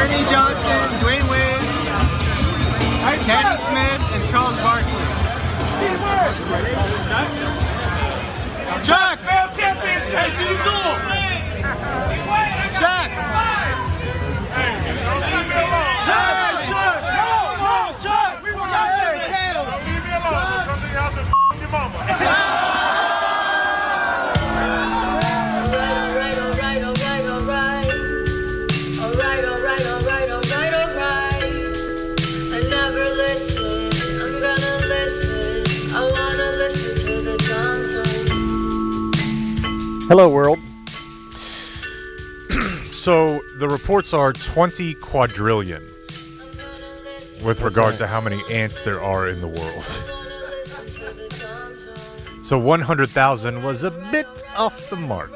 Kenny Johnson, Dwayne Wade, Kenny Smith, and Charles Barkley. Chuck! Chuck! Hello, world. So the reports are 20 quadrillion with regard to how many ants there are in the world. So 100,000 was a bit off the mark.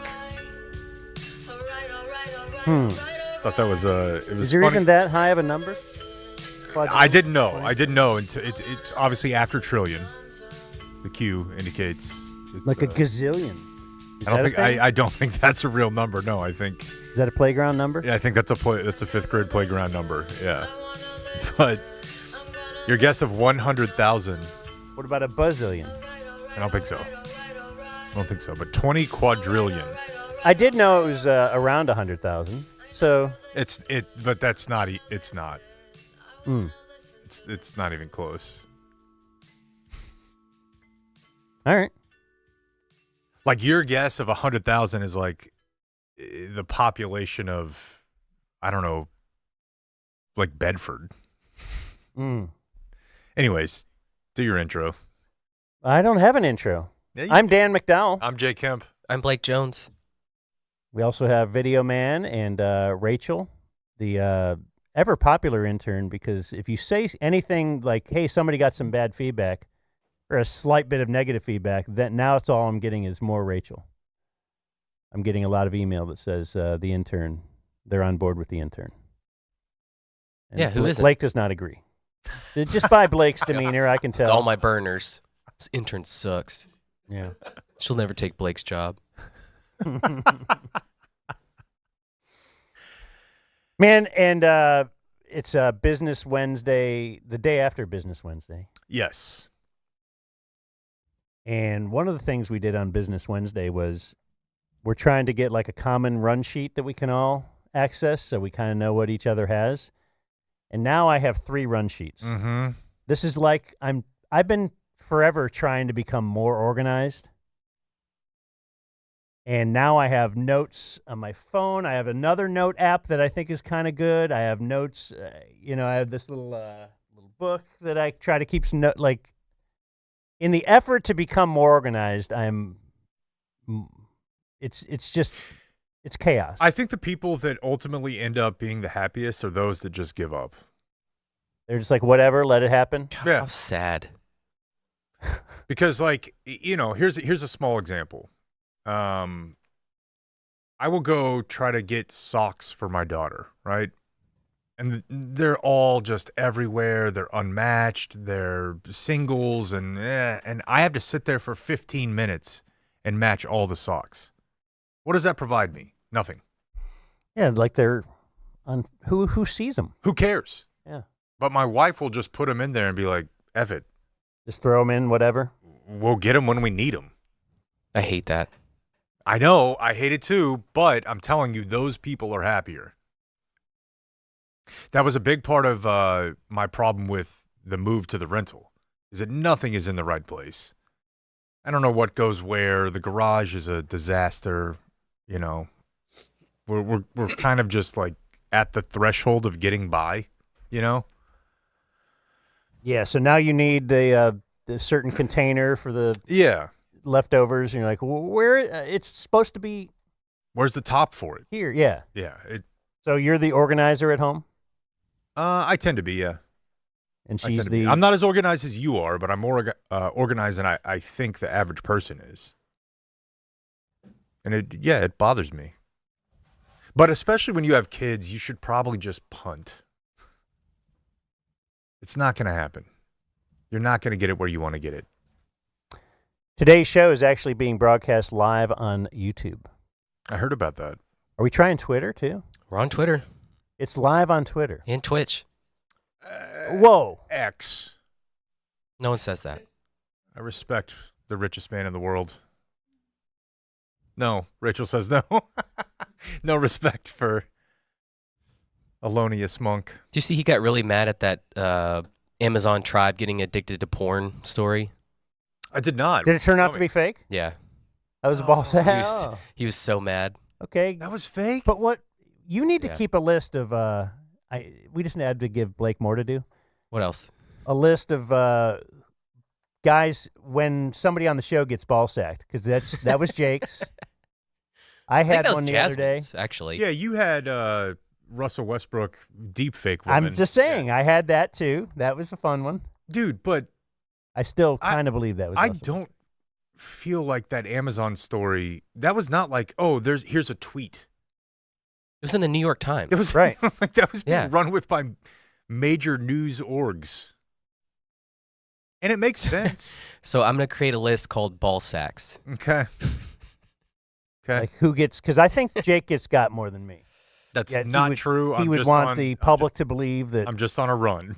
Thought that was it was Is there funny. even that high of a number? I didn't know. I didn't know until it's obviously after trillion. The Q indicates Like a gazillion. I don't think that's a real number. No, I think. Is that a playground number? Yeah, I think that's a fifth grade playground number. Yeah, but your guess of 100,000. What about a buzzillion? I don't think so. I don't think so. But 20 quadrillion. I did know it was around 100,000. So but that's not. It's not. Mm. It's not even close. All right. Like your guess of 100,000 is like the population of, I don't know, like Bedford. Anyways, do your intro. I don't have an intro. Yeah, I'm Dan McDowell. I'm Jay Kemp. I'm Blake Jones. We also have Video Man and Rachel, the ever popular intern, because if you say anything like, hey, somebody got some bad feedback or a slight bit of negative feedback, then now it's all I'm getting is more Rachel. I'm getting a lot of email that says the intern, they're on board with the intern. And yeah, who isn't? Blake does not agree. Just by Blake's demeanor, I can tell. It's all my burners. This intern sucks. Yeah. She'll never take Blake's job. Man, and it's Business Wednesday, the day after Business Wednesday. Yes. And one of the things we did on Business Wednesday was we're trying to get like a common run sheet that we can all access so we kind of know what each other has. And now I have 3 run sheets. Mm-hmm. This is like I've been forever trying to become more organized. And now I have notes on my phone. I have another note app that I think is kind of good. I have notes. I have this little book that I try to keep some like. In the effort to become more organized, it's chaos. I think the people that ultimately end up being the happiest are those that just give up. They're just like, whatever, let it happen. God, Yeah. How sad. Because, like, here's a small example. I will go try to get socks for my daughter, right? And they're all just everywhere. They're unmatched. They're singles, and I have to sit there for 15 minutes and match all the socks. What does that provide me? Nothing. Yeah, like they're on who sees them? Who cares? Yeah. But my wife will just put them in there and be like, F it. Just throw them in, whatever. We'll get them when we need them. I hate that. I know. I hate it too, but I'm telling you, those people are happier. That was a big part of my problem with the move to the rental, is that nothing is in the right place. I don't know what goes where. The garage is a disaster. We're kind of just like at the threshold of getting by. Yeah. So now you need the certain container for the leftovers, and you're like, where? It's supposed to be. Where's the top for it? Here. Yeah. Yeah. So you're the organizer at home? I tend to be, yeah. And she's the... I'm not as organized as you are, but I'm more organized than I think the average person is. And it bothers me. But especially when you have kids, you should probably just punt. It's not going to happen. You're not going to get it where you want to get it. Today's show is actually being broadcast live on YouTube. I heard about that. Are we trying Twitter too? We're on Twitter. It's live on Twitter. And Twitch. Whoa. X. No one says that. I respect the richest man in the world. No, Rachel says no. No respect for Alonius Monk. Do you see he got really mad at that Amazon tribe getting addicted to porn story? I did not. Did it turn out to be fake? Yeah. That was a ball sack. He was so mad. Okay. That was fake? But what you need to Yeah. keep a list of we just had to give Blake more to do. What else? A list of guys when somebody on the show gets ball sacked, because that was Jake's. I think had that was one the other day. Jasmine's, actually. Yeah, you had Russell Westbrook deep fake woman. I'm just saying, I had that too. That was a fun one. Dude, but I still kind of believe that was. I Russell. don't feel like that Amazon story, that was not like, oh, here's a tweet. It was in the New York Times. It was Right. like that was being Yeah. run with by major news orgs. And it makes sense. So I'm going to create a list called ball sacks. Okay. Okay. Like who gets? Because I think Jake got more than me. That's Yet he not would- true. He I'm would just want on- the public to believe that. I'm just on a run.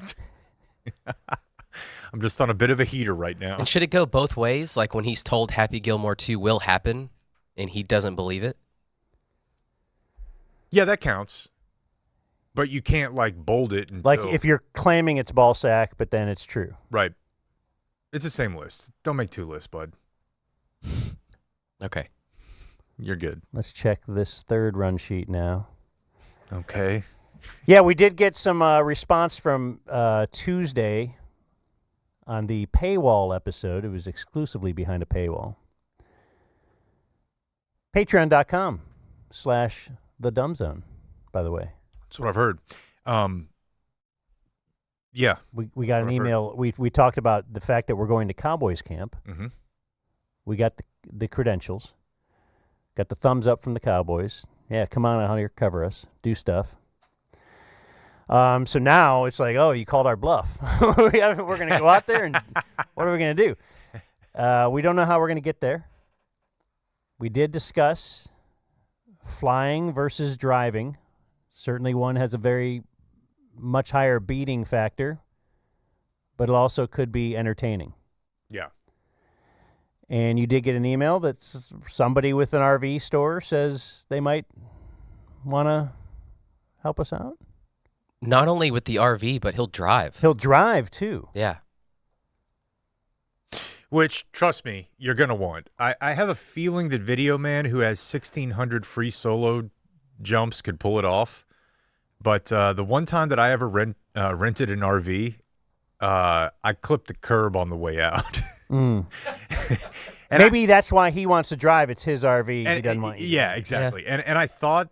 I'm just on a bit of a heater right now. And should it go both ways? Like when he's told Happy Gilmore 2 will happen and he doesn't believe it? Yeah, that counts. But you can't like bold it until, like if you're claiming it's ball sack, but then it's true. right. It's the same list. Don't make two lists, bud. Okay. You're good. Let's check this third run sheet now. Okay. Yeah, we did get some response from Tuesday on the paywall episode. It was exclusively behind a paywall. Patreon.com/thedumbzone, by the way. That's what I've heard. Yeah. We got an email. We talked about the fact that we're going to Cowboys camp. Mm-hmm. We got the credentials. Got the thumbs up from the Cowboys. Yeah, come on out here, cover us, do stuff. So now it's like, oh, you called our bluff. We're going to go out there, and what are we going to do? We don't know how we're going to get there. We did discuss flying versus driving. Certainly one has a very much higher beating factor, but it also could be entertaining. Yeah. And you did get an email that somebody with an RV store says they might want to help us out. Not only with the RV, but he'll drive. He'll drive, too. Yeah. Which, trust me, you're going to want. I have a feeling that Video Man, who has 1,600 free solo jumps, could pull it off. But the one time that I ever rented an RV, I clipped the curb on the way out. And maybe that's why he wants to drive. It's his RV. And he doesn't want you. Yeah, exactly. Yeah. And I thought,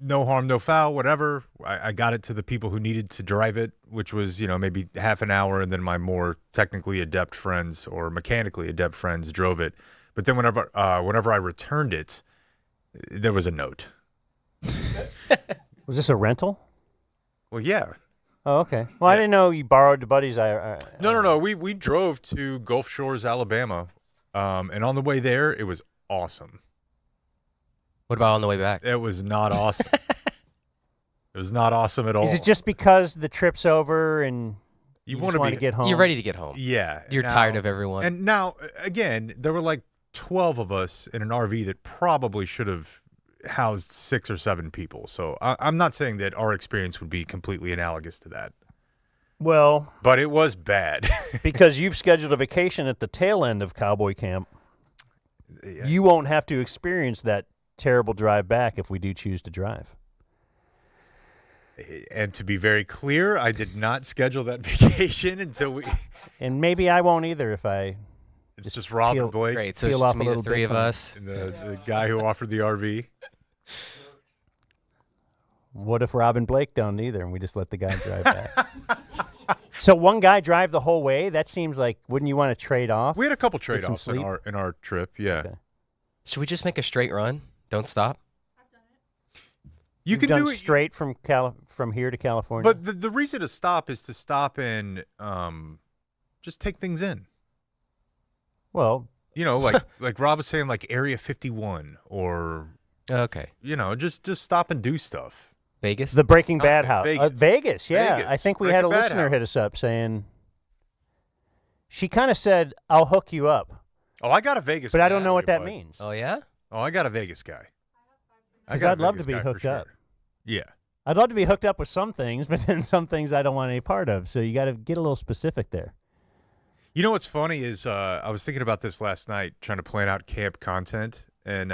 no harm, no foul, whatever. I got it to the people who needed to drive it, which was, maybe half an hour, and then my more technically adept friends or mechanically adept friends drove it. But then whenever I returned it, there was a note. Was this a rental? Well, yeah. Oh, okay. Well, I didn't know you borrowed the buddies. No. We drove to Gulf Shores, Alabama, and on the way there, it was awesome. What about on the way back? It was not awesome. It was not awesome at all. Is it just because the trip's over and you want just want to get home? You're ready to get home. Yeah. You're tired of everyone. And now, again, there were like 12 of us in an RV that probably should have housed 6 or 7 people. So I'm not saying that our experience would be completely analogous to that. Well, but it was bad. Because you've scheduled a vacation at the tail end of Cowboy Camp. Yeah. You won't have to experience that terrible drive back if we do choose to drive. And to be very clear, I did not schedule that vacation until we. And maybe I won't either if I. It's just Rob and Blake. Great, so it's just me, the three of us. And the guy who offered the RV. What if Rob and Blake don't either, and we just let the guy drive back? So one guy drive the whole way? That seems like, wouldn't you want to trade off? We had a couple trade-offs in our trip, yeah. Okay. Should we just make a straight run? Don't stop? You can do it straight from here to California. But the reason to stop is to stop and just take things in. Well, like Rob was saying, like Area 51 or okay, just stop and do stuff. Vegas? The Breaking Bad Okay, house. Vegas. Vegas, yeah. Vegas. I think we had a Breaking Bad listener hit house. us up saying, she kind of said, I'll hook you up. Oh, I got a Vegas But guy I don't know for what you, that bud. means. Oh, yeah? Oh, I got a Vegas guy. I 'Cause got a I'd love Vegas to be guy for hooked up. sure. Yeah. I'd love to be hooked up with some things, but then some things I don't want any part of. So you got to get a little specific there. You know what's funny is I was thinking about this last night, trying to plan out camp content, and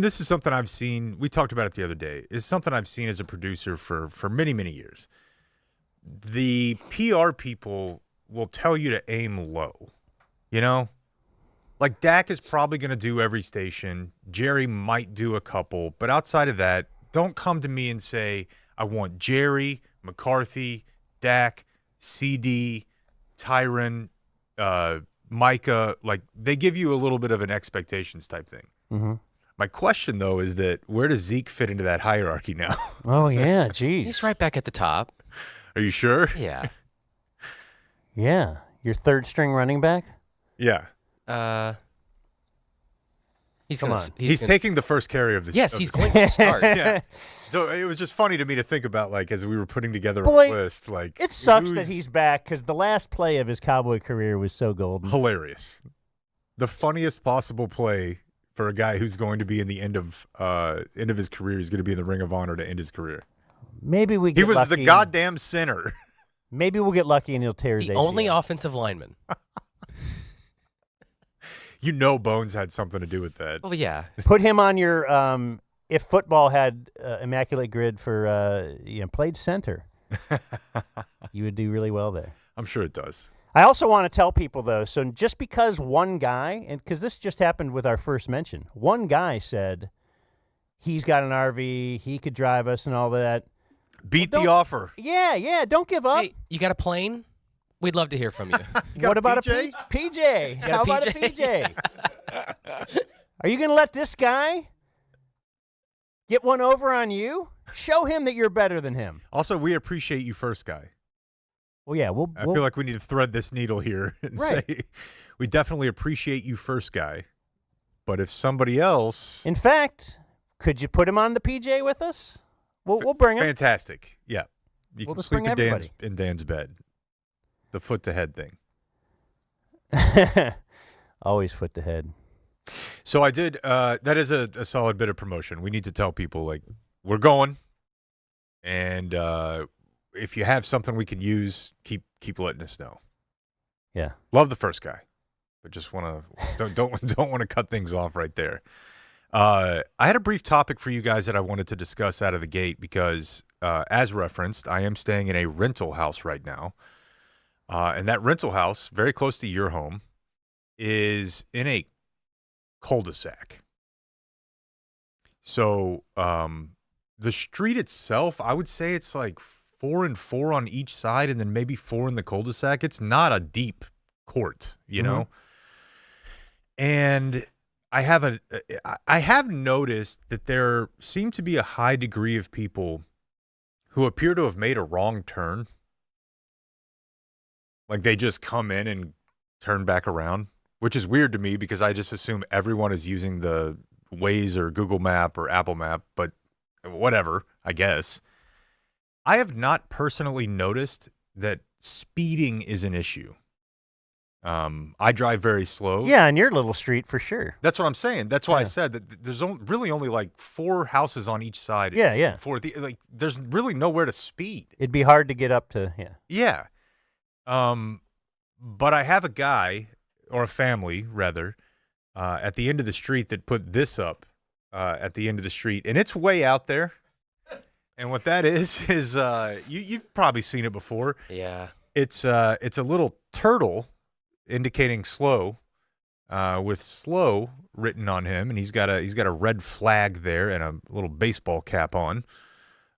this is something I've seen. We talked about it the other day. It's something I've seen as a producer for many, many years. The PR people will tell you to aim low. You know, like Dak is probably going to do every station. Jerry might do a couple, but outside of that, don't come to me and say I want Jerry, McCarthy, Dak, CD, Tyron, Micah. Like, they give you a little bit of an expectations type thing. Mm-hmm. My question, though, is that where does Zeke fit into that hierarchy now? Oh, yeah, geez. He's right back at the top. Are you sure? Yeah. Yeah. Your third string running back? Yeah. He's Come gonna, on. He's gonna- taking the first carry of this. Yes, of he's this- going to start. Yeah. So it was just funny to me to think about, like, as we were putting together Boy, a list, like, It sucks that who's he's back because the last play of his Cowboy career was so golden. hilarious. The funniest possible play for a guy who's going to be in the end of his career. He's going to be in the Ring of Honor to end his career. Maybe we get He was lucky. the goddamn sinner. Maybe we'll get lucky and he'll tear his The ACL. only offensive lineman. You know, Bones had something to do with that. Well, yeah. Put him on your if football had immaculate grid for played center, you would do really well there. I'm sure it does. I also want to tell people though, so just because one guy, and because this just happened with our first mention, one guy said he's got an RV, he could drive us and all that. Beat Well, the offer. Yeah, don't give up. Hey, you got a plane? We'd love to hear from you. You got What a about PJ? a PJ? Got a How about a PJ? PJ? Are you going to let this guy get one over on you? Show him that you're better than him. Also, we appreciate you first, guy. Well, yeah, I feel like we need to thread this needle here and Right. say we definitely appreciate you first, guy. But if somebody else, In fact, could you put him on the PJ with us? We'll bring him. fantastic. Yeah. You We'll can just sleep bring in Dan's bed. The foot to head thing. Always foot to head. So I did. That is a solid bit of promotion. We need to tell people, like, we're going, and if you have something we can use, keep letting us know. Yeah. Love the first guy, but just want to don't want to cut things off right there. I had a brief topic for you guys that I wanted to discuss out of the gate because, as referenced, I am staying in a rental house right now, and that rental house, very close to your home, is in a cul-de-sac. So the street itself, I would say it's like 4 and 4 on each side, and then maybe 4 in the cul-de-sac. It's not a deep court, you know. And I have noticed that there seem to be a high degree of people who appear to have made a wrong turn. Like they just come in and turn back around, which is weird to me because I just assume everyone is using the Waze or Google Map or Apple Map, but whatever, I guess. I have not personally noticed that speeding is an issue. I drive very slow. Yeah, on your little street for sure. That's what I'm saying. That's why I Yeah. said that there's really only like 4 houses on each side. Yeah. Like there's really nowhere to speed. It'd be hard to get up to, yeah. Yeah. But I have a guy, or a family rather, at the end of the street that put this up at the end of the street, and it's way out there. And what that is you've probably seen it before. Yeah. It's a little turtle indicating slow, with slow written on him, and he's got a red flag there and a little baseball cap on.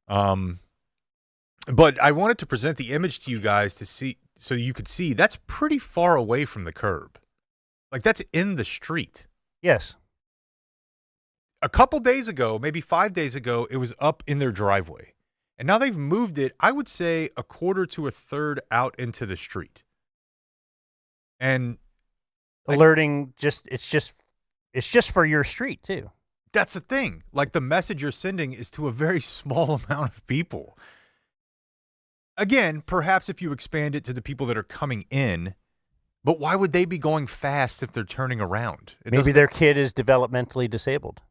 But I wanted to present the image to you guys to see, so you could see that's pretty far away from the curb. Like that's in the street. Yes. A couple days ago, maybe 5 days ago, it was up in their driveway. And now they've moved it, I would say, a quarter to a third out into the street. And Alerting it's just for your street too. that's the thing. Like, the message you're sending is to a very small amount of people. Again, perhaps if you expand it to the people that are coming in, but why would they be going fast if they're turning around? Maybe their kid is developmentally disabled.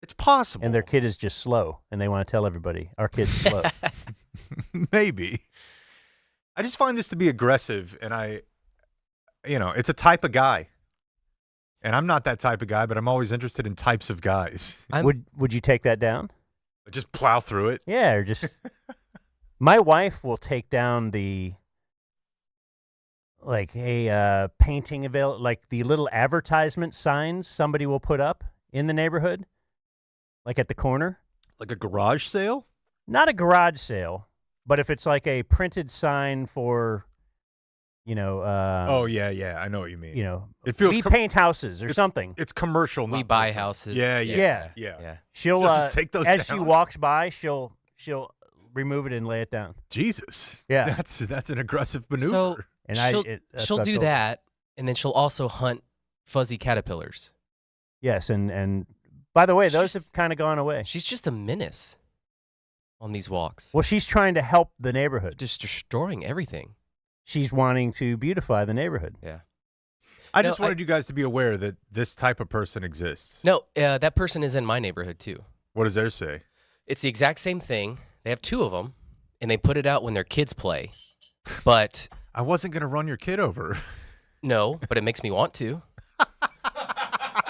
It's possible. And their kid is just slow, and they want to tell everybody, our kid's slow. Maybe. I just find this to be aggressive, and it's a type of guy. And I'm not that type of guy, but I'm always interested in types of guys. Would you take that down? Just plow through it? Yeah, or just... My wife will take down the... like a painting like the little advertisement signs somebody will put up in the neighborhood, like at the corner. Like a garage sale? Not a garage sale, but if it's like a printed sign for, oh yeah, I know what you mean. It feels we paint houses or something. It's commercial. We buy houses. Yeah. She'll take those as down. she walks by, she'll remove it and lay it down. Jesus. Yeah, that's an aggressive maneuver. So, and she'll do that, and then she'll also hunt fuzzy caterpillars. Yes, and by the way, those have kind of gone away. She's just a menace on these walks. Well, she's trying to help the neighborhood. Just destroying everything. She's wanting to beautify the neighborhood. Yeah. I just wanted you guys to be aware that this type of person exists. No, that person is in my neighborhood too. What does theirs say? It's the exact same thing. They have 2 of them, and they put it out when their kids play. But I wasn't going to run your kid over. No, but it makes me want to.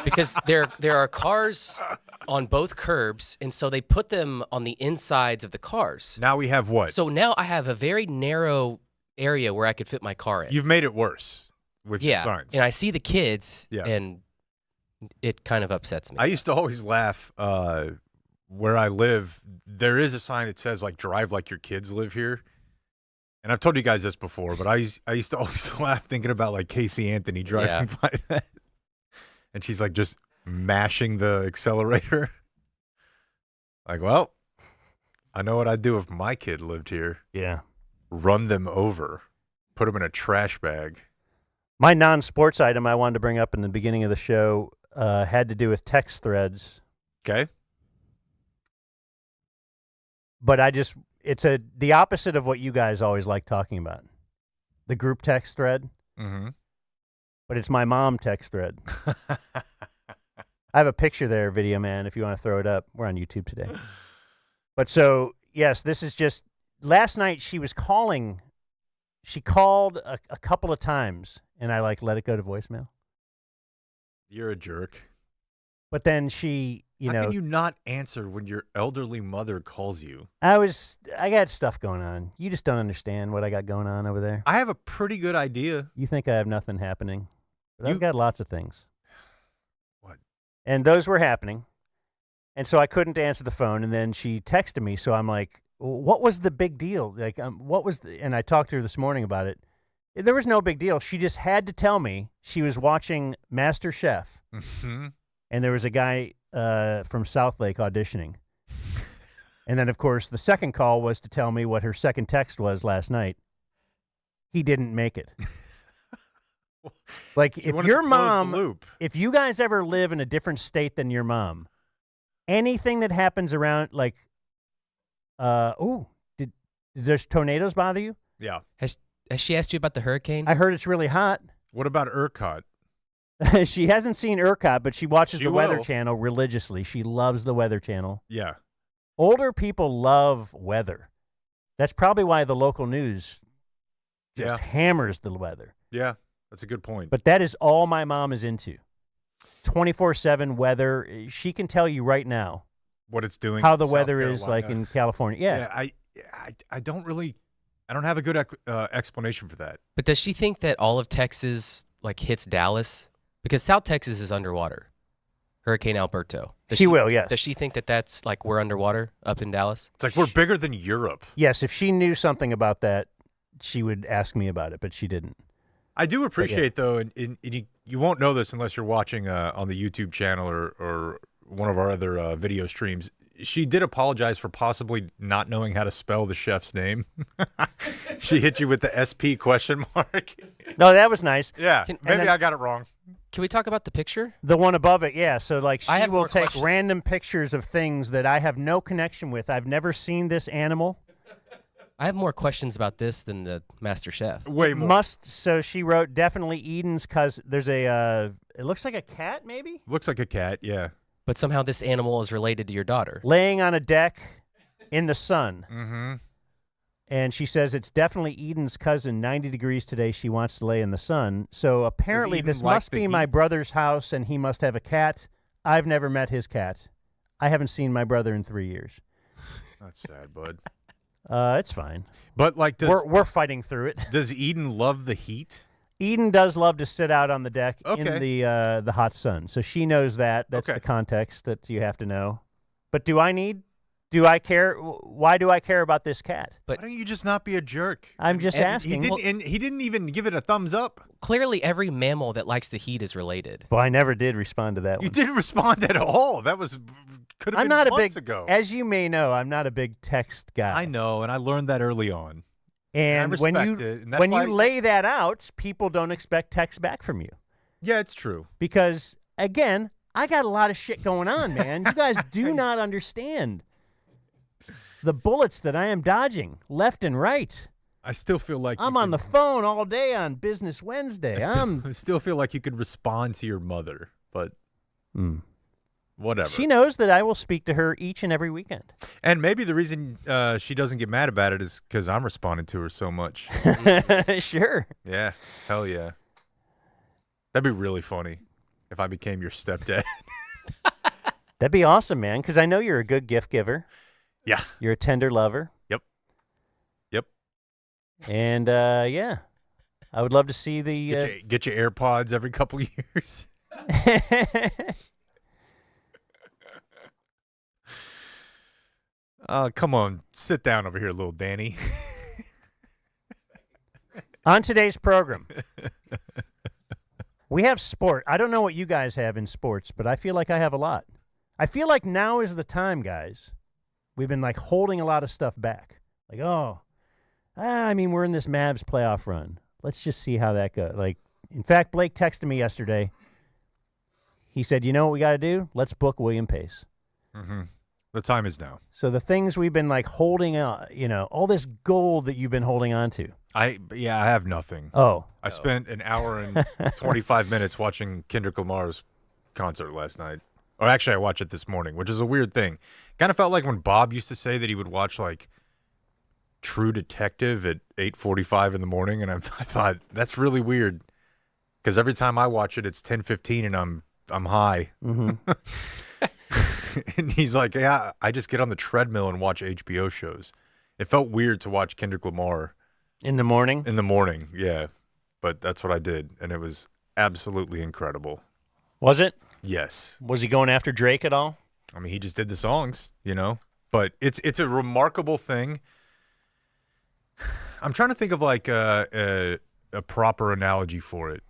Because there are cars on both curbs, and so they put them on the insides of the cars. Now we have what? So now I have a very narrow area where I could fit my car in. You've made it worse with your signs. And I see the kids, and it kind of upsets me. I used to always laugh where I live. There is a sign that says, like, drive like your kids live here. And I've told you guys this before, but I used to always laugh thinking about, like, Casey Anthony driving by that. And she's, like, just mashing the accelerator. Like, well, I know what I'd do if my kid lived here. Yeah. Run them over. Put them in a trash bag. My non-sports item I wanted to bring up in the beginning of the show had to do with text threads. Okay. But it's the opposite of what you guys always like talking about. The group text thread. Mm-hmm. But it's my mom text thread. I have a picture there, Video Man, if you want to throw it up. We're on YouTube today. But so, yes, this is just, last night she was calling. She called a couple of times, and I, let it go to voicemail. You're a jerk. But then she, How can you not answer when your elderly mother calls you? I got stuff going on. You just don't understand what I got going on over there. I have a pretty good idea. You think I have nothing happening. But I've got lots of things. What? And those were happening. And so I couldn't answer the phone. And then she texted me. So I'm like, what was the big deal? Like, and I talked to her this morning about it. There was no big deal. She just had to tell me she was watching Master Chef. Mm-hmm. And there was a guy from South Lake auditioning. And then, of course, the second call was to tell me what her second text was last night. He didn't make it. Like, if your mom, if you guys ever live in a different state than your mom, anything that happens around, like, did those tornadoes bother you? Yeah. Has she asked you about the hurricane? I heard it's really hot. What about ERCOT? She hasn't seen ERCOT, but she watches the Weather Channel religiously. She loves the Weather Channel. Yeah. Older people love weather. That's probably why the local news just hammers the weather. Yeah, that's a good point. But that is all my mom is into. 24/7 weather. She can tell you right now what it's doing. How the weather is like in California. Yeah. I don't have a good explanation for that. But does she think that all of Texas hits Dallas? Because South Texas is underwater. Hurricane Alberto. She will, yes. Does she think that that's we're underwater up in Dallas? It's like we're bigger than Europe. Yes, if she knew something about that, she would ask me about it, but she didn't. I do appreciate, though, and you won't know this unless you're watching on the YouTube channel or one of our other video streams. She did apologize for possibly not knowing how to spell the chef's name. She hit you with the SP question mark. No, that was nice. Yeah, maybe I got it wrong. Can we talk about the picture? The one above it, yeah. So, like, she I have will more take questions. random pictures of things that I have no connection with. I've never seen this animal. I have more questions about this than the Master Chef. Way more. So she wrote, definitely Eden's cousin. There's a, it looks like a cat, maybe? Looks like a cat, yeah. But somehow this animal is related to your daughter. Laying on a deck in the sun. Mm-hmm. And she says it's definitely Eden's cousin. 90 degrees today. She wants to lay in the sun. So apparently Eden this like must the be my heat? brother's house, and he must have a cat. I've never met his cat. I haven't seen my brother in 3 years. That's sad, bud. It's fine. But like, We're fighting through it. does Eden love the heat? Eden does love to sit out on the deck in Okay. the hot sun. So she knows that. That's Okay. the context that you have to know. But do I care? Why do I care about this cat? Why don't you just not be a jerk? I'm just And asking. He didn't even give it a thumbs up. Clearly, every mammal that likes the heat is related. Well, I never did respond to that You one. didn't respond at all. That could have I'm been not a months big, ago. as you may know, I'm not a big text guy. I know, and I learned that early on. And I when respect you it, and that's when why- you lay that out, people don't expect text back from you Yeah, it's true. because again, I got a lot of shit going on, man. You guys do not understand the bullets that I am dodging left and right. I still feel like I'm on the phone all day on Business Wednesday. I still feel like you could respond to your mother, but whatever. She knows that I will speak to her each and every weekend. And maybe the reason she doesn't get mad about it is because I'm responding to her so much. Sure. Yeah, hell yeah. That'd be really funny if I became your stepdad. That'd be awesome, man, because I know you're a good gift giver. Yeah. You're a tender lover. Yep. And, yeah, I would love to see the... Get your AirPods every couple years. Come on, sit down over here, little Danny. On today's program, we have sport. I don't know what you guys have in sports, but I feel like I have a lot. I feel like now is the time, guys. We've been, like, holding a lot of stuff back. Like, we're in this Mavs playoff run. Let's just see how that goes. Like, in fact, Blake texted me yesterday. He said, you know what we got to do? Let's book William Pace. Mm-hmm. The time is now. So the things we've been, like, holding on, all this gold that you've been holding on to. I have nothing. Oh. I spent an hour and 25 minutes watching Kendrick Lamar's concert last night. Or actually, I watched it this morning, which is a weird thing. Kind of felt like when Bob used to say that he would watch, like, True Detective at 8:45 in the morning, and I thought, that's really weird. Because every time I watch it, it's 10:15, and I'm high. Mm-hmm. And he's like, yeah, I just get on the treadmill and watch HBO shows. It felt weird to watch Kendrick Lamar. In the morning? In the morning, yeah. But that's what I did, and it was absolutely incredible. Was it? Yes. Was he going after Drake at all? I mean, he just did the songs, But it's a remarkable thing. I'm trying to think of like a proper analogy for it.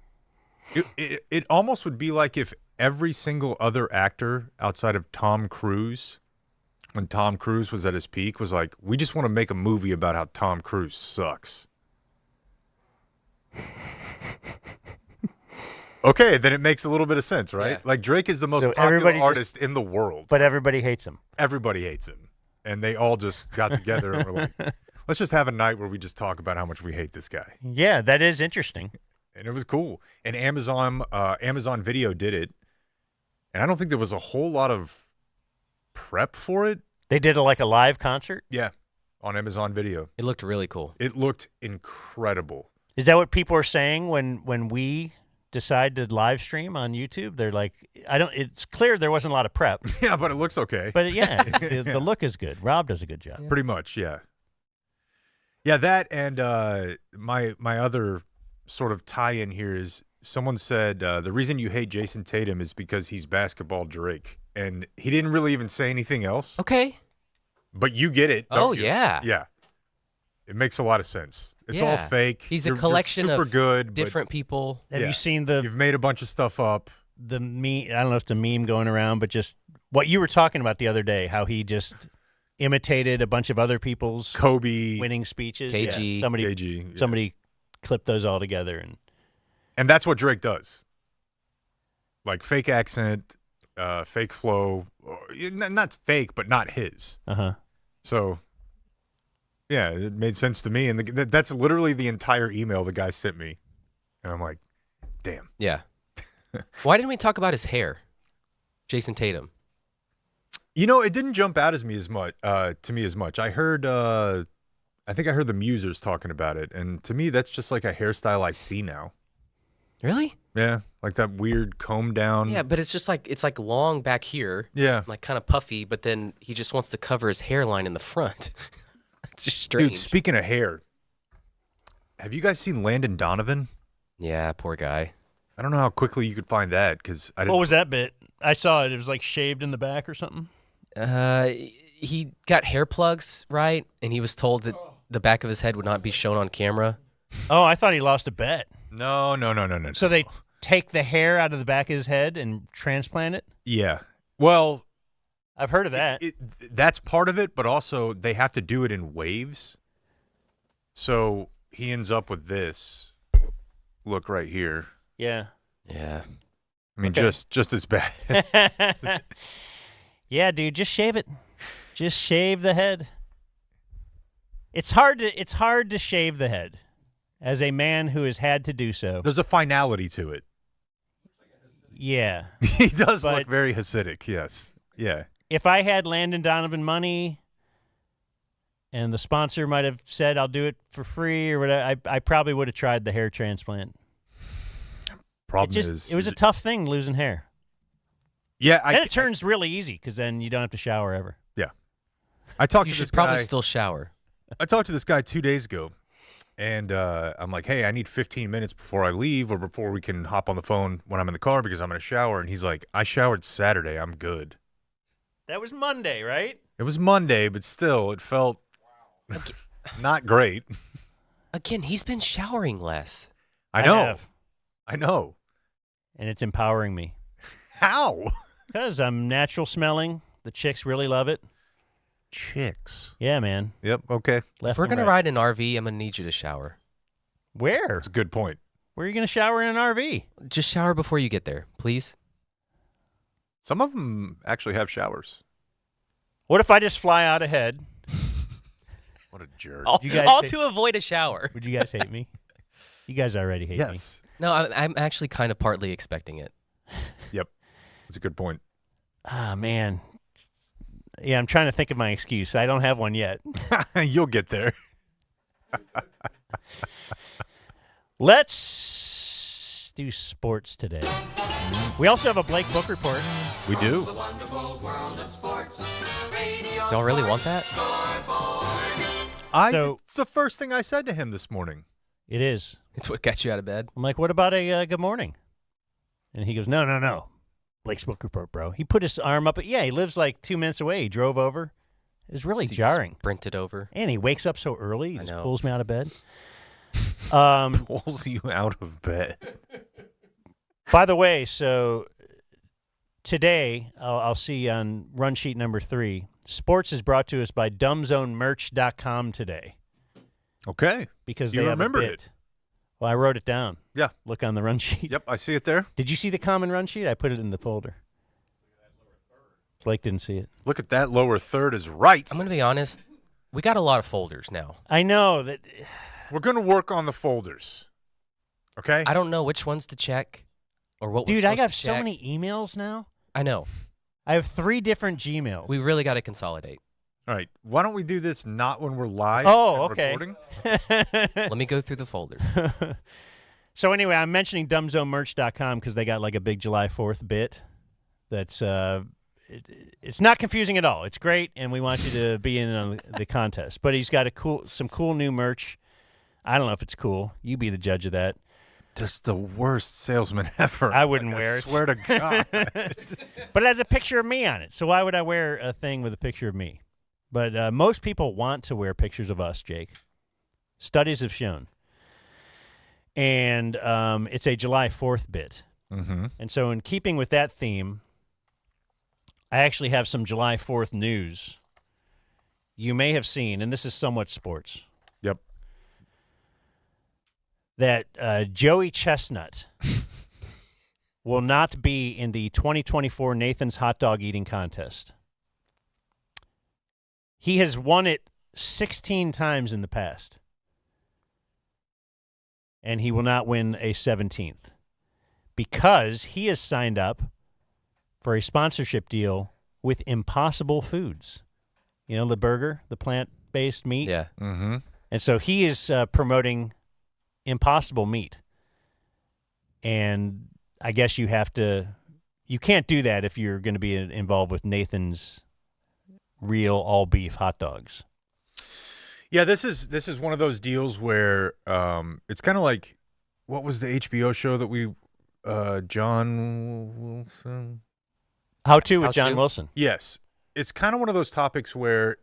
It almost would be like if every single other actor outside of Tom Cruise, when Tom Cruise was at his peak, was like, we just want to make a movie about how Tom Cruise sucks. Okay, then it makes a little bit of sense, right? Yeah. Like Drake is the most So popular everybody artist in the world. But everybody hates him. Everybody hates him. And they all just got together and were like, let's just have a night where we just talk about how much we hate this guy. Yeah, that is interesting. And it was cool. And Amazon Video did it. And I don't think there was a whole lot of prep for it. They did like a live concert? Yeah, on Amazon Video. It looked really cool. It looked incredible. Is that what people are saying when we decide to live stream on YouTube? They're like, it's clear there wasn't a lot of prep. Yeah, but it looks okay. But yeah, the look is good. Rob does a good job. Pretty much, yeah. Yeah, that and my other sort of tie-in here is someone said the reason you hate Jason Tatum is because he's basketball Drake. And he didn't really even say anything else. Okay. But you get it. Oh, don't you? yeah. Yeah. It makes a lot of sense. It's all Yeah. fake. He's a You're collection super of good, but different people. Have Yeah. you seen you've made a bunch of stuff up. the meme? I don't know if it's a meme going around, but just what you were talking about the other day, how he just imitated a bunch of other people's Kobe, winning speeches. KG. Yeah, somebody KG, yeah. somebody clipped those all together. And that's what Drake does. like fake accent, fake flow, not fake, but not his. So, yeah, it made sense to me, and that's literally the entire email the guy sent me, and I'm like, damn. Yeah. Why didn't we talk about his hair, Jason Tatum? You know, it didn't jump out as me as much to me as much. I heard, I think I heard the Musers talking about it, and to me, that's just like a hairstyle I see now. Really? Yeah, like that weird comb down. Yeah, but it's like long back here. Yeah, like kind of puffy, but then he just wants to cover his hairline in the front. It's just strange. Dude, speaking of hair, have you guys seen Landon Donovan? Yeah, poor guy. I don't know how quickly you could find that because I didn't. What was that bit? I saw it. It was like shaved in the back or something. He got hair plugs, right? And he was told that the back of his head would not be shown on camera. Oh, I thought he lost a bet. No. So they take the hair out of the back of his head and transplant it? Yeah. Well, I've heard of that. That's part of it, but also they have to do it in waves. So he ends up with this look right here. Yeah. Yeah. I mean, Okay. just as bad. Yeah, dude, just shave it. Just shave the head. It's hard to shave the head as a man who has had to do so. There's a finality to it. Yeah. He does But- look very Hasidic, yes. Yeah. If I had Landon Donovan money and the sponsor might have said I'll do it for free or whatever, I probably would have tried the hair transplant. Problem It was a tough thing losing hair. Yeah, Then it turns really easy because then you don't have to shower ever. I talked You to should this probably guy. still shower. I talked to this guy 2 days ago, and I'm like, hey, I need 15 minutes before I leave or before we can hop on the phone when I'm in the car because I'm in a shower. And he's like, I showered Saturday. I'm good. That was Monday, right? It was Monday, but still, it felt not great. Again, he's been showering less. I know. have, I know. and it's empowering me. How? Because I'm natural smelling. The chicks really love it. Chicks. Yeah, man. Yep. Okay. Left If we're and going to right. ride an RV, I'm going to need you to shower. Where? That's a good point. Where are you going to shower in an RV? Just shower before you get there, please. Some of them actually have showers. What if I just fly out ahead? What a jerk. All, You guys all think- to avoid a shower. Would you guys hate me? You guys already hate me. Yes. No, I'm actually kind of partly expecting it. Yep. That's a good point. Ah, man. Yeah, I'm trying to think of my excuse. I don't have one yet. You'll get there. Let's do sports today. We also have a Blake Book Report. We do. Y'all really want that? It's the first thing I said to him this morning. It is. It's what got you out of bed? I'm like, what about a good morning? And he goes, no. Blake's Book Report, bro. He put his arm up. Yeah, he lives like 2 minutes away. He drove over. It was really So you jarring. Sprinted over. And he wakes up so early. He I just know. pulls me out of bed. Pulls you out of bed. By the way, so today, I'll see on run sheet number 3, sports is brought to us by dumbzonemerch.com today. Okay. Because You they have remembered a bit. it. Well, I wrote it down. Yeah. Look on the run sheet. Yep, I see it there. Did you see the common run sheet? I put it in the folder. Blake didn't see it. Look at that lower third is right. I'm going to be honest. We got a lot of folders now. I know that. We're going to work on the folders. Okay? I don't know which ones to check or what we're Dude, I supposed got to so check. many emails now. I know. I have 3 different Gmails. We really got to consolidate. All right. Why don't we do this not when we're live? Oh, and okay. recording? Let me go through the folder. So anyway, I'm mentioning dumbzonemerch.com because they got like a big July 4th bit that's it's not confusing at all. It's great, and we want you to be in on the contest. But he's got some cool new merch. I don't know if it's cool. You be the judge of that. Just the worst salesman ever. I wouldn't wear I it. swear to God. But it has a picture of me on it, so why would I wear a thing with a picture of me? But most people want to wear pictures of us, Jake. Studies have shown. And it's a July 4th bit. Mm-hmm. And so in keeping with that theme, I actually have some July 4th news you may have seen, and this is somewhat sports, Yep. that Joey Chestnut will not be in the 2024 Nathan's Hot Dog Eating Contest. He has won it 16 times in the past. And he will not win a 17th because he has signed up for a sponsorship deal with Impossible Foods. You know, the burger, the plant-based meat? Yeah. Mm-hmm. And so he is promoting Impossible meat. And I guess you can't do that if you're going to be involved with Nathan's real all-beef hot dogs. Yeah, this is one of those deals where it's kind of like, what was the HBO show that we, John Wilson? How to with How John to? Wilson. Yes. It's kind of one of those topics where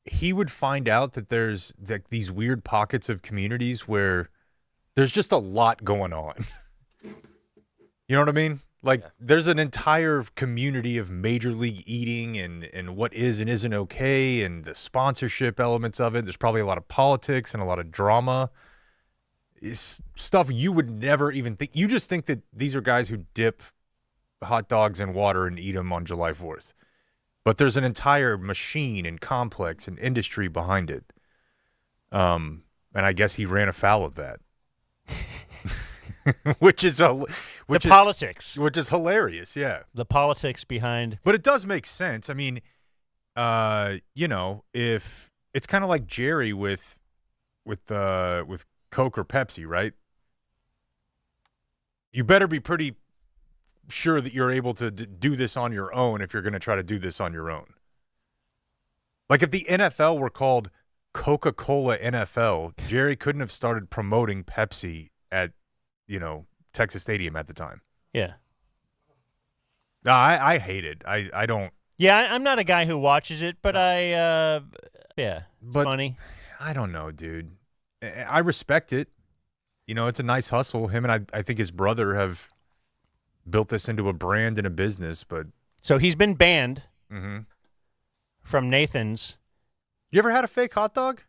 he would find out that there's like these weird pockets of communities where there's just a lot going on. You know what I mean? Like, there's an entire community of major league eating and what is and isn't okay and the sponsorship elements of it. There's probably a lot of politics and a lot of drama. It's stuff you would never even think. You just think that these are guys who dip hot dogs in water and eat them on July 4th. But there's an entire machine and complex and industry behind it. And I guess he ran afoul of that. Which is politics. Which is hilarious, yeah. The politics behind. But it does make sense. I mean, if it's kind of like Jerry with Coke or Pepsi, right? You better be pretty sure that you're able to do this on your own if you're going to try to do this on your own. Like if the NFL were called Coca-Cola NFL, Jerry couldn't have started promoting Pepsi at Texas Stadium at the time. Yeah. No, I hate it. I don't. Yeah, I'm not a guy who watches it, but it's funny. I don't know, dude. I respect it. It's a nice hustle. Him and I think his brother have built this into a brand and a business, but. So he's been banned from Nathan's. You ever had a fake hot dog?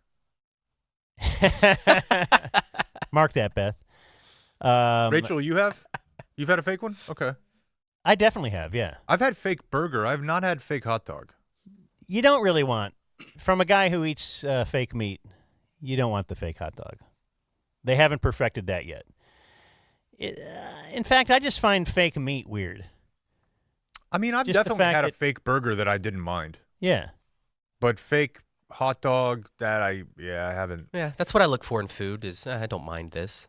Mark that, Beth. Rachel, you have? You've had a fake one? Okay. I definitely have, yeah. I've had fake burger. I've not had fake hot dog. You don't really want, from a guy who eats fake meat, you don't want the fake hot dog. They haven't perfected that yet. In fact, I just find fake meat weird. I mean, I've Just the definitely fact had a that- fake burger that I didn't mind. Yeah. But fake hot dog, I haven't. Yeah, that's what I look for in food is I don't mind this.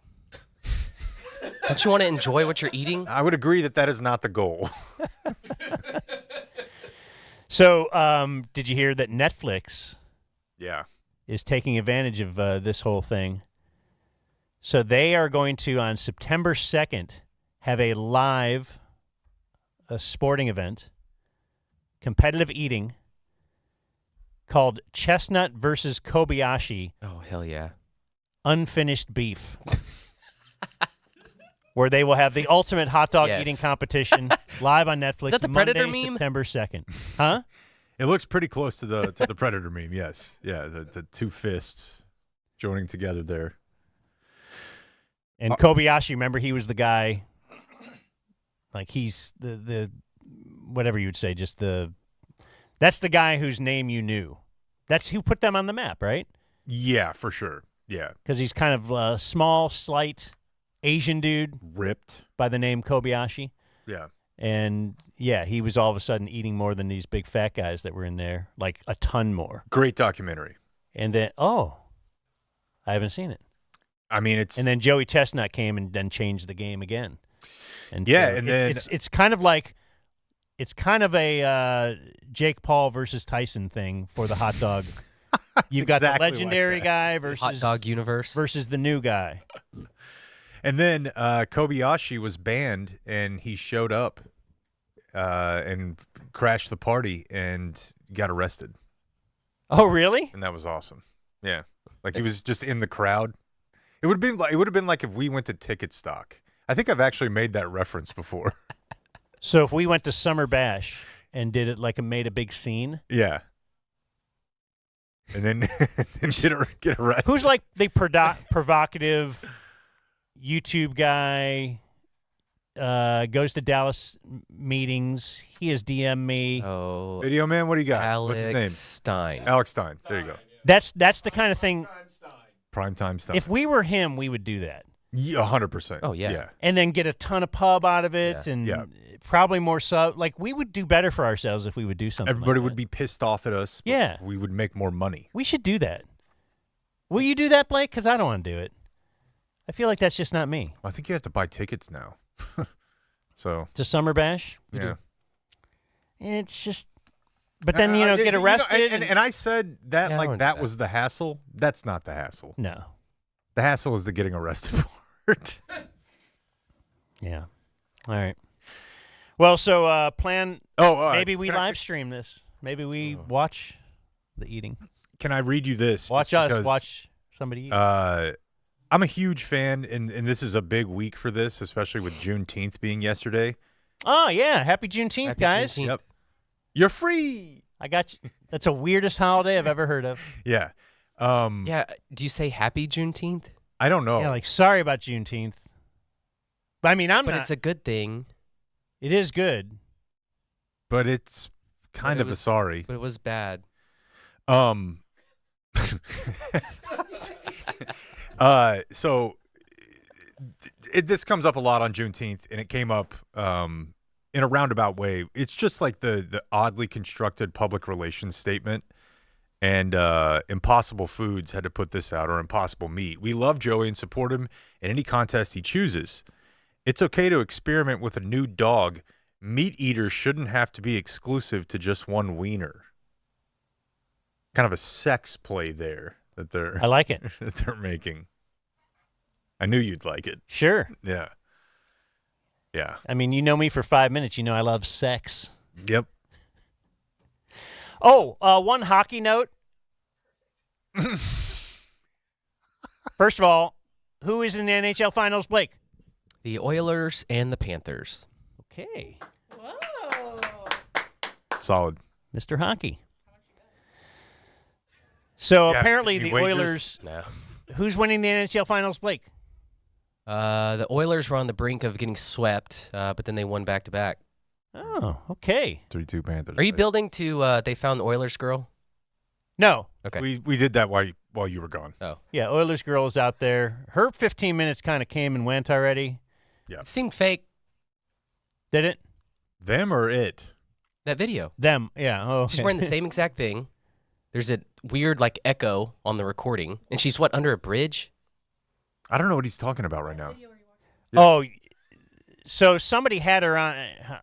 Don't you want to enjoy what you're eating? I would agree that is not the goal. So, did you hear that Netflix Yeah. is taking advantage of this whole thing? So they are going to, on September 2nd, have a live sporting event, competitive eating, called Chestnut versus Kobayashi Oh, hell yeah. Unfinished Beef, where they will have the ultimate hot dog Yes. eating competition live on Netflix. Is that the Monday, Predator meme? September 2nd. Huh? It looks pretty close to the Predator meme, yes. Yeah, the two fists joining together there. And Kobayashi, remember, he was the guy, like he's the whatever you would say, that's the guy whose name you knew. That's who put them on the map, right? Yeah, for sure. Yeah. Because he's kind of a small, slight Asian dude Ripped. by the name Kobayashi. Yeah. And, yeah, he was all of a sudden eating more than these big fat guys that were in there, like a ton more. Great documentary. And then, I haven't seen it. I mean, it's. And then Joey Chestnut came and then changed the game again. And Yeah, so and then- it's kind of like a Jake Paul versus Tyson thing for the hot dog. You've got Exactly the like legendary that. guy versus Hot dog universe. versus the new guy. And then Kobayashi was banned, and he showed up and crashed the party and got arrested. Oh, really? And that was awesome. Yeah. Like he was just in the crowd. It would have been like if we went to Ticket Stock. I think I've actually made that reference before. So if we went to Summer Bash and did it like made a big scene, Yeah. And then get arrested. who's like the provocative YouTube guy goes to Dallas meetings. He has DM'd me. Oh, Video man, what do you got? Alex What's his name? Stein. Alex Stein. There you go. That's the kind of thing. Primetime Stein. If we were him, we would do that. Yeah, 100%. Oh, yeah. And then get a ton of pub out of it, and probably more sub. Like, we would do better for ourselves if we would do something. Everybody like would that. be pissed off at us. But Yeah. we would make more money. We should do that. Will you do that, Blake? Because I don't want to do it. I feel like that's just not me. I think you have to buy tickets now. So To Summer Bash? yeah. It's just. But then, get arrested. And I said that Yeah, I like don't that do that. was the hassle. That's not the hassle. No. The hassle is the getting arrested part. Yeah. All right. Well, so plan. Maybe we can I- live stream this. Maybe we watch the eating. Can I read you this? Watch Just us. because, Watch somebody eat. I'm a huge fan, and this is a big week for this, especially with Juneteenth being yesterday. Oh, yeah. Happy Juneteenth, Happy guys. Juneteenth. Yep. You're free. I got you. That's the weirdest holiday I've ever heard of. Yeah. Yeah. Do you say Happy Juneteenth? I don't know. Yeah, like, sorry about Juneteenth. But, I mean, But not. it's a good thing. It is good. But it's kind But of it was- a sorry. But it was bad. So this comes up a lot on Juneteenth, and it came up in a roundabout way. It's just like the oddly constructed public relations statement. And Impossible Foods had to put this out, or Impossible Meat. We love Joey and support him in any contest he chooses. It's okay to experiment with a new dog. Meat eaters shouldn't have to be exclusive to just one wiener. Kind of a sex play there that they're I like it. that they're making. I knew you'd like it. Sure. Yeah. Yeah. I mean, you know me for 5 minutes. You know I love sex. Yep. Oh, one hockey note. First of all, who is in the NHL Finals, Blake? The Oilers and the Panthers. Okay. Whoa. Solid. Mr. Hockey. So Yeah, apparently any the wagers? Oilers, No. who's winning the NHL Finals, Blake? The Oilers were on the brink of getting swept, but then they won back-to-back. Oh, okay. 3-2 Panthers. Are you building to They Found the Oilers Girl? No. Okay. We did that while you were gone. Oh. Yeah, Oilers girl is out there. Her 15 minutes kind of came and went already. It seemed fake, Did it? Them or it? that video. Them. Yeah. Oh, She's okay. wearing the same exact thing. There's a weird, echo on the recording. And she's, under a bridge? I don't know what he's talking about right now. Oh, so somebody had her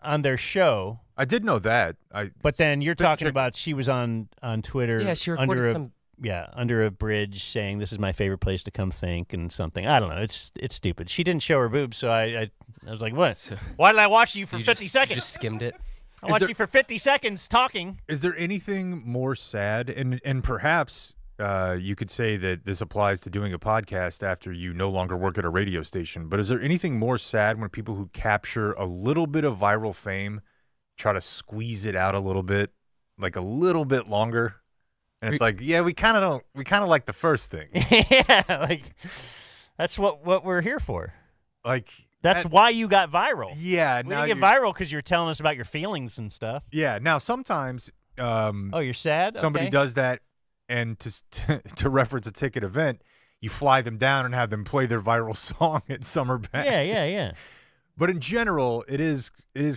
on their show, I did know that. but then you're Spit talking check- about she was on Twitter. Yeah, she recorded under some... under a bridge saying this is my favorite place to come think and something. I don't know. It's stupid. She didn't show her boobs, so I was like, what? So- Why did I watch you for You 50 just, seconds? You just skimmed it. I watched you for 50 seconds talking. Is there anything more sad, and perhaps you could say that this applies to doing a podcast after you no longer work at a radio station, but is there anything more sad when people who capture a little bit of viral fame try to squeeze it out a little bit, like a little bit longer? And it's like, yeah, we kind of like the first thing. Yeah, like that's what we're here for. Like That's that- why you got viral. Yeah, We now didn't get viral because you're telling us about your feelings and stuff. Yeah, now sometimes Oh, you're sad? somebody Okay. does that, and to reference a ticket event, you fly them down and have them play their viral song at Summer Bash. Yeah. But in general, it is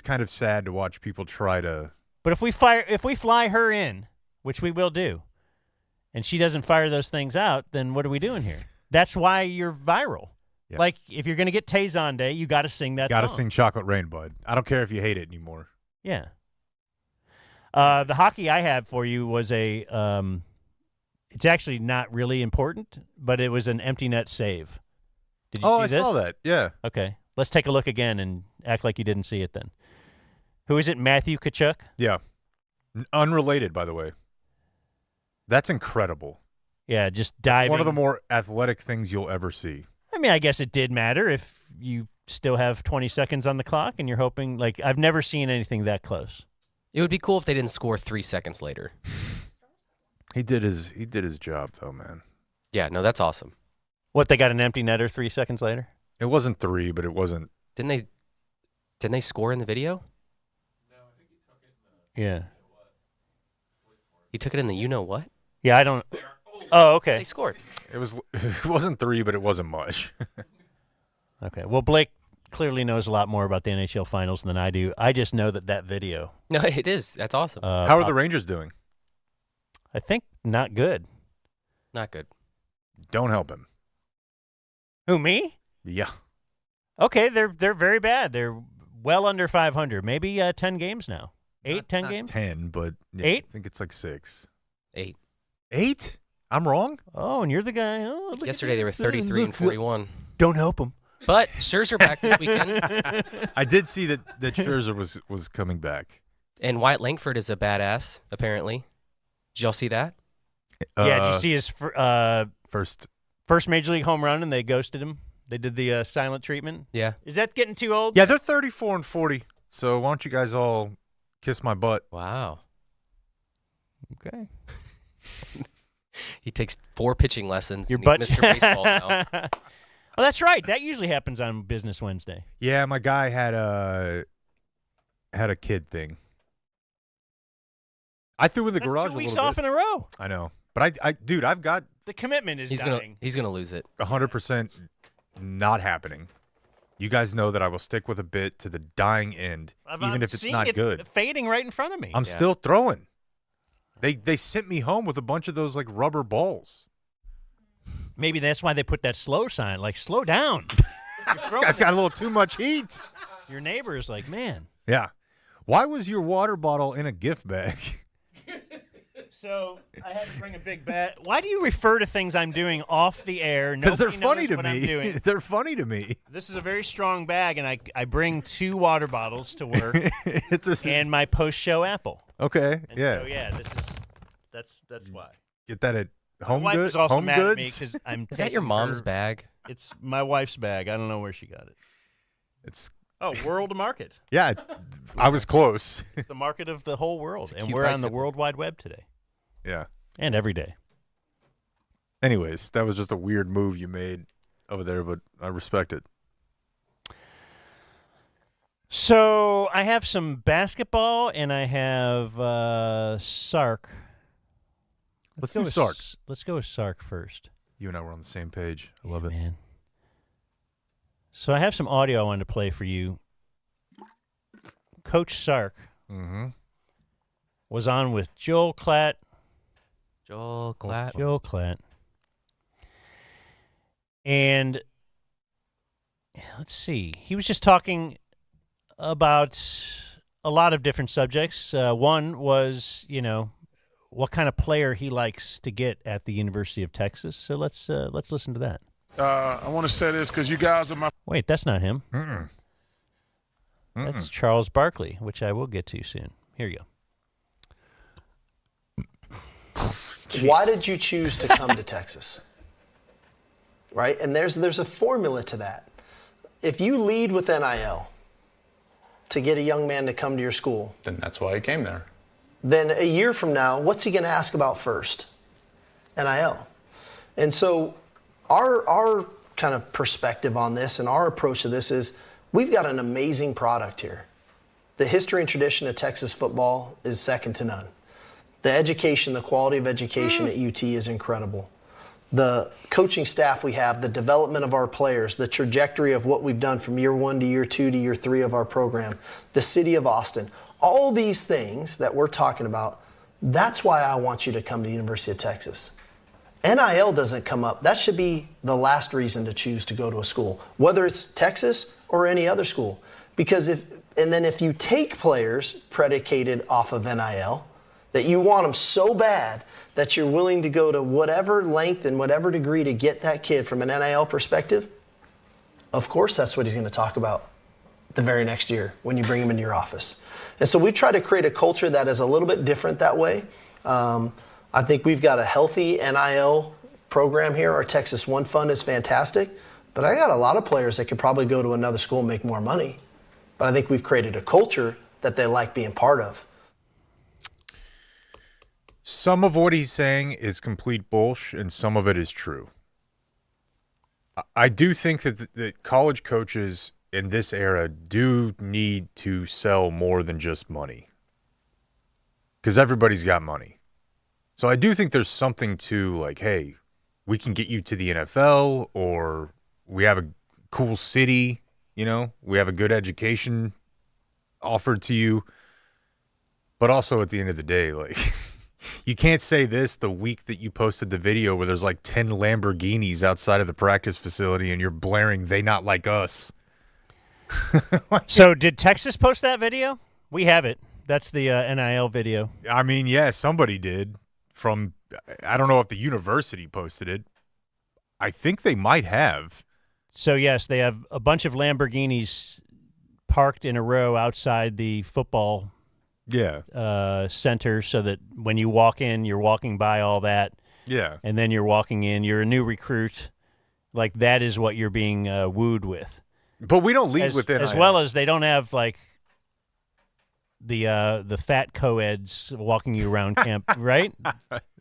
kind of sad to watch people try to. But if we fly her in, which we will do, and she doesn't fire those things out, then what are we doing here? That's why you're viral. Yeah. Like if you're gonna get Tazon Day, you got to sing that. Got to song. sing Chocolate Rain, bud. I don't care if you hate it anymore. Yeah. The hockey I had for you was a. It's actually not really important, but it was an empty net save. Did you see I this? saw that. Yeah. Okay, let's take a look again and act like you didn't see it then. Who is it? Matthew Tkachuk? Yeah. Unrelated, by the way. That's incredible. Yeah, just diving. One of the more athletic things you'll ever see. I mean, I guess it did matter if you still have 20 seconds on the clock and you're hoping. Like, I've never seen anything that close. It would be cool if they didn't score 3 seconds later. He did his job though, man. Yeah, no, that's awesome. What, they got an empty netter 3 seconds later? It wasn't 3, but it wasn't. Didn't they Didn't they score in the video? Yeah. He took it in the you-know-what? Yeah, I don't. Oh, They okay. scored. It wasn't 3, but it wasn't much. Okay. Well, Blake clearly knows a lot more about the NHL Finals than I do. I just know that video. No, it is. That's awesome. How are the Rangers doing? I think not good. Not good. Don't help him. Who, me? Yeah. Okay, they're very bad. They're well under 500. Maybe 10 games now. 10 Not games? 10, but yeah, 8? I think it's like 6. 8. 8? I'm wrong? Oh, and you're the guy. Oh, look at Yesterday they were this. 33 and 41. Don't help them. But Scherzer back this weekend, I did see that Scherzer was coming back. and Wyatt Langford is a badass. Apparently, did y'all see that? Yeah, did you see his First. first Major League home run and they ghosted him? They did the silent treatment. Yeah. Is that getting too old? Yeah, they're 34 and 40. So why don't you guys all kiss my butt? Wow. Okay. He takes 4 pitching lessons. Your and butt. he's Mr. Baseball now. Oh, that's right. That usually happens on Business Wednesday. Yeah, my guy had a kid thing. I threw in the That's garage 2 a weeks little off bit. in a row. I know. But dude, I've got The commitment is He's dying. gonna lose it. 100% not happening. You guys know that I will stick with a bit to the dying end, even if it's seeing not it good. fading right in front of me. I'm still throwing. They sent me home with a bunch of those like rubber balls. Maybe that's why they put that slow sign, like slow down. This guy's got a little too much heat. Your neighbor is like, man. Yeah. Why was your water bottle in a gift bag? So I had to bring a big bag. Why do you refer to things I'm doing off the air? Because they're Nobody funny knows to what I'm me. doing. They're funny to me. This is a very strong bag, and I bring 2 water bottles to work It's and my post-show apple. okay. And Yeah. So yeah, that's why. Get that at Home My wife Goods. is also Home mad at me Goods. because I'm. Is that your taking mom's her- bag? It's my wife's bag. I don't know where she got it. It's Oh, World Market. yeah. I was close. It's the market of the whole world, It's a and cute we're on the bicycle. World Wide Web today Yeah. and every day. Anyways, that was just a weird move you made over there, but I respect it. So I have some basketball, and I have Sark. Let's go do with Sark. Let's go with Sark first. You and I were on the same page. I Yeah, love it. man. So I have some audio I wanted to play for you. Coach Sark Mm-hmm. was on with Joel Klatt. Joel Klatt. Joel Klatt. And let's see. He was just talking about a lot of different subjects. One was, what kind of player he likes to get at the University of Texas. So let's listen to that. I want to say this because you guys are my Wait, that's not him. Mm-mm. That's Charles Barkley, which I will get to soon. Here you go. Why did you choose to come to Texas? Right? And there's a formula to that. If you lead with NIL to get a young man to come to your school, Then that's why I came there. then a year from now, what's he going to ask about first? NIL. And so our kind of perspective on this and our approach to this is we've got an amazing product here. The history and tradition of Texas football is second to none. The education, the quality of education at UT is incredible. The coaching staff we have, the development of our players, the trajectory of what we've done from year 1 to year 2 to year 3 of our program, the city of Austin, all these things that we're talking about, that's why I want you to come to the University of Texas. NIL doesn't come up. That should be the last reason to choose to go to a school, whether it's Texas or any other school. Because if you take players predicated off of NIL, that you want them so bad that you're willing to go to whatever length and whatever degree to get that kid from an NIL perspective, of course that's what he's going to talk about the very next year when you bring him into your office. And so we try to create a culture that is a little bit different that way. I think we've got a healthy NIL program here. Our Texas One Fund is fantastic, but I got a lot of players that could probably go to another school and make more money. But I think we've created a culture that they like being part of. Some of what he's saying is complete bullshit, and some of it is true. I do think that college coaches in this era do need to sell more than just money. Because everybody's got money. So I do think there's something to like, hey, we can get you to the NFL, or we have a cool city, you know, we have a good education offered to you. But also at the end of the day, like, you can't say this the week that you posted the video where there's like 10 Lamborghinis outside of the practice facility and you're blaring "They Not Like Us." So did Texas post that video? We have it. That's the NIL video. I mean, yeah, somebody did. I don't know if the university posted it. I think they might have. So, yes, they have a bunch of Lamborghinis parked in a row outside the football center, so that when you walk in, you're walking by all that. Yeah. And then you're walking in. You're a new recruit. Like, that is what you're being wooed with. But we don't lead with NIL. As well as they don't have, like, the fat co-eds walking you around camp, right?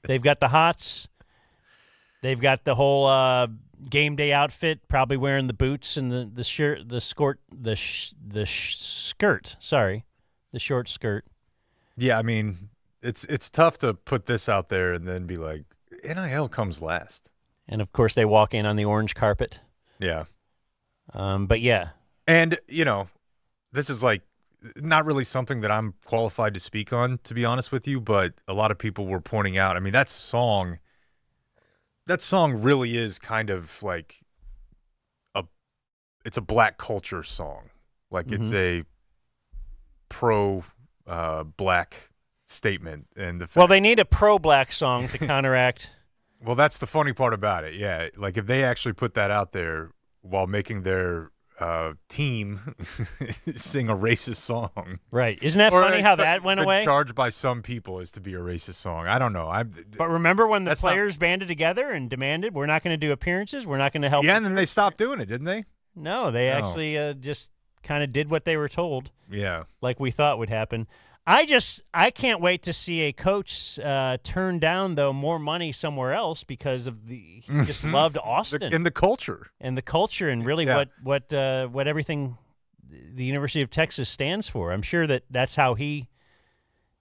They've got the hots. They've got the whole game day outfit, probably wearing the boots and the shirt, the skirt. Sorry, the short skirt. Yeah, I mean, it's tough to put this out there and then be like, NIL comes last. And of course, they walk in on the orange carpet. Yeah. But yeah. And you know, this is like not really something that I'm qualified to speak on, to be honest with you, but a lot of people were pointing out, I mean, that song really is kind of like it's a black culture song. Like it's a pro black statement. And well, they need a pro black song to counteract. Well, that's the funny part about it. Yeah. Like if they actually put that out there while making their team sing a racist song. Right. Isn't that funny how that went away? Charged by some people as to be a racist song. I don't know. But remember when the players banded together and demanded, we're not going to do appearances, we're not going to help. Yeah, and then they stopped doing it, didn't they? No, they actually just kind of did what they were told. Yeah. Like we thought would happen. I can't wait to see a coach turn down, though, more money somewhere else because of he just loved Austin. And the culture. And the culture and really what everything the University of Texas stands for. I'm sure that's how he,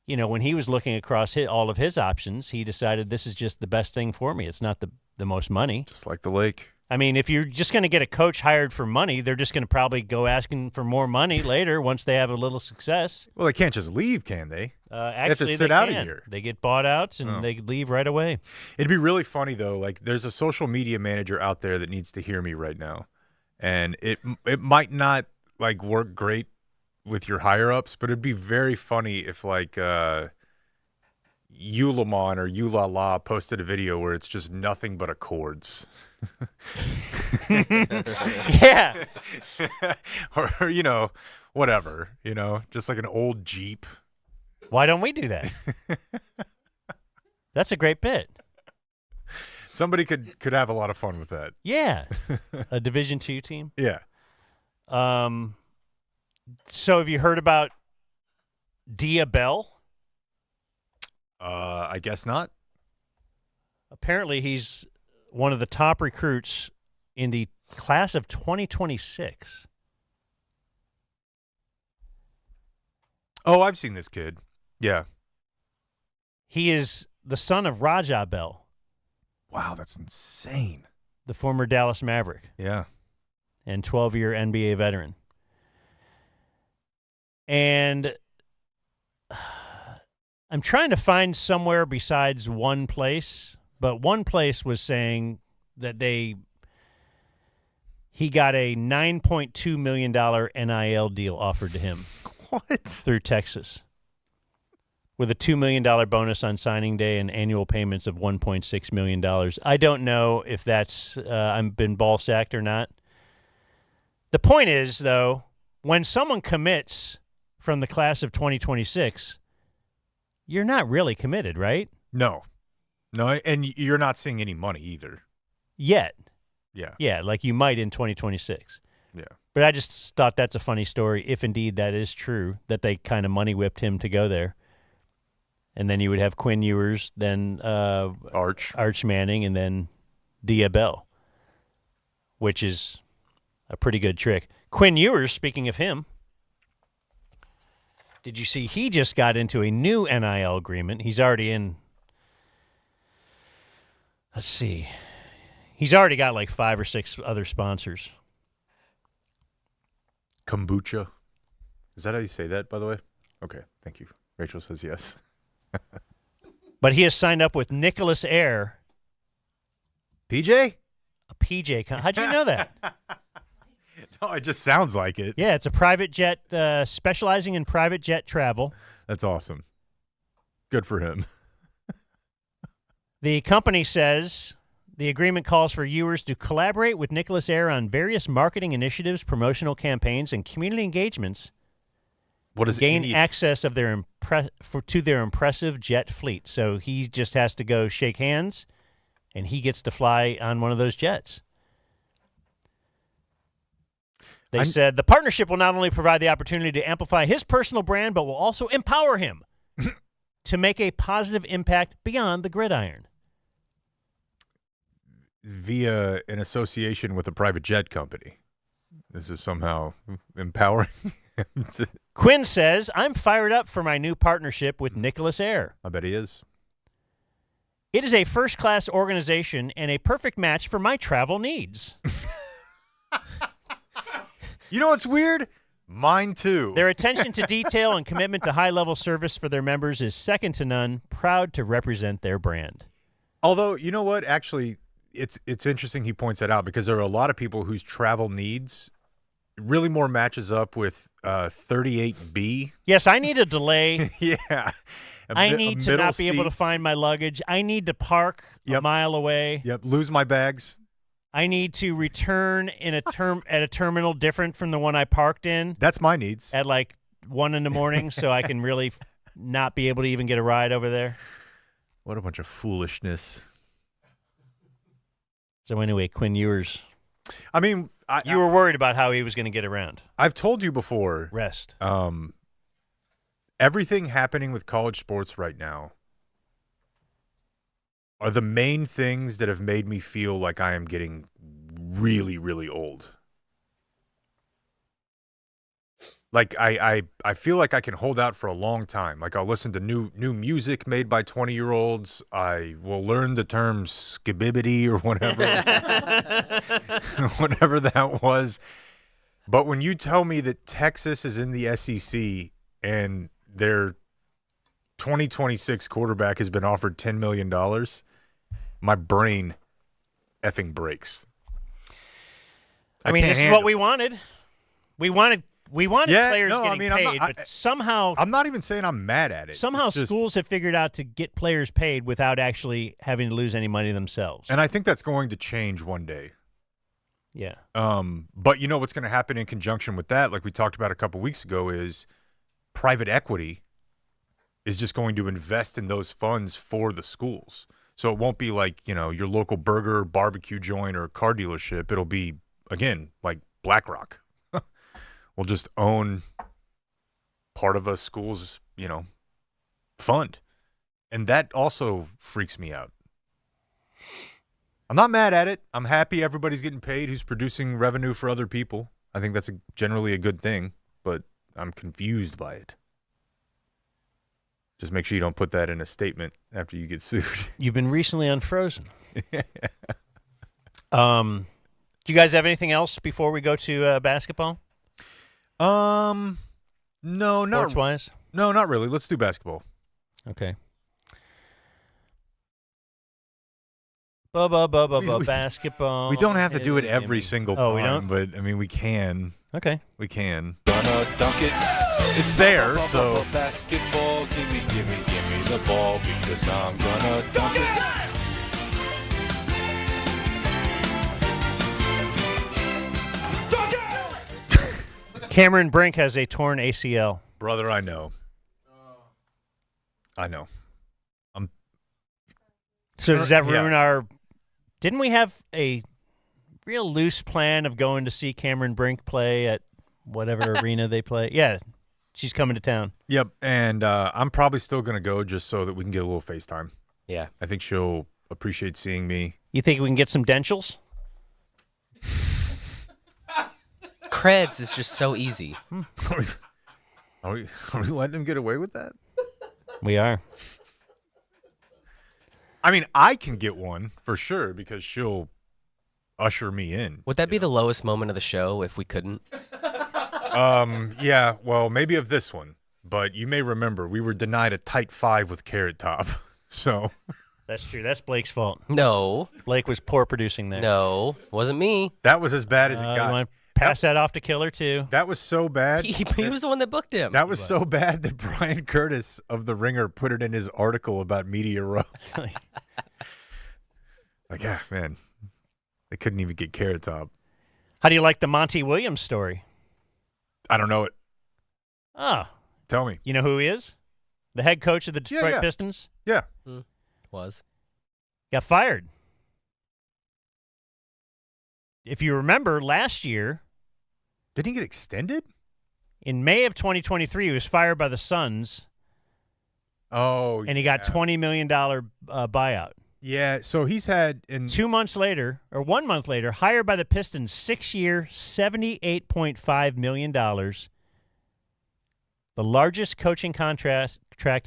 you know, when he was looking across all of his options, he decided this is just the best thing for me. It's not the most money. Just like the lake. I mean, if you're just going to get a coach hired for money, they're just going to probably go asking for more money later once they have a little success. Well, they can't just leave, can they? Actually, they have to sit out a year. They get bought out and they leave right away. It'd be really funny, though. Like, there's a social media manager out there that needs to hear me right now. And it might not, like, work great with your higher-ups, but it'd be very funny if, like, Ulamon or Ulala posted a video where it's just nothing but accords. Yeah. Or, you know, whatever, you know, just like an old Jeep. Why don't we do that? That's a great bit. Somebody could have a lot of fun with that. Yeah. A Division II team? Yeah. So have you heard about Dia Bell? I guess not. Apparently he's one of the top recruits in the class of 2026. Oh, I've seen this kid. Yeah. He is the son of Raja Bell. Wow, that's insane. The former Dallas Maverick. Yeah. And 12-year NBA veteran. And I'm trying to find somewhere besides one place, but one place was saying that he got a $9.2 million NIL deal offered to him. What? Through Texas. With a $2 million bonus on signing day and annual payments of $1.6 million. I don't know if that's I've been ball sacked or not. The point is, though, when someone commits from the class of 2026, you're not really committed, right? No, and you're not seeing any money either. Yet. Yeah. Yeah, like you might in 2026. Yeah. But I just thought that's a funny story, if indeed that is true, that they kind of money whipped him to go there. And then you would have Quinn Ewers, then Arch Manning, and then Dia Bell, which is a pretty good trick. Quinn Ewers, speaking of him, did you see he just got into a new NIL agreement? He's already in, let's see, he's already got like 5 or 6 other sponsors. Kombucha. Is that how you say that, by the way? Okay, thank you. Rachel says yes. But he has signed up with Nicholas Air. PJ? A PJ. How'd you know that? No, it just sounds like it. Yeah, it's a private jet, specializing in private jet travel. That's awesome. Good for him. The company says the agreement calls for Ewers to collaborate with Nicholas Air on various marketing initiatives, promotional campaigns, and community engagements. What does gain access of their to their impressive jet fleet. So he just has to go shake hands, and he gets to fly on one of those jets. They said the partnership will not only provide the opportunity to amplify his personal brand, but will also empower him to make a positive impact beyond the gridiron. Via an association with a private jet company. This is somehow empowering. Quinn says, I'm fired up for my new partnership with Nicholas Air. I bet he is. It is a first-class organization and a perfect match for my travel needs. You know what's weird? Mine too. Their attention to detail and commitment to high-level service for their members is second to none. Proud to represent their brand. Although, you know what? Actually, it's interesting he points that out because there are a lot of people whose travel needs really more matches up with 38B. Yes, I need a delay. Yeah. I need to not be able to find my luggage. I need to park a mile away. Yep, lose my bags. I need to return in at a terminal different from the one I parked in. That's my needs. At like 1 a.m, so I can really not be able to even get a ride over there. What a bunch of foolishness. So anyway, Quinn Ewers. I mean, you were worried about how he was going to get around. I've told you before. Rest. Everything happening with college sports right now are the main things that have made me feel like I am getting really, really old. Like I feel like I can hold out for a long time. Like I'll listen to new music made by 20-year-olds. I will learn the term skibbity or whatever, whatever that was. But when you tell me that Texas is in the SEC and their 2026 quarterback has been offered $10 million, my brain effing breaks. I mean, this is what we wanted. We wanted players getting paid, but somehow... I'm not even saying I'm mad at it. Somehow schools have figured out to get players paid without actually having to lose any money themselves. And I think that's going to change one day. Yeah. But you know what's going to happen in conjunction with that, like we talked about a couple weeks ago, is private equity is just going to invest in those funds for the schools. So it won't be like, you know, your local burger, barbecue joint, or car dealership. It'll be, again, like BlackRock. We'll just own part of a school's, you know, fund. And that also freaks me out. I'm not mad at it. I'm happy everybody's getting paid who's producing revenue for other people. I think that's generally a good thing, but I'm confused by it. Just make sure you don't put that in a statement after you get sued. You've been recently unfrozen. Do you guys have anything else before we go to basketball? No, not sports-wise. No, not really. Let's do basketball. Okay. Basketball. We don't have to do it every single time. Oh, we don't? But I mean, we can. Okay. We can. Gonna dunk it. It's there, so. Basketball, give me the ball because I'm gonna dunk it. Cameron Brink has a torn ACL. Brother, I know. I know. So does that ruin our... Didn't we have a real loose plan of going to see Cameron Brink play at whatever arena they play? Yeah, she's coming to town. Yep, and I'm probably still going to go just so that we can get a little FaceTime. Yeah. I think she'll appreciate seeing me. You think we can get some dentals? Creds is just so easy. Are we letting him get away with that? We are. I mean, I can get one for sure because she'll usher me in. Would that be the lowest moment of the show if we couldn't? Yeah, well, maybe of this one. But you may remember we were denied a tight 5 with Carrot Top. So That's true. That's Blake's fault. No. Blake was poor producing there. No, wasn't me. that was as bad as it You got. want to pass that off to Killer, too? That was so bad. He was the one that booked him. That was so bad that Brian Curtis of The Ringer put it in his article about Media Row. Like, yeah, man, they couldn't even get Carrot Top. How do you like the Monty Williams story? I don't know it. Oh, Tell me. you know who he is? The head coach of the Detroit yeah. Pistons? Yeah. Was. Got fired. If you remember, last year, Did he get extended? in May of 2023, he was fired by the Suns, Oh, and he got $20 million buyout. Yeah, so he's had 1 month later, hired by the Pistons, 6-year, $78.5 million. The largest coaching contract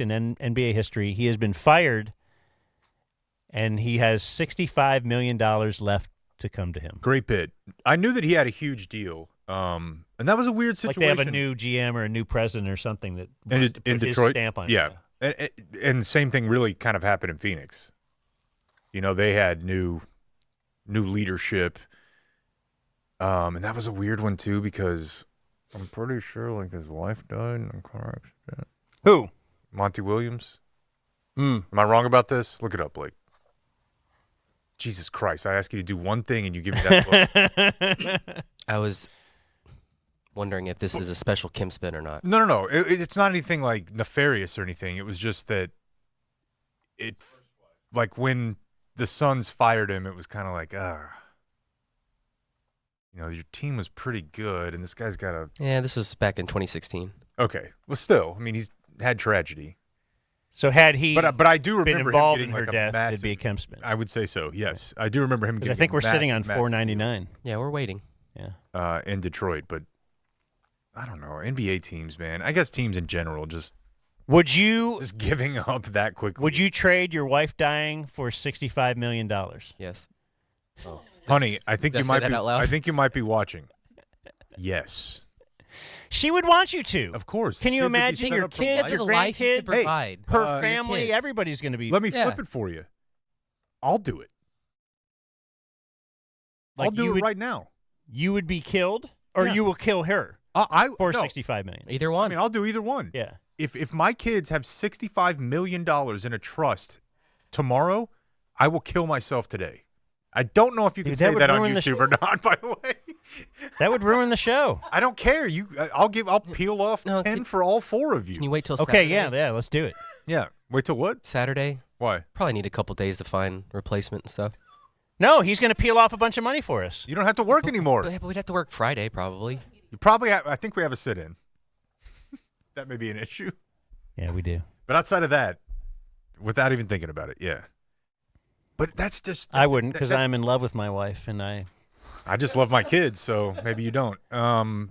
in NBA history. He has been fired, and he has $65 million left to come to him. great bid. I knew that he had a huge deal, and that was a weird Like situation. they have a new GM or a new president or something that in, wants to put in his Detroit. stamp on yeah, it. and the same thing really kind of happened in Phoenix. You know, they had new leadership, and that was a weird one too because I'm pretty sure like his wife died in a car accident. Who? Monty Williams. Mm. Am I wrong about this? Look it up, Blake. Jesus Christ! I ask you to do one thing and you give me that look. I was wondering if this is a special Kim spin or not. No. It's not anything like nefarious or anything. It was just that like when the Suns fired him, it was kind of like, your team was pretty good, and this guy's got a. Yeah, this was back in 2016. Okay, well, still, I mean, he's had tragedy. So had he But I do been remember involved him in getting her like a death, massive. it'd be a Kemp spin. I would say so. Yes, I do remember him. Because Getting I think we're sitting on massive, $4.99. Yeah, we're waiting. Yeah. in Detroit, but I don't know NBA teams, man. I guess teams in general just Would you giving up that quickly. Would you trade your wife dying for $65 million? Yes. Oh, Honey, I think Did I you say might that be. out loud? I think you might be watching. Yes, She would want you to. of course. Can you Kids would be imagine set your up for kids, life. your the life you could grandkids, provide. her your family, kids. everybody's going to be. Let me Yeah. flip it for you. I'll do it. Like I'll do you it would- right now. You would be killed, or Yeah. you will kill her for no. $65 million. Either I one. mean, I'll do either one. Yeah. If my kids have $65 million in a trust tomorrow, I will kill myself today. I don't know if you can Dude, that say would that on ruin the YouTube or not. By the way, That would ruin the show. I don't care. I'll peel off No, 10 can- for all 4 of you. Can you wait till Okay, Saturday? yeah, let's do it. Yeah. Wait till what? Saturday? Why? Probably need a couple days to find replacement and stuff. No, he's going to peel off a bunch of money for us. You don't have to work anymore. But we'd have to work Friday probably. You probably have, I think we have a sit-in. That may be an issue. Yeah, we do. But outside of that, without even thinking about it, yeah. But that's just. I wouldn't because I'm in love with my wife, and I just love my kids, so maybe you don't. mine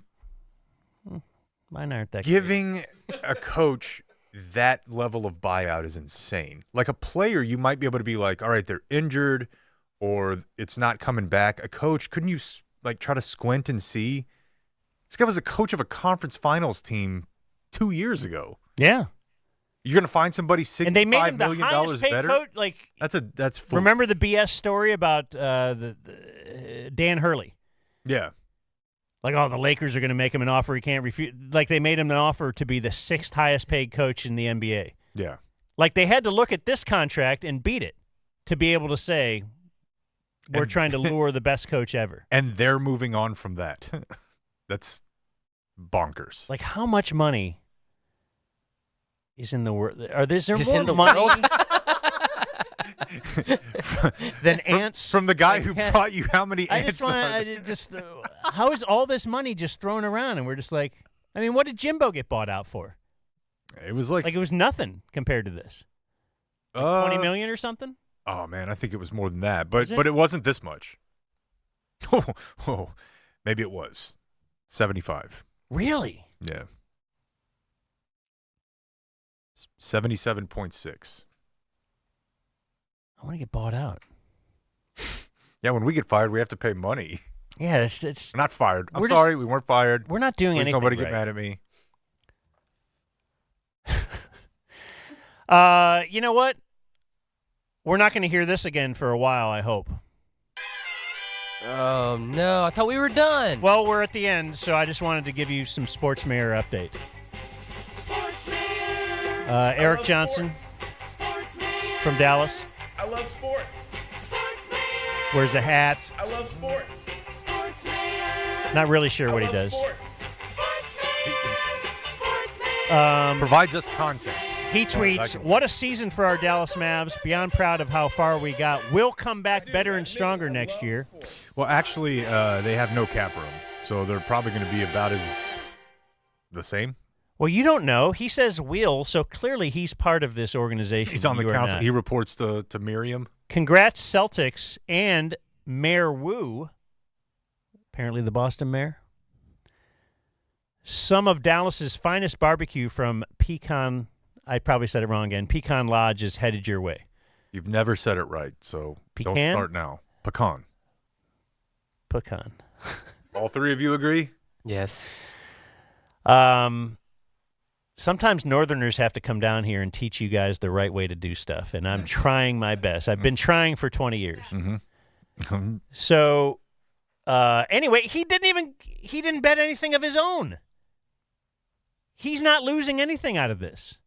aren't that. Giving a coach that level of buyout is insane. Like a player, you might be able to be like, all right, they're injured or it's not coming back. A coach, couldn't you like try to squint and see? This guy was a coach of a conference finals team 2 years ago. Yeah, You're gonna find somebody and they made $65 him the million highest paid better. coach. Like, That's full. remember the BS story about the Dan Hurley? Yeah. Like, oh, the Lakers are going to make him an offer he can't refuse. Like, they made him an offer to be the 6th highest paid coach in the NBA. Yeah. Like, they had to look at this contract and beat it to be able to say, we're And- trying to lure the best coach ever. And they're moving on from that. That's bonkers. Like, how much money is in the world? Is there Is more in the money world? than ants? From the guy who Yeah. brought you how many I ants just want are to just how is all this money just thrown around? And we're just like, I mean, what did Jimbo get bought out for? It was like Like, it was nothing compared to this. Like 20 million or something? Oh man, I think it was more than that, but Was it? it wasn't this much. Oh, maybe it was 75. Really? Yeah. 77.6. I want to get bought out. Yeah, when we get fired, we have to pay money. Yeah, it's We're not fired. I'm We're sorry, we weren't fired. we're not doing Please anything nobody right. get mad at me. You know what? We're not going to hear this again for a while, I hope. Oh, no. I thought we were done. Well, we're at the end, so I just wanted to give you some Sports Mayor update. Eric Johnson from Dallas. I love sports. Wears a hat. I love sports. Not really sure what he does. Provides us content. He tweets, "What a season for our Dallas Mavs. Beyond proud of how far we got. We'll come back better and stronger next year." Well, actually, they have no cap room, so they're probably going to be about the same. Well, you don't know. He says "will," so clearly he's part of this organization. He's on the You are council. not. He reports to Miriam. Congrats, Celtics and Mayor Wu, apparently the Boston mayor. Some of Dallas's finest barbecue from Pecan, I probably said it wrong again, Pecan Lodge is headed your way. You've never said it right, so Pecan? don't start now. Pecan. Pecan. All three of you agree? Yes. Sometimes Northerners have to come down here and teach you guys the right way to do stuff, and I'm trying my best. I've been trying for 20 years. Mm-hmm. So, anyway, he didn't bet anything of his own. He's not losing anything out of this.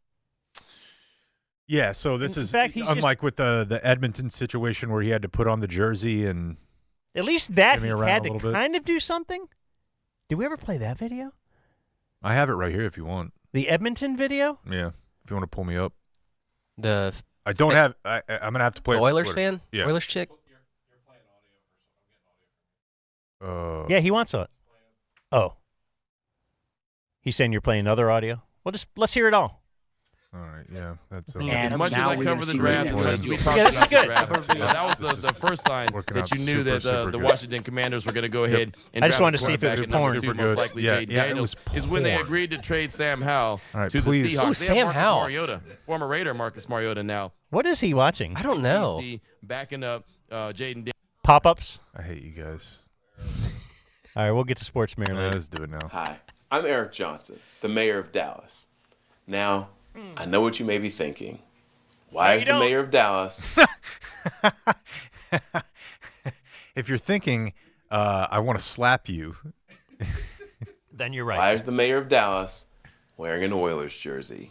Yeah, so this In is fact, he's unlike with the Edmonton situation where he had to put on the jersey and At least that Give me he around had a to little bit. kind of do something. Did we ever play that video? I have it right here if you want. The Edmonton video? Yeah, if you want to pull me up. The I don't have. I'm gonna have to play. The it with Oilers Twitter. fan? Yeah. Oilers chick? Yeah, he wants it. Oh. He's saying you're playing other audio? Well, let's hear it all. All right. Yeah, that's. As much as I cover the draft, as much as we talked Yeah, this is about the good. draft, that was the first sign Working that out you knew super, that super the good. Washington Commanders were going to go ahead and I just draft wanted a to see if it was quarterback at number porn. 2, most likely Yeah, Jay yeah, it Daniels, was is when they porn. agreed to trade Sam Howell All right, to please. the Seahawks. Ooh, They have Sam Marcus Howell. Mariota, former Raider Marcus Mariota now. What is he watching? I don't know. DC backing up Jaden Daniels. Pop-ups? I hate you guys. All right, we'll get to Sports Mayor later. Let's do it now. Hi, I'm Eric Johnson, the mayor of Dallas. Now, I know what you may be thinking. Why is the mayor of Dallas? If you're thinking, I want to slap you. Then you're right. Why is the mayor of Dallas wearing an Oilers jersey?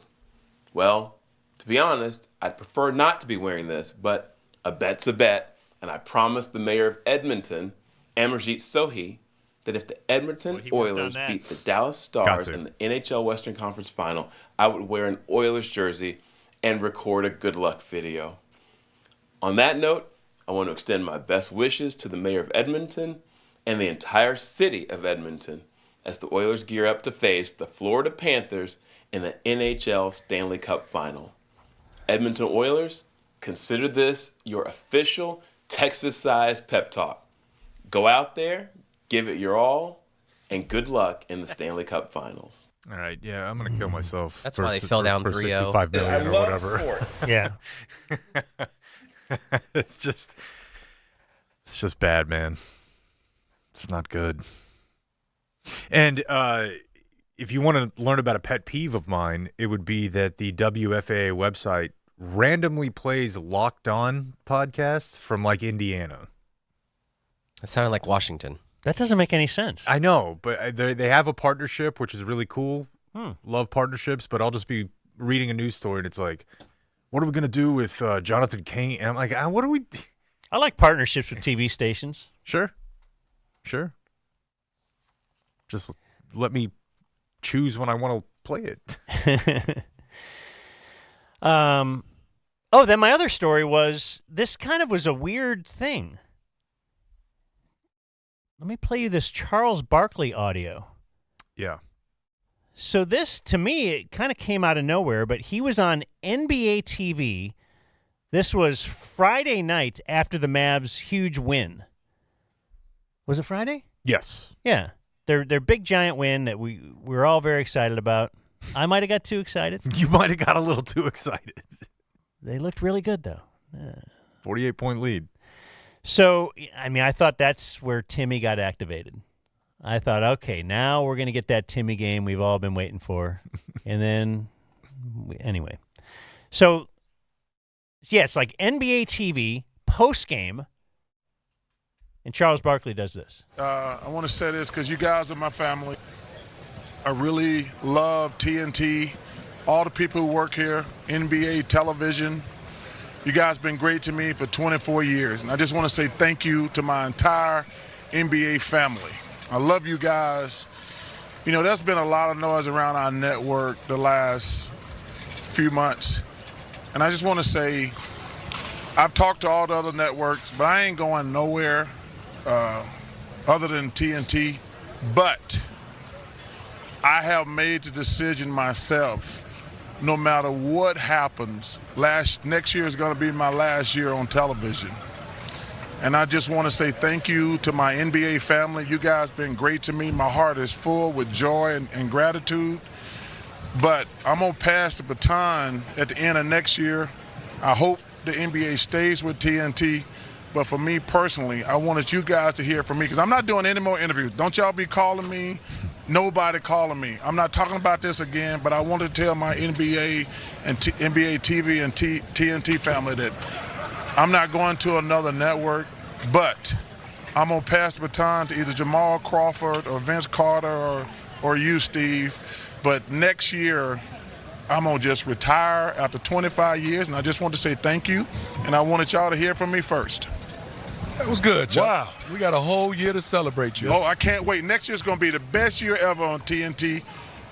Well, to be honest, I'd prefer not to be wearing this, but a bet's a bet, and I promised the mayor of Edmonton, Amarjeet Sohi, that if the Edmonton he would've Oilers done that. beat the Dallas Stars in the NHL Western Conference Final, I would wear an Oilers jersey and record a good luck video. On that note, I want to extend my best wishes to the mayor of Edmonton and the entire city of Edmonton as the Oilers gear up to face the Florida Panthers in the NHL Stanley Cup Final. Edmonton Oilers, consider this your official Texas-sized pep talk. Go out there, give it your all, and good luck in the Stanley Cup Finals. All right. Yeah, I'm gonna kill myself. That's for why they si- fell for- down for 3-0. 65 million or whatever. sports. Yeah. It's just bad, man. It's not good. And if you want to learn about a pet peeve of mine, it would be that the WFAA website randomly plays Locked On podcasts from like Indiana. That sounded like Washington. That doesn't make any sense. I know, but they have a partnership, which is really cool. Love partnerships, but I'll just be reading a news story and it's like, what are we going to do with Jonathan Cain? And I'm like, what are we? I like partnerships with TV stations. Sure. Just let me choose when I want to play it. Then my other story was, this kind of was a weird thing. Let me play you this Charles Barkley audio. Yeah. So this, to me, it kind of came out of nowhere, but he was on NBA TV. This was Friday night after the Mavs' huge win. Was it Friday? Yes. Yeah. their big giant win that we're all very excited about. I might have got too excited. You might have got a little too excited. They looked really good, though. 48-point lead. So, I mean, I thought that's where Timmy got activated. I thought, okay, now we're going to get that Timmy game we've all been waiting for. And then, anyway. So, yeah, it's like NBA TV post-game, and Charles Barkley does this. I want to say this because you guys are my family. I really love TNT, all the people who work here, NBA television. You guys been great to me for 24 years. And I just want to say thank you to my entire NBA family. I love you guys. You know, there's been a lot of noise around our network the last few months. And I just want to say, I've talked to all the other networks, but I ain't going nowhere other than TNT. But I have made the decision myself, no matter what happens, next year is going to be my last year on television. And I just want to say thank you to my NBA family. You guys been great to me. My heart is full with joy and gratitude. But I'm going to pass the baton at the end of next year. I hope the NBA stays with TNT. But for me personally, I wanted you guys to hear from me because I'm not doing any more interviews. Don't y'all be calling me. Nobody calling me. I'm not talking about this again, but I want to tell my NBA and NBA TV and TNT family that I'm not going to another network, but I'm going to pass the baton to either Jamal Crawford or Vince Carter or you, Steve. But next year, I'm going to just retire after 25 years, and I just want to say thank you, and I wanted y'all to hear from me first. That was good, Chuck. Wow. We got a whole year to celebrate you. Oh, I can't wait. Next year's going to be the best year ever on TNT.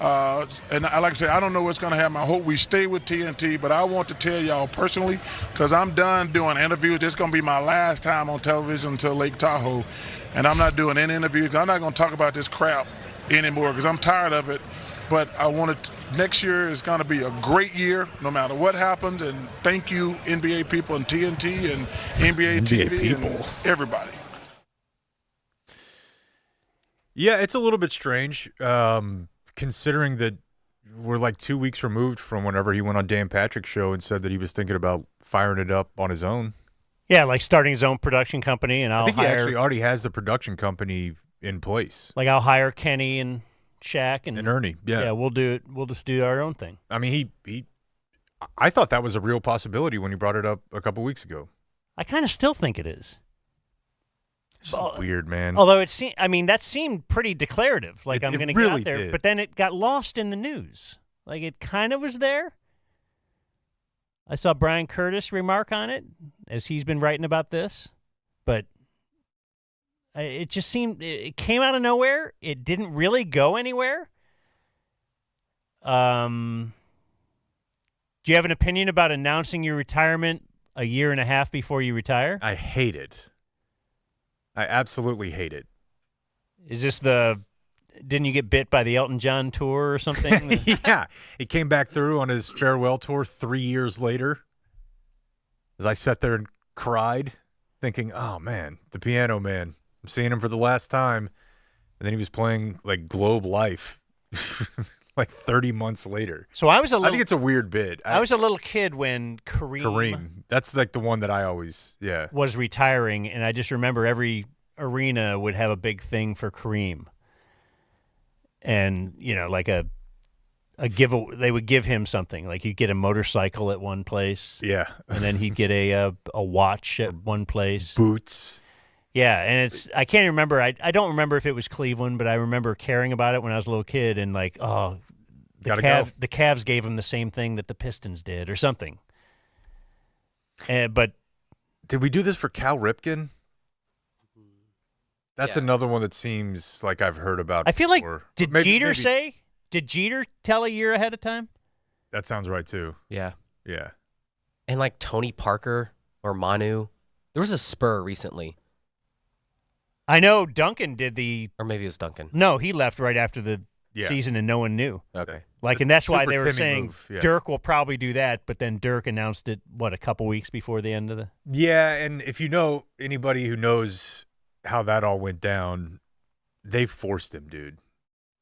And like I said, I don't know what's going to happen. I hope we stay with TNT, but I want to tell y'all personally, because I'm done doing interviews. This is going to be my last time on television until Lake Tahoe, and I'm not doing any interviews. I'm not going to talk about this crap anymore because I'm tired of it. But I wanted next year is going to be a great year, no matter what happens. And thank you, NBA people and TNT and NBA TV and everybody. Yeah, it's a little bit strange, considering that we're like 2 weeks removed from whenever he went on Dan Patrick's show and said that he was thinking about firing it up on his own. Yeah, like starting his own production company, and I think he actually already has the production company in place. Like I'll hire Kenny and Shaq and Ernie. Yeah, we'll do it. We'll just do our own thing. I mean, I thought that was a real possibility when he brought it up a couple weeks ago. I kind of still think it is. It's weird, man. Although that seemed pretty declarative. Like I'm going to really get out there, did. but then it got lost in the news. Like it kind of was there. I saw Brian Curtis remark on it as he's been writing about this, but it just seemed it came out of nowhere. It didn't really go anywhere. Do you have an opinion about announcing your retirement a year and a half before you retire? I hate it. I absolutely hate it. Is this didn't you get bit by the Elton John tour or something? Yeah. He came back through on his farewell tour 3 years later. As I sat there and cried, thinking, oh, man, the Piano Man. I'm seeing him for the last time. And then he was playing, like, Globe Life like 30 months later. So I think it's a weird bit. I was a little kid when Kareem. That's, like, the one that I always, was retiring. And I just remember every arena would have a big thing for Kareem. And, like a they would give him something. Like he'd get a motorcycle at one place. Yeah. And then he'd get a watch at one place. Boots. Yeah, and I can't remember. I don't remember if it was Cleveland, but I remember caring about it when I was a little kid and like, the Cavs gave him the same thing that the Pistons did or something. But did we do this for Cal Ripken? That's another one that seems like I've heard about. I feel like before. Did Jeter tell a year ahead of time? That sounds right too. Yeah. Yeah. And like Tony Parker or Manu. There was a Spur recently. I know Duncan did or maybe it was Duncan. No, he left right after the season and no one knew. Okay. And that's why they were Timmy saying move, yeah. Dirk will probably do that, but then Dirk announced it, a couple weeks before the end of the... Yeah, and if you know anybody who knows how that all went down, they forced him, dude.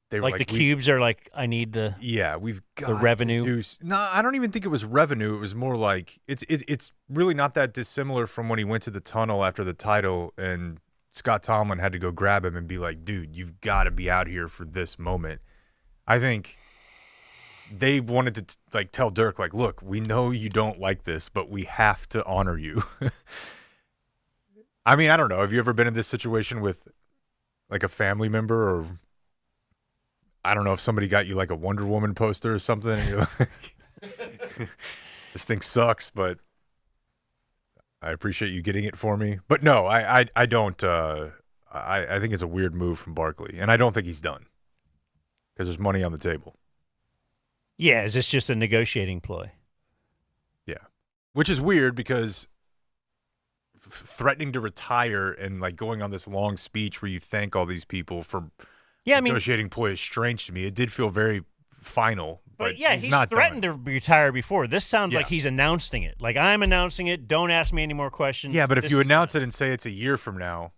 They were Like the cubes are like, I need the we've got the revenue. No, I don't even think it was revenue. It was more like it's really not that dissimilar from when he went to the tunnel after the title and Scott Tomlin had to go grab him and be like, dude, you've got to be out here for this moment. I think they wanted to like tell Dirk, like, look, we know you don't like this, but we have to honor you. I mean, I don't know. Have you ever been in this situation with like a family member, or I don't know if somebody got you like a Wonder Woman poster or something and you're like, this thing sucks, but I appreciate you getting it for me. But no, I don't. I think it's a weird move from Barkley, and I don't think he's done because there's money on the table. Yeah, is this just a negotiating ploy? Yeah, which is weird because threatening to retire and like going on this long speech where you thank all these people for negotiating ploy is strange to me. It did feel very final. But yeah, he's not threatened done. to retire before. This sounds like he's announcing it. Like, I'm announcing it. Don't ask me any more questions. Yeah, but if you announce it and say it's a year from now.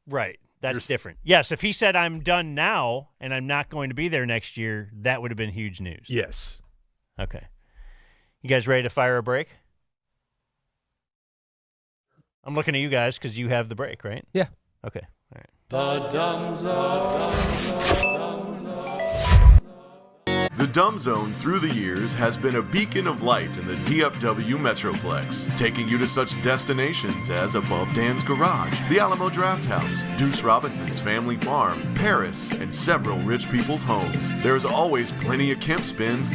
Right. That's different. Yes, if he said, I'm done now and I'm not going to be there next year, that would have been huge news. Yes. Okay. You guys ready to fire a break? I'm looking at you guys because you have the break, right? Yeah. Okay. All right. The Dumb Zone. The Dumb Zone through the years has been a beacon of light in the DFW Metroplex, taking you to such destinations as Above Dan's Garage, the Alamo Draft House, Deuce Robinson's family farm, Paris, and several rich people's homes. There's always plenty of Kemp spins.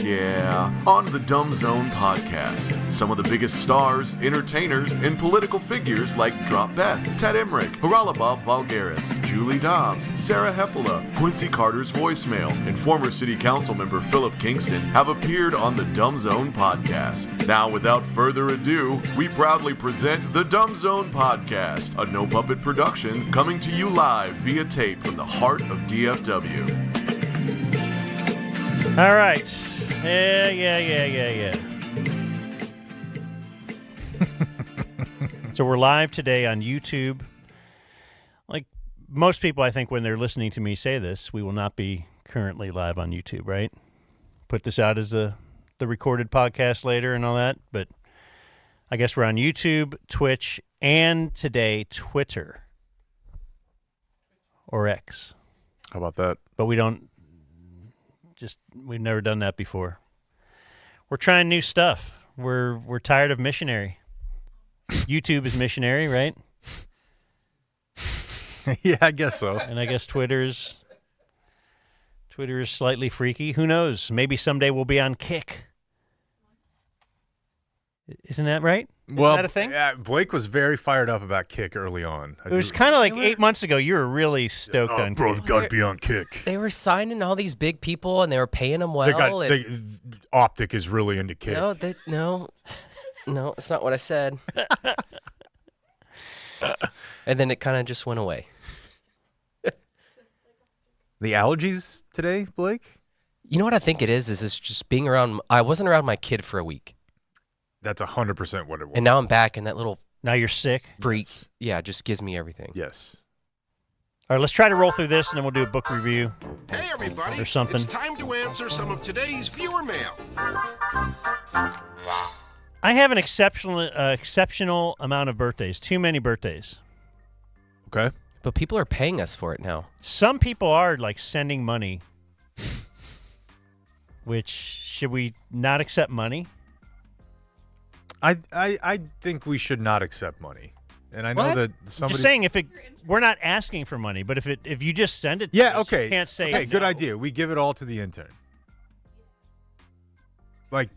Yeah, on the Dumb Zone podcast. Some of the biggest stars, entertainers, and political figures like Drop Beth, Ted Emmerich, Haralabob Valgaris, Julie Dobbs, Sarah Heppola, Quincy Carter's voicemail, and former city council member Philip Kingston have appeared on the Dumb Zone podcast. Now, without further ado, we proudly present the Dumb Zone podcast, a no puppet production coming to you live via tape from the heart of DFW. All right. Yeah. So we're live today on YouTube. Like most people, I think, when they're listening to me say this, we will not be currently live on YouTube, right? Put this out as the recorded podcast later and all that, but I guess we're on YouTube, Twitch, and today Twitter or X. How about that? But we've never done that before. We're trying new stuff. We're tired of missionary. YouTube is missionary, right? Yeah, I guess so. And I guess Twitter is slightly freaky. Who knows? Maybe someday we'll be on Kick. Isn't that right? Isn't that a thing? Yeah, Blake was very fired up about Kick early on. It was kind of like 8 months ago. You were really stoked on Kick. Bro, got to be on Kick. They were signing all these big people, and they were paying them well. Optic is really into Kick. No, that's not what I said. And then it kind of just went away. The allergies today, Blake? You know what I think it is? Is it's just being around. I wasn't around my kid for a week. That's 100% what it was. And now I'm back, and that little now you're sick freak. Yes. Just gives me everything. Yes. All right, let's try to roll through this, and then we'll do a book review. Hey, everybody. Or something. It's time to answer some of today's viewer mail. I have an exceptional amount of birthdays. Too many birthdays. Okay. But people are paying us for it now. Some people are, like, sending money. Which, should we not accept money? I think we should not accept money. And I know that somebody... Just saying, we're not asking for money, but if you just send it to us, okay. You can't say okay, no. Good idea. We give it all to the intern. Like...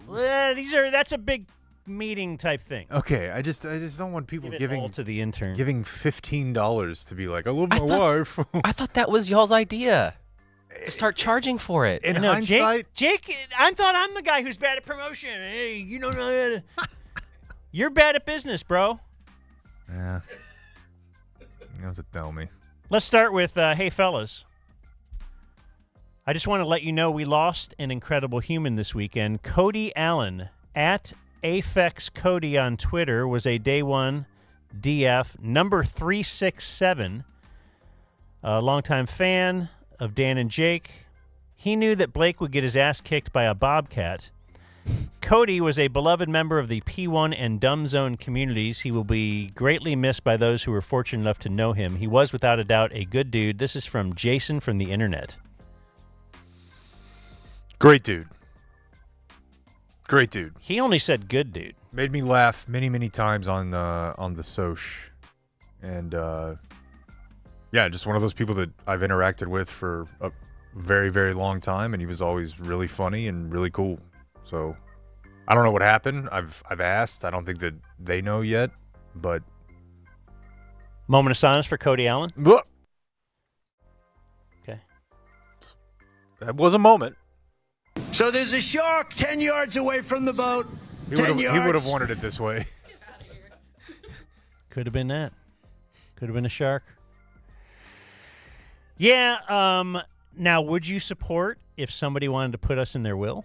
that's a big meeting type thing. Okay, I just don't want people giving all to the intern. Giving $15 to be like, I love my wife. I thought that was y'all's idea. To start charging for it. In hindsight, Jake, I thought I'm the guy who's bad at promotion. Hey, you don't know. You're bad at business, bro. Yeah. You have to tell me. Let's start with, hey, fellas. I just want to let you know we lost an incredible human this weekend. Cody Allen, at Aphex Cody on Twitter, was a day one DF, number 367 A longtime fan of Dan and Jake. He knew that Blake would get his ass kicked by a bobcat. Cody was a beloved member of the P1 and Dumb Zone communities. He will be greatly missed by those who were fortunate enough to know him. He was, without a doubt, a good dude. This is from Jason from the internet. Great dude. Great dude. He only said good dude. Made me laugh many, many times on the Soch. And, yeah, just one of those people that I've interacted with for a very, very long time, and he was always really funny and really cool. So I don't know what happened. I've asked. I don't think that they know yet, but moment of silence for Cody Allen. Okay. That was a moment. So there's a shark 10 yards away from the boat. He 10 yards. would have wanted it this way. Could have been that. Could have been a shark. Yeah. Now, would you support if somebody wanted to put us in their will?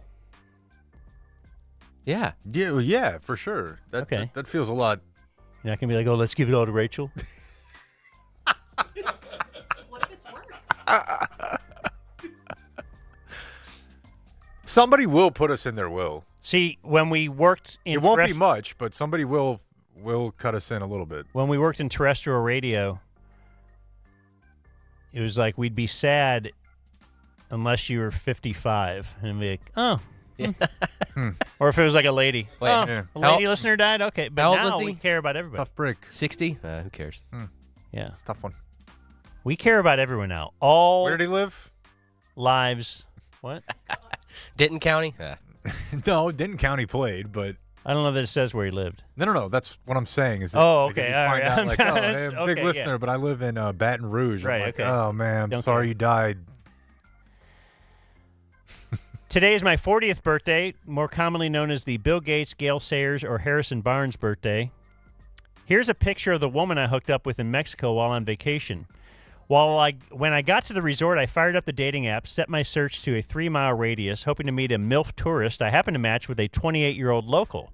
Yeah. Yeah, for sure. Okay. That feels a lot. You're not going to be like, oh, let's give it all to Rachel? What if it's work? Somebody will put us in their will. See, when we worked in... It won't be much, but somebody will cut us in a little bit. When we worked in terrestrial radio, it was like we'd be sad unless you were 55. And be like, oh... Yeah. Or if it was like a lady. Wait, a lady listener died? Okay. But how old now was he? we care about everybody. Tough break. 60? Who cares? Yeah. It's a tough one. We care about everyone now. All Where did he live? lives. What? Denton County? No, Denton County played, but... I don't know that it says where he lived. No. That's what I'm saying. Is that, Oh, like, if okay. you All find right. out, like, oh, hey, I'm a big Okay, listener, yeah. but I live in Baton Rouge. Right, I'm like, okay. oh, man, I'm Don't sorry care. you died. Today is my 40th birthday, more commonly known as the Bill Gates, Gail Sayers, or Harrison Barnes birthday. Here's a picture of the woman I hooked up with in Mexico while on vacation. When I got to the resort, I fired up the dating app, set my search to a 3-mile radius, hoping to meet a MILF tourist. I happened to match with a 28-year-old local.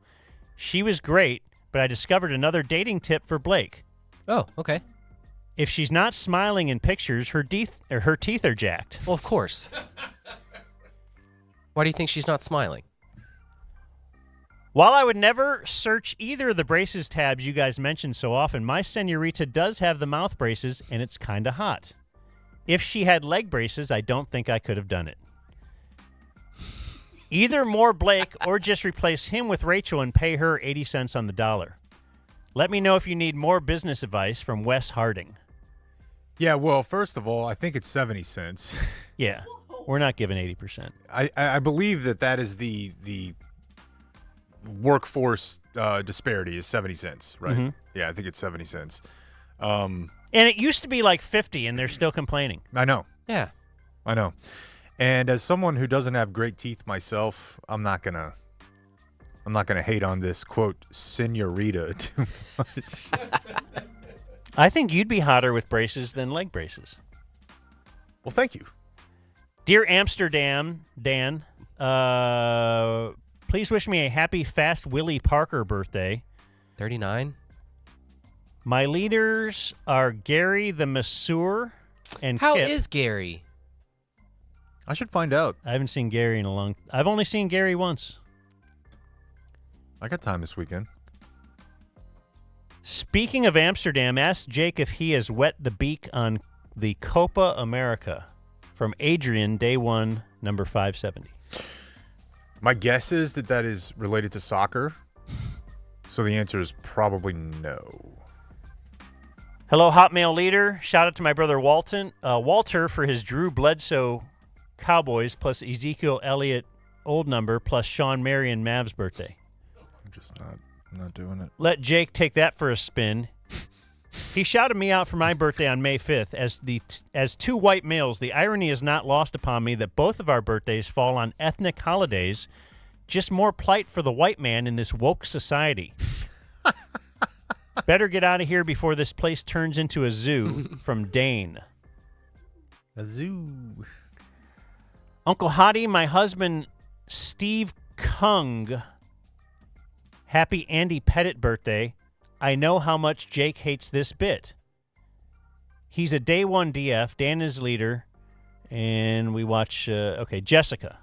She was great, but I discovered another dating tip for Blake. Oh, okay. If she's not smiling in pictures, her teeth are jacked. Well, of course. Why do you think she's not smiling? While I would never search either of the braces tabs you guys mentioned so often, my senorita does have the mouth braces, and it's kind of hot. If she had leg braces, I don't think I could have done it. Either more Blake or just replace him with Rachel and pay her 80 cents on the dollar. Let me know if you need more business advice from Wes Harding. Yeah, well, first of all, I think it's 70 cents. Yeah, we're not giving 80%. I believe that is the workforce disparity is 70 cents, right? Mhm. Yeah, I think it's 70 cents. And it used to be like 50, and they're still complaining. I know. Yeah. I know. And as someone who doesn't have great teeth myself, I'm not gonna hate on this, quote, senorita too much. I think you'd be hotter with braces than leg braces. Well, thank you. Dear Amsterdam, Dan, please wish me a happy Fast Willie Parker birthday. 39? My leaders are Gary the Masseur and How Kip. is Gary? I should find out. I haven't seen Gary in a long... I've only seen Gary once. I got time this weekend. Speaking of Amsterdam, ask Jake if he has wet the beak on the Copa America. From Adrian, day 1, number 570. My guess is that is related to soccer. So the answer is probably no. Hello, Hotmail leader. Shout out to my brother Walter for his Drew Bledsoe Cowboys plus Ezekiel Elliott old number plus Sean Marion Mavs birthday. I'm just not doing it. Let Jake take that for a spin. He shouted me out for my birthday on May 5th. As two white males, the irony is not lost upon me that both of our birthdays fall on ethnic holidays. Just more plight for the white man in this woke society. Better get out of here before this place turns into a zoo. From Dane. A zoo. Uncle Hottie, my husband Steve Kung. Happy Andy Pettit birthday. I know how much Jake hates this bit. He's a day one DF. Dan is leader. And we watch, Jessica.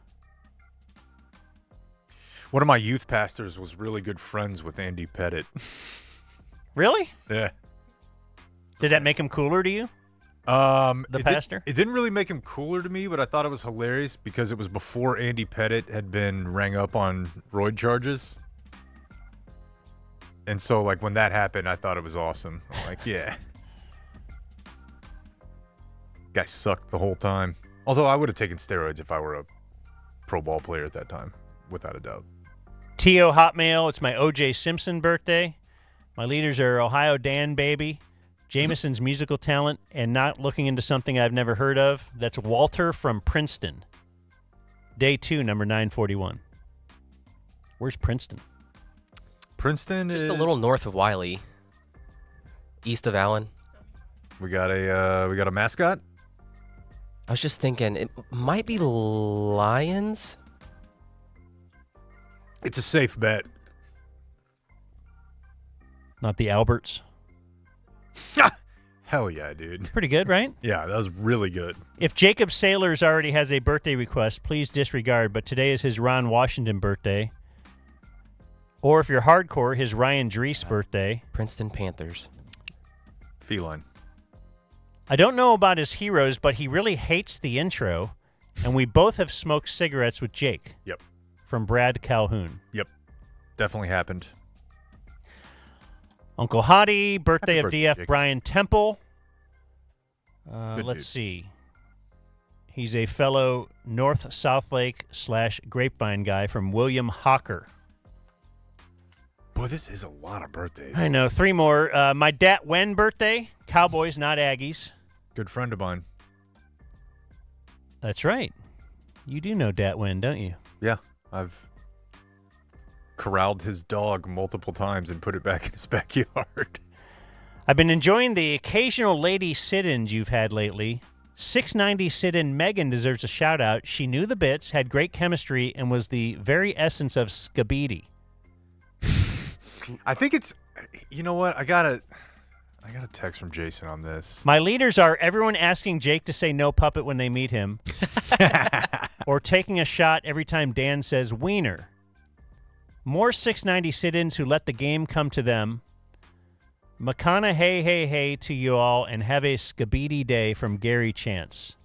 One of my youth pastors was really good friends with Andy Pettit. Really? Yeah. Did that make him cooler to you? The pastor? It didn't really make him cooler to me, but I thought it was hilarious because it was before Andy Pettit had been rang up on roid charges. And so, like, when that happened, I thought it was awesome. I'm like, yeah. Guy sucked the whole time. Although I would have taken steroids if I were a pro ball player at that time, without a doubt. T.O. Hotmail, it's my O.J. Simpson birthday. My leaders are Ohio Dan Baby, Jameson's musical talent, and not looking into something I've never heard of. That's Walter from Princeton. Day 2, number 941. Where's Princeton? Princeton Just is a little north of Wiley, east of Allen. We got a mascot. I was just thinking it might be Lions. It's a safe bet. Not the Alberts. Hell yeah, dude. Pretty good, right? Yeah, that was really good. If Jacob Sailors already has a birthday request, please disregard, but today is his Ron Washington birthday. Or if you're hardcore, his Ryan Drees birthday. Princeton Panthers. Feline. I don't know about his heroes, but he really hates the intro, and we both have smoked cigarettes with Jake. Yep. From Brad Calhoun. Yep. Definitely happened. Uncle Hottie, birthday Happy of birthday, DF Jake. Brian Temple. Good Let's dude. see. He's a fellow North South Lake / Grapevine guy from William Hawker. Boy, this is a lot of birthdays. I know. 3 more. My Dat Wen birthday. Cowboys, not Aggies. Good friend of mine. That's right. You do know Dat Wen, don't you? Yeah, I've corralled his dog multiple times and put it back in his backyard. I've been enjoying the occasional lady sit-ins you've had lately. 690 sit-in Megan deserves a shout-out. She knew the bits, had great chemistry, and was the very essence of Skibidi. I think it's, you know what? I got a text from Jason on this. My leaders are everyone asking Jake to say no puppet when they meet him, or taking a shot every time Dan says wiener. More 690 sit-ins who let the game come to them. Makana hey hey hey to you all, and have a Skibidi day from Gary Chance.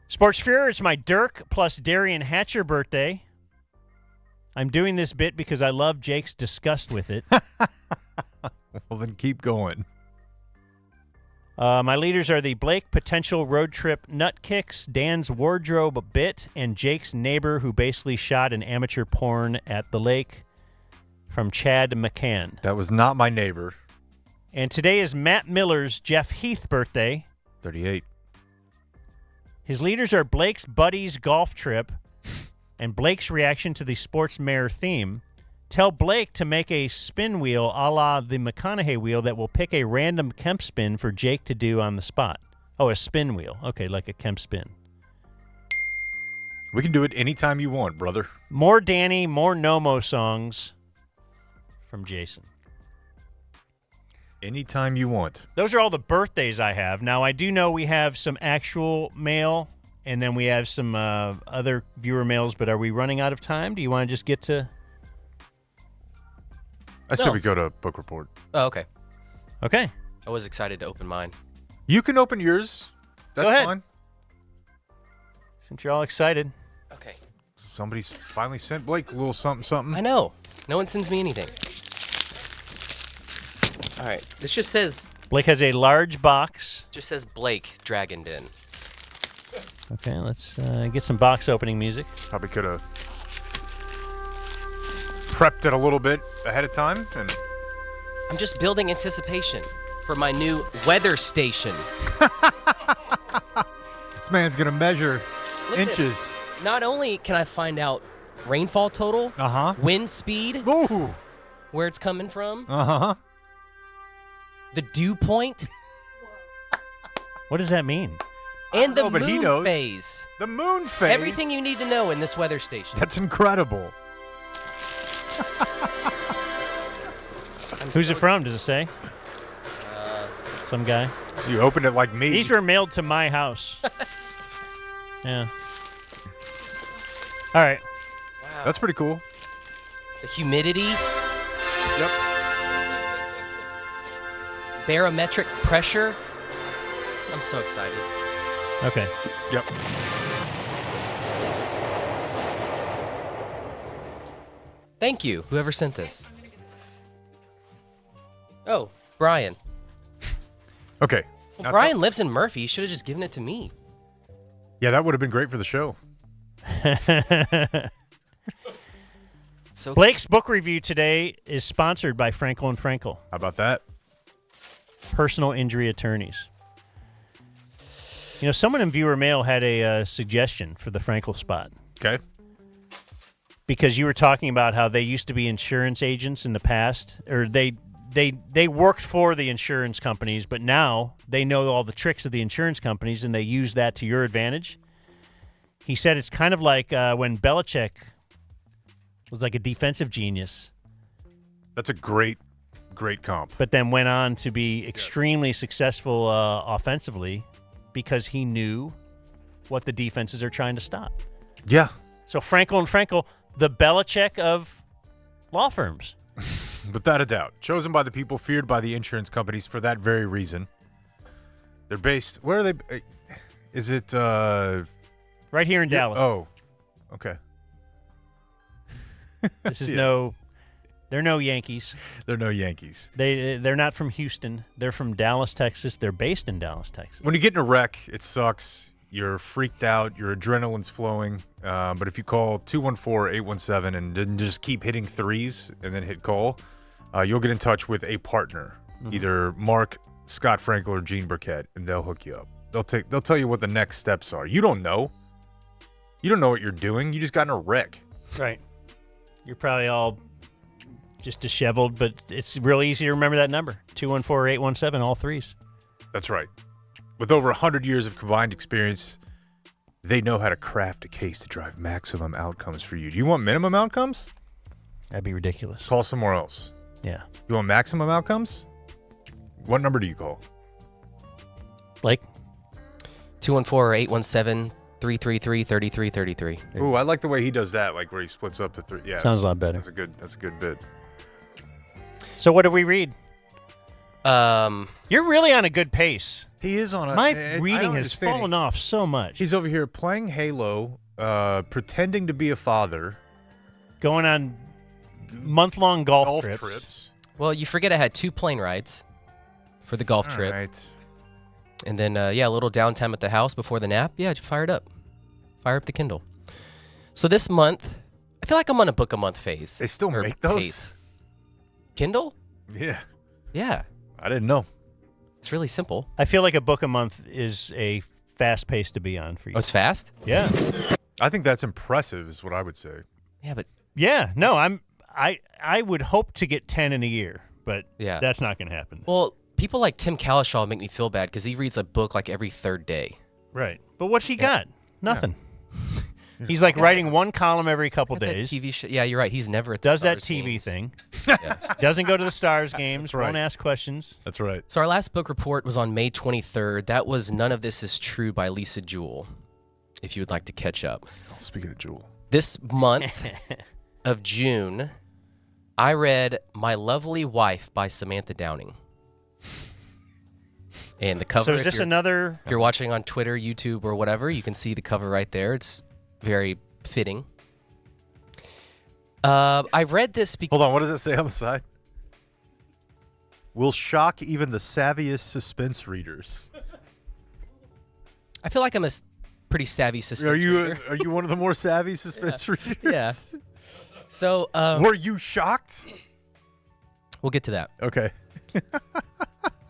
Sports Fuhrer, it's my Dirk plus Darian Hatcher birthday. I'm doing this bit because I love Jake's disgust with it. Well, then keep going. My leaders are the Blake Potential Road Trip Nut Kicks, Dan's Wardrobe Bit, and Jake's neighbor who basically shot an amateur porn at the lake from Chad McCann. That was not my neighbor. And today is Matt Miller's Jeff Heath birthday. 38. His leaders are Blake's Buddies Golf Trip and Blake's reaction to the Sports Mare theme. Tell Blake to make a spin wheel a la the McConaughey wheel that will pick a random Kemp spin for Jake to do on the spot. Oh, a spin wheel. Okay, like a Kemp spin. We can do it anytime you want, brother. More Danny, more Nomo songs from Jason. Anytime you want. Those are all the birthdays I have. Now, I do know we have some actual mail, and then we have some other viewer mails, but are we running out of time? Do you want to just get to... I said we go to book report. Oh, okay. Okay. I was excited to open mine. You can open yours. That's Go ahead. fine. Since you're all excited. Okay. Somebody's finally sent Blake a little something, something. I know. No one sends me anything. All right. This just says... Blake has a large box. Just says Blake Dragon Den. Okay, let's get some box opening music. Probably could have prepped it a little bit ahead of time. And I'm just building anticipation for my new weather station. this man's going to measure Look at inches. this. Not only can I find out rainfall total, wind speed, where it's coming from, The dew point? What does that mean? And the but he moon knows. phase. The moon phase. Everything you need to know in this weather station. That's incredible. Who's it from? Does it say? Some guy. You opened it like me. These were mailed to my house. Yeah. All right. Wow. That's pretty cool. The humidity. Yep. Barometric pressure. I'm so excited. Okay. Yep. Thank you, whoever sent this. Oh, Brian. Okay. Well, Brian lives in Murphy. He should have just given it to me. Yeah, that would have been great for the show. So Blake's book review today is sponsored by Frankel & Frankel. How about that? Personal injury attorneys. You know, someone in viewer mail had a suggestion for the Frankel spot. Okay. Because you were talking about how they used to be insurance agents in the past, or they worked for the insurance companies, but now they know all the tricks of the insurance companies, and they use that to your advantage. He said it's kind of like when Belichick was like a defensive genius. That's a great comp. But then went on to be extremely successful offensively because he knew what the defenses are trying to stop. Yeah. So Frankel & Frankel, the Belichick of law firms. Without a doubt. Chosen by the people, feared by the insurance companies for that very reason. They're based... Where are they... Is it... Right here in Dallas. Oh. Okay. This is they're no Yankees. They're no Yankees. They're not from Houston. They're from Dallas, Texas. They're based in Dallas, Texas. When you get in a wreck, it sucks. You're freaked out. Your adrenaline's flowing. But if you call 214-817 and then just keep hitting threes and then hit call, you'll get in touch with a partner, either Mark, Scott Frankel, or Gene Burkett, and they'll hook you up. They'll tell you what the next steps are. You don't know. You don't know what you're doing. You just got in a wreck. Right. You're probably all just disheveled, but it's real easy to remember that number. 214-817, all threes. That's right. With over 100 years of combined experience, they know how to craft a case to drive maximum outcomes for you. Do you want minimum outcomes? That'd be ridiculous. Call somewhere else. Yeah. You want maximum outcomes? What number do you call? Blake? 214-817-333-3333. Ooh, I like the way he does that, like where he splits up the three. Yeah, Sounds a lot better. That's a good bit. So what do we read? You're really on a good pace. He is on a... My I reading don't has understand. fallen off so much. He's over here playing Halo, pretending to be a father. Going on month-long golf trips. Well, you forget I had 2 plane rides for the golf trip. Right. And then, a little downtime at the house before the nap. Yeah, fire it up. Fire up the Kindle. So this month, I feel like I'm on a book a month phase. They still or make those? pace. Kindle? Yeah. Yeah. I didn't know. It's really simple. I feel like a book a month is a fast pace to be on for you. Oh, it's fast? Yeah. I think that's impressive is what I would say. Yeah, but... Yeah, no, I would hope to get 10 in a year, but Yeah. that's not going to happen. Well, people like Tim Kalishaw make me feel bad because he reads a book like every 3rd day. Right. But what's he got? Nothing. He's like writing one column every couple days. TV show. Yeah, you're right. He's never at the Does that Stars TV games. thing. Yeah. Doesn't go to the Stars games. That's right. Won't ask questions. That's right. So our last book report was on May 23rd. That was None of This Is True by Lisa Jewell, if you would like to catch up. Speaking of Jewel. This month of June, I read My Lovely Wife by Samantha Downing. And the cover... So is this another... If you're watching on Twitter, YouTube, or whatever, you can see the cover right there. It's very fitting. I read this because... Hold on, what does it say on the side? Will shock even the savviest suspense readers. I feel like I'm a pretty savvy suspense reader. Are you one of the more savvy suspense readers? Yeah. So... Were you shocked? We'll get to that. Okay.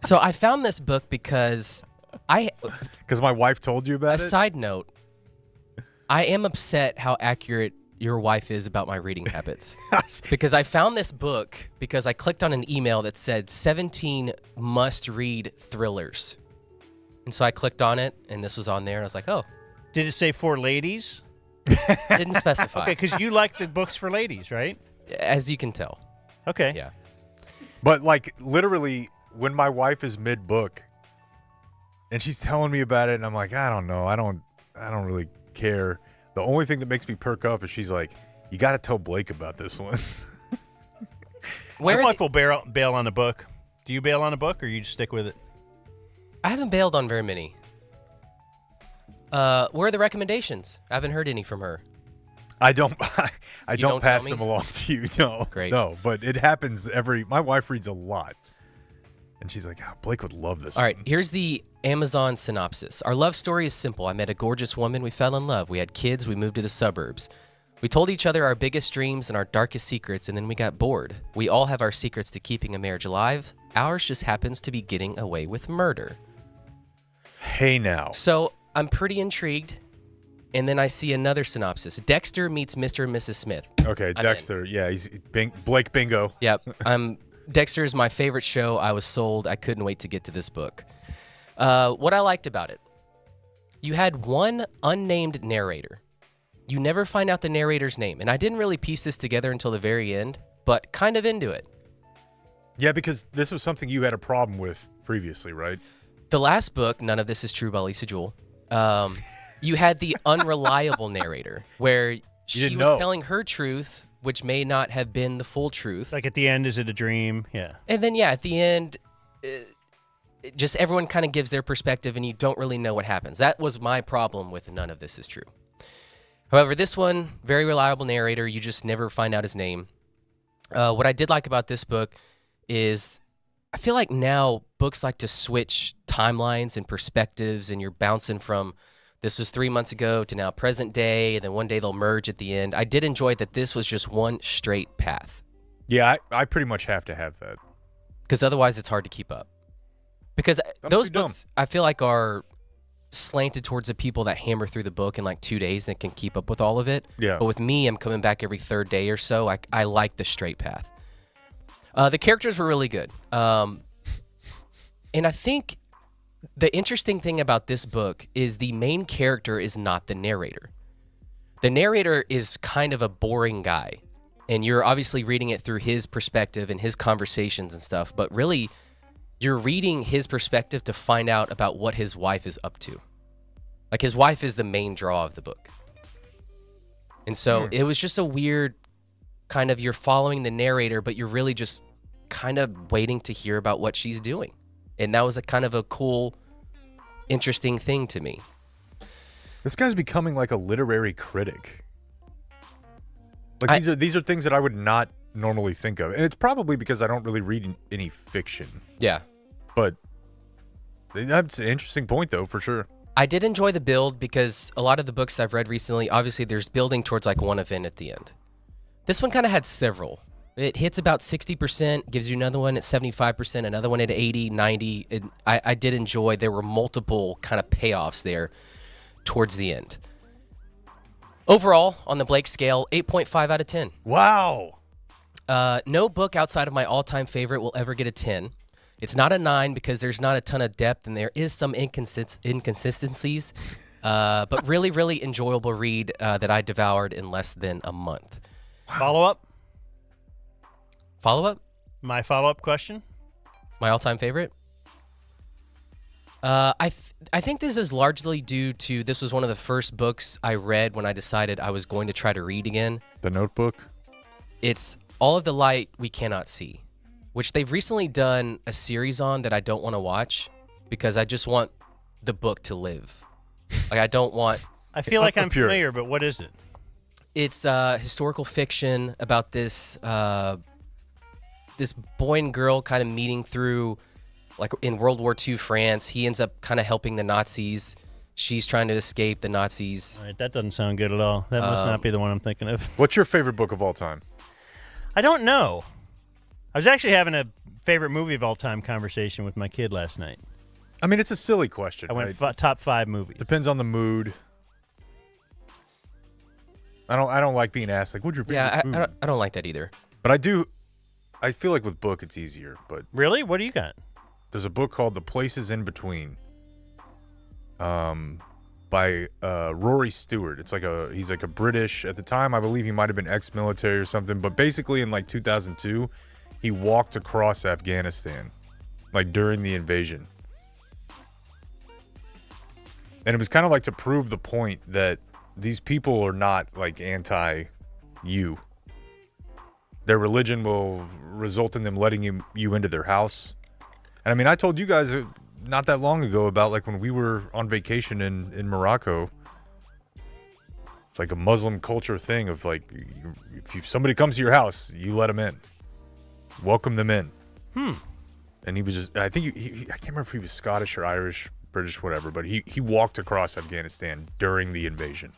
So I found this book because Because my wife told you about it? A side note, I am upset how accurate your wife is about my reading habits. Because I found this book because I clicked on an email that said 17 must-read thrillers. And so I clicked on it, and this was on there, and I was like, oh. Did it say for ladies? Didn't specify. Okay, because you like the books for ladies, right? As you can tell. Okay. Yeah. But, like, literally, when my wife is mid-book, And she's telling me about it, and I'm like, I don't know. I don't really care. The only thing that makes me perk up is she's like, you got to tell Blake about this one. My wife will bail on the book. Do you bail on a book, or you just stick with it? I haven't bailed on very many. Where are the recommendations? I haven't heard any from her. I don't don't pass tell me? them along to you. No. Great. No, but it happens my wife reads a lot. And she's like, Blake would love this. All right, here's the Amazon synopsis. Our love story is simple. I met a gorgeous woman. We fell in love. We had kids. We moved to the suburbs. We told each other our biggest dreams and our darkest secrets, and then we got bored. We all have our secrets to keeping a marriage alive. Ours just happens to be getting away with murder. Hey now. So I'm pretty intrigued. And then I see another synopsis. Dexter meets Mr. and Mrs. Smith. Okay, Dexter. Yeah, he's Blake bingo. Yep. Dexter is my favorite show. I was sold. I couldn't wait to get to this book. What I liked about it, you had one unnamed narrator. You never find out the narrator's name. And I didn't really piece this together until the very end, but kind of into it. Yeah, because this was something you had a problem with previously, right? The last book, None of This Is True by Lisa Jewell, you had the unreliable narrator where she was telling her truth, which may not have been the full truth. Like at the end, is it a dream? Yeah. And then, at the end, just everyone kind of gives their perspective and you don't really know what happens. That was my problem with None of This Is True. However, this one, very reliable narrator. You just never find out his name. What I did like about this book is I feel like now books like to switch timelines and perspectives, and you're bouncing from this was 3 months ago to now present day, and then one day they'll merge at the end. I did enjoy that this was just one straight path. Yeah, I pretty much have to have that. Because otherwise it's hard to keep up. Because those books, I feel like, are slanted towards the people that hammer through the book in like 2 days and can keep up with all of it. Yeah. But with me, I'm coming back every third day or so. I like the straight path. The characters were really good. And I think the interesting thing about this book is the main character is not the narrator. The narrator is kind of a boring guy. And you're obviously reading it through his perspective and his conversations and stuff. But really, you're reading his perspective to find out about what his wife is up to. Like, his wife is the main draw of the book. And so it was just a weird kind of, you're following the narrator, but you're really just kind of waiting to hear about what she's doing. And that was a kind of a cool, interesting thing to me. This guy's becoming like a literary critic. Like, these are things that I would not normally think of. And it's probably because I don't really read any fiction. Yeah. But that's an interesting point, though, for sure. I did enjoy the build because a lot of the books I've read recently, obviously there's building towards like one event at the end. This one kind of had several. It hits about 60%, gives you another one at 75%, another one at 80, 90. I did enjoy, there were multiple kind of payoffs there towards the end. Overall, on the Blake scale, 8.5 out of 10. Wow. No book outside of my all-time favorite will ever get a 10. It's not a 9 because there's not a ton of depth and there is some inconsistencies. But really, really enjoyable read that I devoured in less than a month. Follow-up? Follow-up? My follow-up question? My all-time favorite? I think this is largely due to, this was one of the first books I read when I decided I was going to try to read again. The Notebook? It's All of the Light We Cannot See, which they've recently done a series on that I don't want to watch because I just want the book to live. Like, I don't want... I feel like I'm familiar, but what is it? It's historical fiction about this this boy and girl kind of meeting through, like, in World War II France. He ends up kind of helping the Nazis. She's trying to escape the Nazis. All right, that doesn't sound good at all. That must not be the one I'm thinking of. What's your favorite book of all time? I don't know. I was actually having a favorite movie of all time conversation with my kid last night. I mean, it's a silly question. I went right? top 5 movies. Depends on the mood. I don't like being asked, like, what's your favorite food? I don't like that either. But I do. I feel like with book it's easier. But really, what do you got? There's a book called The Places in Between, by Rory Stewart. It's like he's like a British at the time. I believe he might have been ex-military or something. But basically, in like 2002, he walked across Afghanistan, like during the invasion. And it was kind of like to prove the point that these people are not like anti-you. Their religion will result in them letting you into their house. And I mean, I told you guys not that long ago about like when we were on vacation in Morocco. It's like a Muslim culture thing of like, if somebody comes to your house, you let them in. Welcome them in. And he was just, I think, I can't remember if he was Scottish or Irish, British, whatever, but he walked across Afghanistan during the invasion.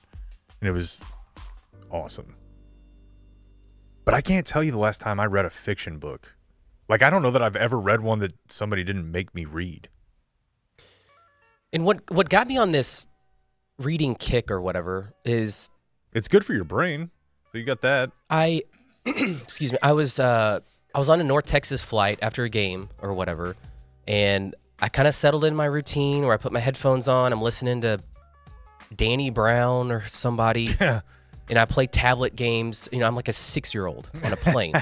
And it was awesome. But I can't tell you the last time I read a fiction book. Like, I don't know that I've ever read one that somebody didn't make me read. And what got me on this reading kick or whatever is... It's good for your brain. So you got that. Excuse me. I was on a North Texas flight after a game or whatever, and I kind of settled in my routine where I put my headphones on. I'm listening to Danny Brown or somebody, and I play tablet games. You know, I'm like a 6-year-old on a plane.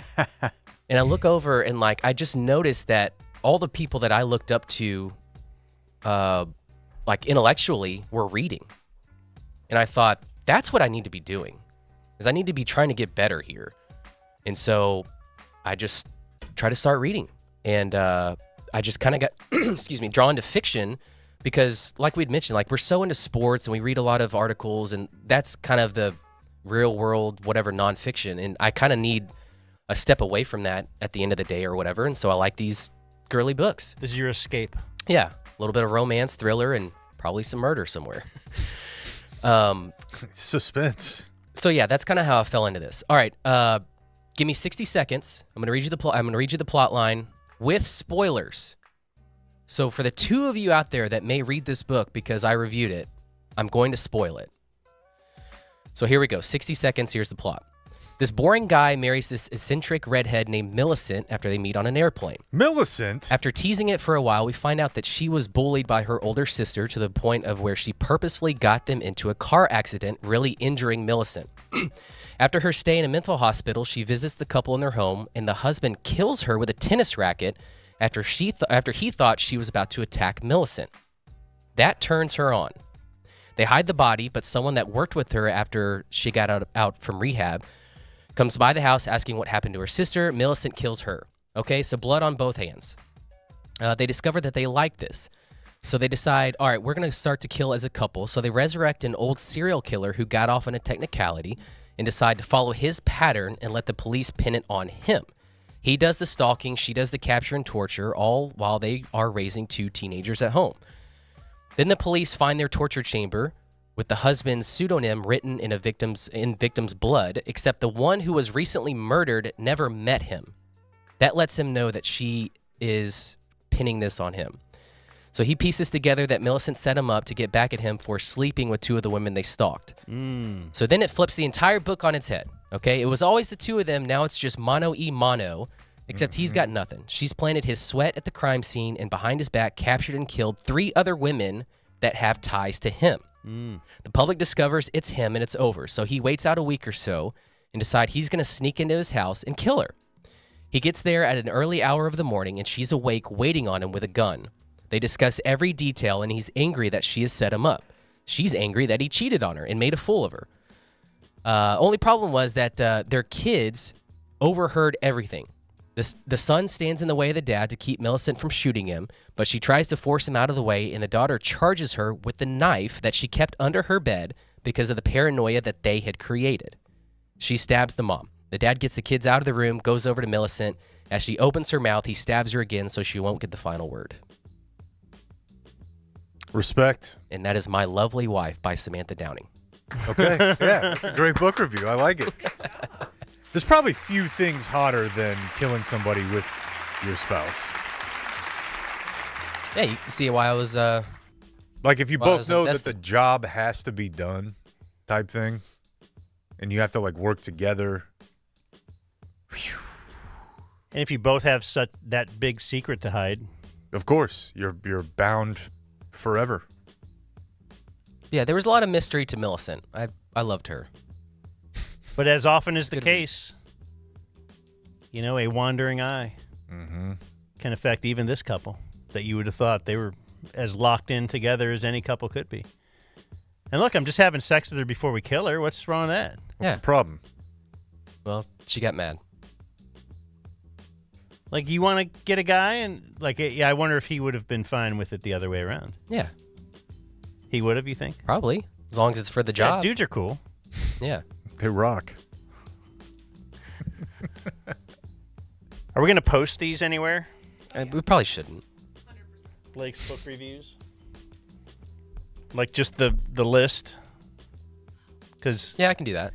And I look over and like I just noticed that all the people that I looked up to, like intellectually, were reading. And I thought, that's what I need to be doing, is I need to be trying to get better here. And so I just try to start reading. And I just kind of got, excuse me, drawn to fiction because like we'd mentioned, like we're so into sports and we read a lot of articles and that's kind of the real world, whatever, nonfiction. And I kind of need a step away from that at the end of the day or whatever. And so I like these girly books. This is your escape. Yeah. A little bit of romance, thriller, and probably some murder somewhere. Suspense. So yeah, that's kind of how I fell into this. All right. Give me 60 seconds. I'm going to read you the plot. I'm going to read you the plot line with spoilers. So for the two of you out there that may read this book because I reviewed it, I'm going to spoil it. So here we go. 60 seconds. Here's the plot. This boring guy marries this eccentric redhead named Millicent after they meet on an airplane. Millicent? After teasing it for a while, we find out that she was bullied by her older sister to the point of where she purposefully got them into a car accident, really injuring Millicent. After her stay in a mental hospital, she visits the couple in their home, and the husband kills her with a tennis racket after he thought she was about to attack Millicent. That turns her on. They hide the body, but someone that worked with her after she got out from rehab comes by the house asking what happened to her sister. Millicent kills her. Okay, so blood on both hands. They discover that they like this. So they decide, all right, we're going to start to kill as a couple. So they resurrect an old serial killer who got off on a technicality and decide to follow his pattern and let the police pin it on him. He does the stalking, she does the capture and torture, all while they are raising two teenagers at home. Then the police find their torture chamber with the husband's pseudonym written in victim's blood, except the one who was recently murdered never met him. That lets him know that she is pinning this on him. So he pieces together that Millicent set him up to get back at him for sleeping with two of the women they stalked. So then it flips the entire book on its head. Okay, it was always the two of them. Now it's just mono e mono, except he's got nothing. She's planted his sweat at the crime scene and behind his back captured and killed 3 other women that have ties to him. The public discovers it's him and it's over. So he waits out a week or so and decides he's going to sneak into his house and kill her. He gets there at an early hour of the morning and she's awake waiting on him with a gun. They discuss every detail and he's angry that she has set him up. She's angry that he cheated on her and made a fool of her. Only problem was that their kids overheard everything. The son stands in the way of the dad to keep Millicent from shooting him, but she tries to force him out of the way, and the daughter charges her with the knife that she kept under her bed because of the paranoia that they had created. She stabs the mom. The dad gets the kids out of the room, goes over to Millicent. As she opens her mouth, he stabs her again so she won't get the final word. Respect. And that is My Lovely Wife by Samantha Downing. Okay, yeah, it's a great book review. I like it. There's probably few things hotter than killing somebody with your spouse. Yeah, you see why I was... like if you both know that the job has to be done type thing, and you have to like work together. Whew. And if you both have that big secret to hide. Of course, you're bound forever. Yeah, there was a lot of mystery to Millicent. I loved her. But as often is the case, you know, a wandering eye can affect even this couple that you would have thought they were as locked in together as any couple could be. And look, I'm just having sex with her before we kill her. What's wrong with that? What's the problem? Well, she got mad. Like, you want to get a guy and, like, yeah, I wonder if he would have been fine with it the other way around. Yeah. He would have, you think? Probably. As long as it's for the job. Yeah, dudes are cool. Yeah. They rock. Are we going to post these anywhere? We probably shouldn't. Blake's book reviews? Like, just the list? Because yeah, I can do that.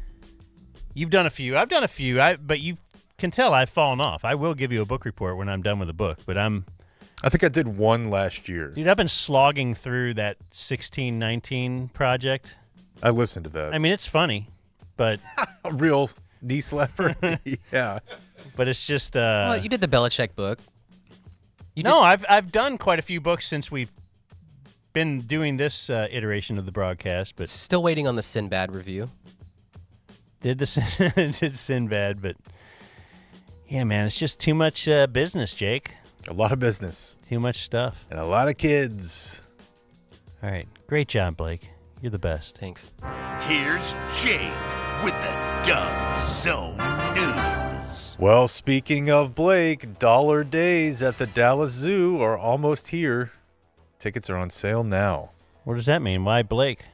You've done a few. I've done a few, but you can tell I've fallen off. I will give you a book report when I'm done with the book, but I think I did one last year. Dude, I've been slogging through that 1619 project. I listened to that. I mean, it's funny, but a real knee slapper. Yeah. But it's just well, you did the Belichick book. I've done quite a few books since we've been doing this iteration of the broadcast, but still waiting on the Sinbad review. Did Sinbad, but yeah, man, it's just too much business, Jake. A lot of business. Too much stuff. And a lot of kids. All right. Great job, Blake. You're the best. Thanks. Here's Jake with the Dumb Zone News. Well, speaking of Blake, dollar days at the Dallas Zoo are almost here. Tickets are on sale now. What does that mean? Why Blake?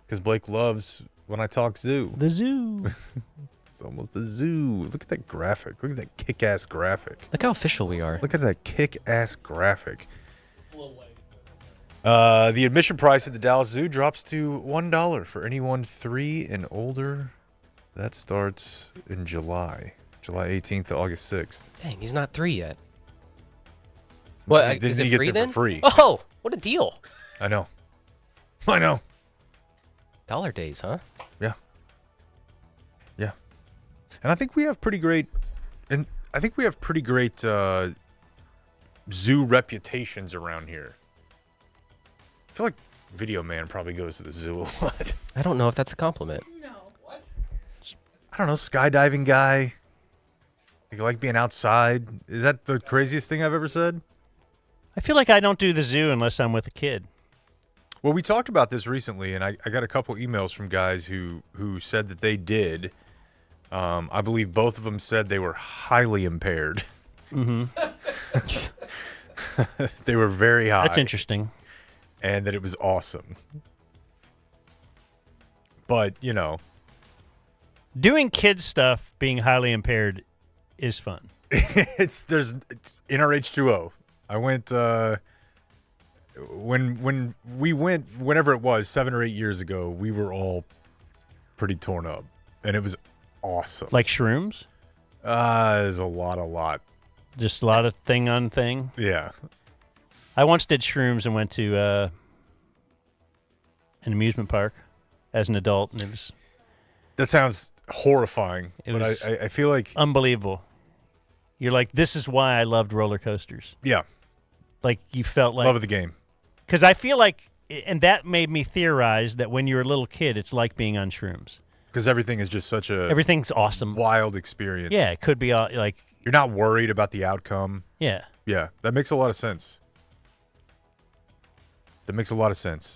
Because Blake loves when I talk zoo. The zoo. It's almost a zoo. Look at that graphic. Look at that kick-ass graphic. Look how official we are. Look at that kick-ass graphic. The admission price at the Dallas Zoo drops to $1 for anyone 3 and older. That starts in July 18th to August 6th. Dang, he's not 3 yet. What, is it free then? For free. Oh, what a deal. I know. I know. Dollar days, huh? Yeah. Yeah. And I think we have pretty great zoo reputations around here. I feel like Video Man probably goes to the zoo a lot. I don't know if that's a compliment. No. What? I don't know, skydiving guy. You like being outside. Is that the craziest thing I've ever said? I feel like I don't do the zoo unless I'm with a kid. Well, we talked about this recently, and I got a couple emails from guys who said that they did. I believe both of them said they were highly impaired. Mm-hmm. They were very high. That's interesting. And that it was awesome. But, you know. Doing kid stuff being highly impaired is fun. There's in our H2O. I went when we went, whenever it was, 7 or 8 years ago, we were all pretty torn up. And it was awesome. Like shrooms? There's a lot. Just a lot of thing on thing? Yeah. I once did shrooms and went to an amusement park as an adult, and it was... That sounds horrifying, but I feel like... Unbelievable. You're like, this is why I loved roller coasters. Yeah. Like, you felt like... Love of the game. Because I feel like, and that made me theorize that when you're a little kid, it's like being on shrooms. Because everything is just such a... Everything's awesome. Wild experience. Yeah, it could be like... You're not worried about the outcome. Yeah. Yeah, that makes a lot of sense.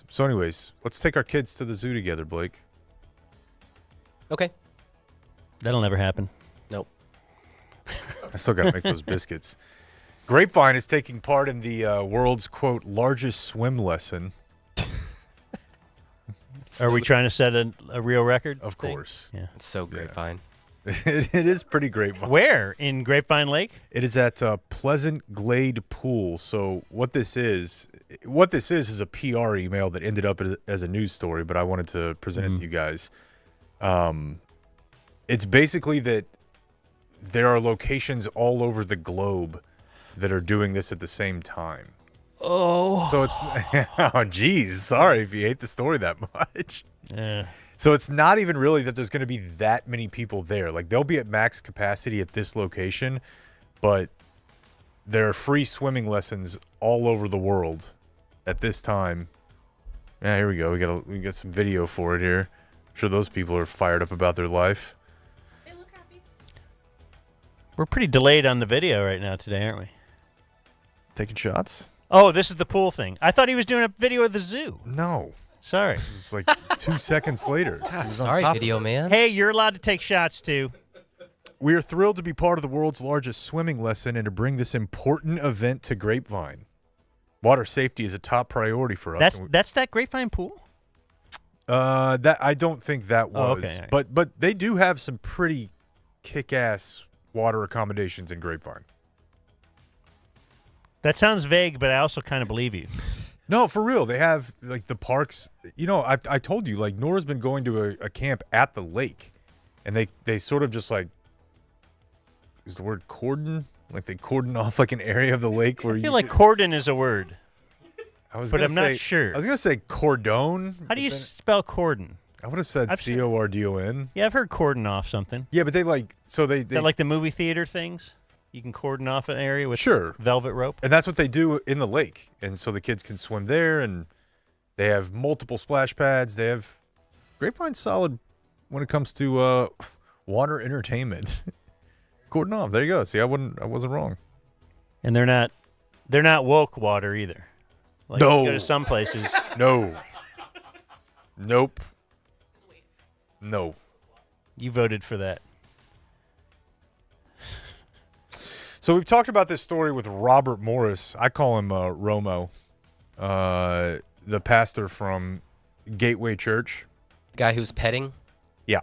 So anyways, let's take our kids to the zoo together, Blake. Okay. That'll never happen. Nope. I still got to make those biscuits. Grapevine is taking part in the world's, quote, largest swim lesson. Are we trying to set a real record? Of course. Yeah. It's so Grapevine. It is pretty Grapevine. Where? In Grapevine Lake? It is at Pleasant Glade Pool. So what this is a PR email that ended up as a news story, but I wanted to present it to you guys. It's basically that there are locations all over the globe that are doing this at the same time. Oh. So it's... Oh, geez. Sorry if you hate the story that much. Yeah. So it's not even really that there's going to be that many people there. Like, they'll be at max capacity at this location, but there are free swimming lessons all over the world at this time. Yeah, here we go. We got some video for it here. I'm sure those people are fired up about their life. They look happy. We're pretty delayed on the video right now today, aren't we? Taking shots? Oh, this is the pool thing. I thought he was doing a video of the zoo. No. Sorry. It's like 2 seconds later. He was on Sorry, top of video it. man. Hey, you're allowed to take shots too. We are thrilled to be part of the world's largest swimming lesson and to bring this important event to Grapevine. Water safety is a top priority for us. That's that Grapevine pool? That I don't think that was. Oh, okay. But they do have some pretty kick-ass water accommodations in Grapevine. That sounds vague, but I also kind of believe you. No, for real. They have like the parks. You know, I told you, like Nora's been going to a camp at the lake, and they sort of just like, is the word cordon? Like they cordon off like an area of the lake where I feel like cordon is a word. But I'm not sure. I was gonna say cordon. How do you spell cordon? I would have said C-O-R-D-O-N. Yeah, I've heard cordon off something. Yeah, but they like they Is that like the movie theater things? You can cordon off an area with sure velvet rope. And that's what they do in the lake, and so the kids can swim there, and they have multiple splash pads. They have Grapevine's solid when it comes to water entertainment. Cordon off. There you go. See, I wasn't wrong. And they're not woke water either. Like No. You go to some places. No. Nope. No. You voted for that. So we've talked about this story with Robert Morris. I call him Romo, the pastor from Gateway Church. The guy who's petting? Yeah.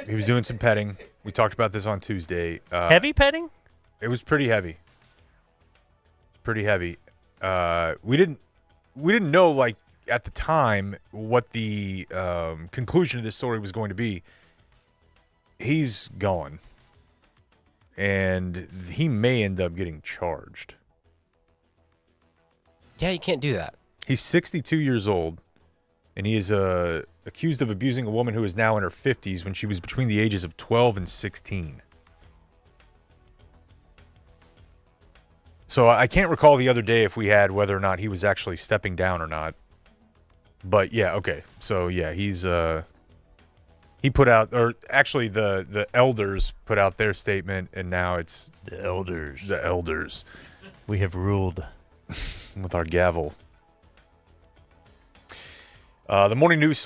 He was doing some petting. We talked about this on Tuesday. Heavy petting? It was pretty heavy. Pretty heavy. We didn't know, like, at the time what the conclusion of this story was going to be. He's gone. And he may end up getting charged. Yeah, you can't do that. He's 62 years old, and he is accused of abusing a woman who is now in her 50s when she was between the ages of 12 and 16. So I can't recall the other day if we had whether or not he was actually stepping down or not. But yeah, okay. So yeah, he put out, or actually the elders put out their statement, and now it's the elders. The elders. We have ruled with our gavel. The morning news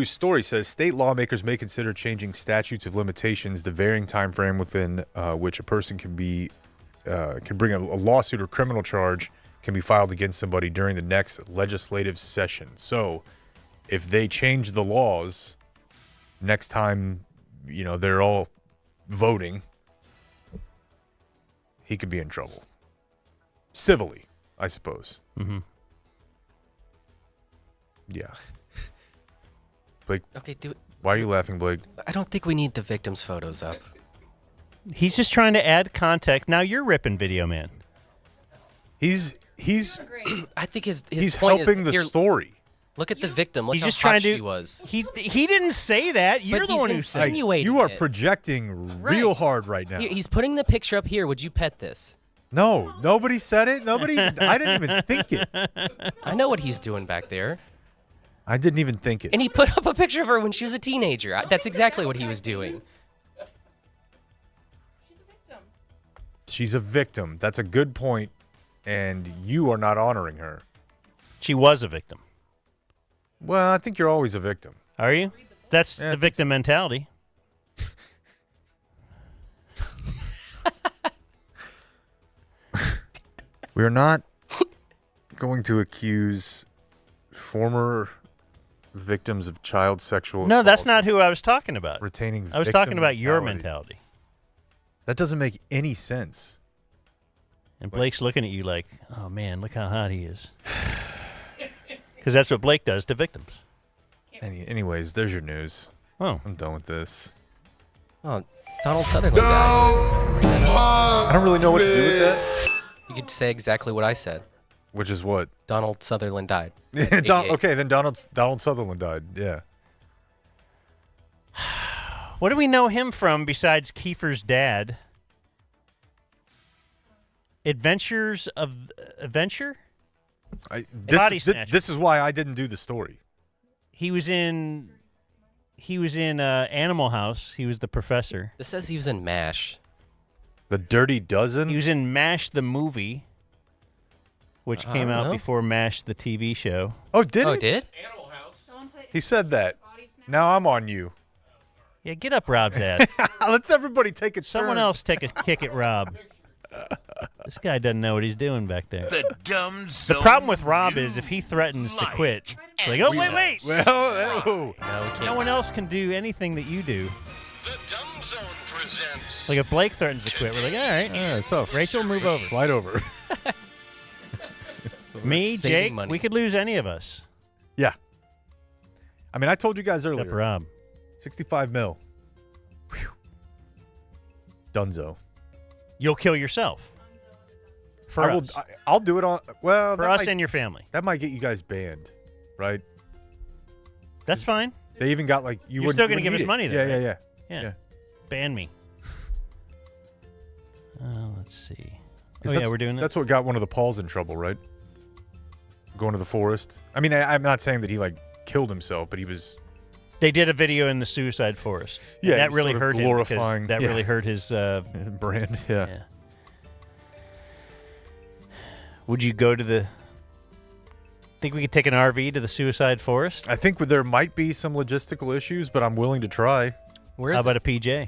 story says state lawmakers may consider changing statutes of limitations, the varying time frame within which a person can bring a lawsuit or criminal charge can be filed against somebody during the next legislative session. So, if they change the laws next time, they're all voting, he could be in trouble. Civilly, I suppose. Mm-hmm. Yeah. Blake. Okay, why are you laughing, Blake? I don't think we need the victims' photos up. He's just trying to add context. Now you're ripping Video Man. He's I think his he's point helping is, the story. Look at the victim. Look He's how just hot trying to. she was. He didn't say that. You're But the he's one who said. insinuating You are it. projecting real hard right now. He's putting the picture up here. Would you pet this? No, nobody said it. Nobody. I didn't even think it. I know what he's doing back there. I didn't even think it. And he put up a picture of her when she was a teenager. That's exactly what he was doing. She's a victim. That's a good point, and you are not honoring her. She was a victim. Well, I think you're always a victim. Are you? That's the victim mentality. We are not going to accuse former victims of child sexual No, assault that's not who I was talking about. retaining I was victim talking about your mentality. That doesn't make any sense. And Blake's looking at you like, oh, man, look how hot he is. Because that's what Blake does to victims. Anyways, there's your news. Oh. I'm done with this. Oh, Donald Sutherland died. I don't really know what to do with that. You could say exactly what I said. Which is what? Donald Sutherland died. Okay, then Donald Sutherland died. Yeah. What do we know him from besides Kiefer's dad? Adventures of Adventure? This is why I didn't do the story. He was in Animal House. He was the professor. This says he was in MASH. The Dirty Dozen? He was in MASH the movie. which I came don't out know. before MASH, the TV show. Oh, did Oh, it? it did? He said that. Now I'm on you. Yeah, get up, Rob's ass. Let's everybody take a Someone turn. else take a kick at Rob. This guy doesn't know what he's doing back there. The dumb The zone. problem with Rob is if he threatens to quit, it's like, oh, wait. Well, No, we can't. No one else can do anything that you do. The dumb zone presents. Like if Blake threatens to quit, we're like, all right. tough. Rachel, move over. Slide over. Me, saving Jake, money. we could lose any of us. Yeah. I mean, I told you guys Except earlier. Rob. 65 mil. Whew. Dunzo. You'll kill yourself. For us. I'll do it on. Well, For that us might, and your family. that might get you guys banned, right? That's fine. They even got like you. You're still going to give us money, though. Yeah, right? yeah. Yeah. Ban me. Let's see. 'Cause Oh, yeah, that's- we're doing that. That's what got one of the Pauls in trouble, right? Going to the forest. I mean, I'm not saying that he like killed himself, but he was. They did a video in the suicide forest. And Yeah, that he's really sort of hurt him. glorifying- Because that yeah. really hurt his brand. Yeah. Would you go to the? Think we could take an RV to the suicide forest? I think there might be some logistical issues, but I'm willing to try. Where How is about it? a PJ?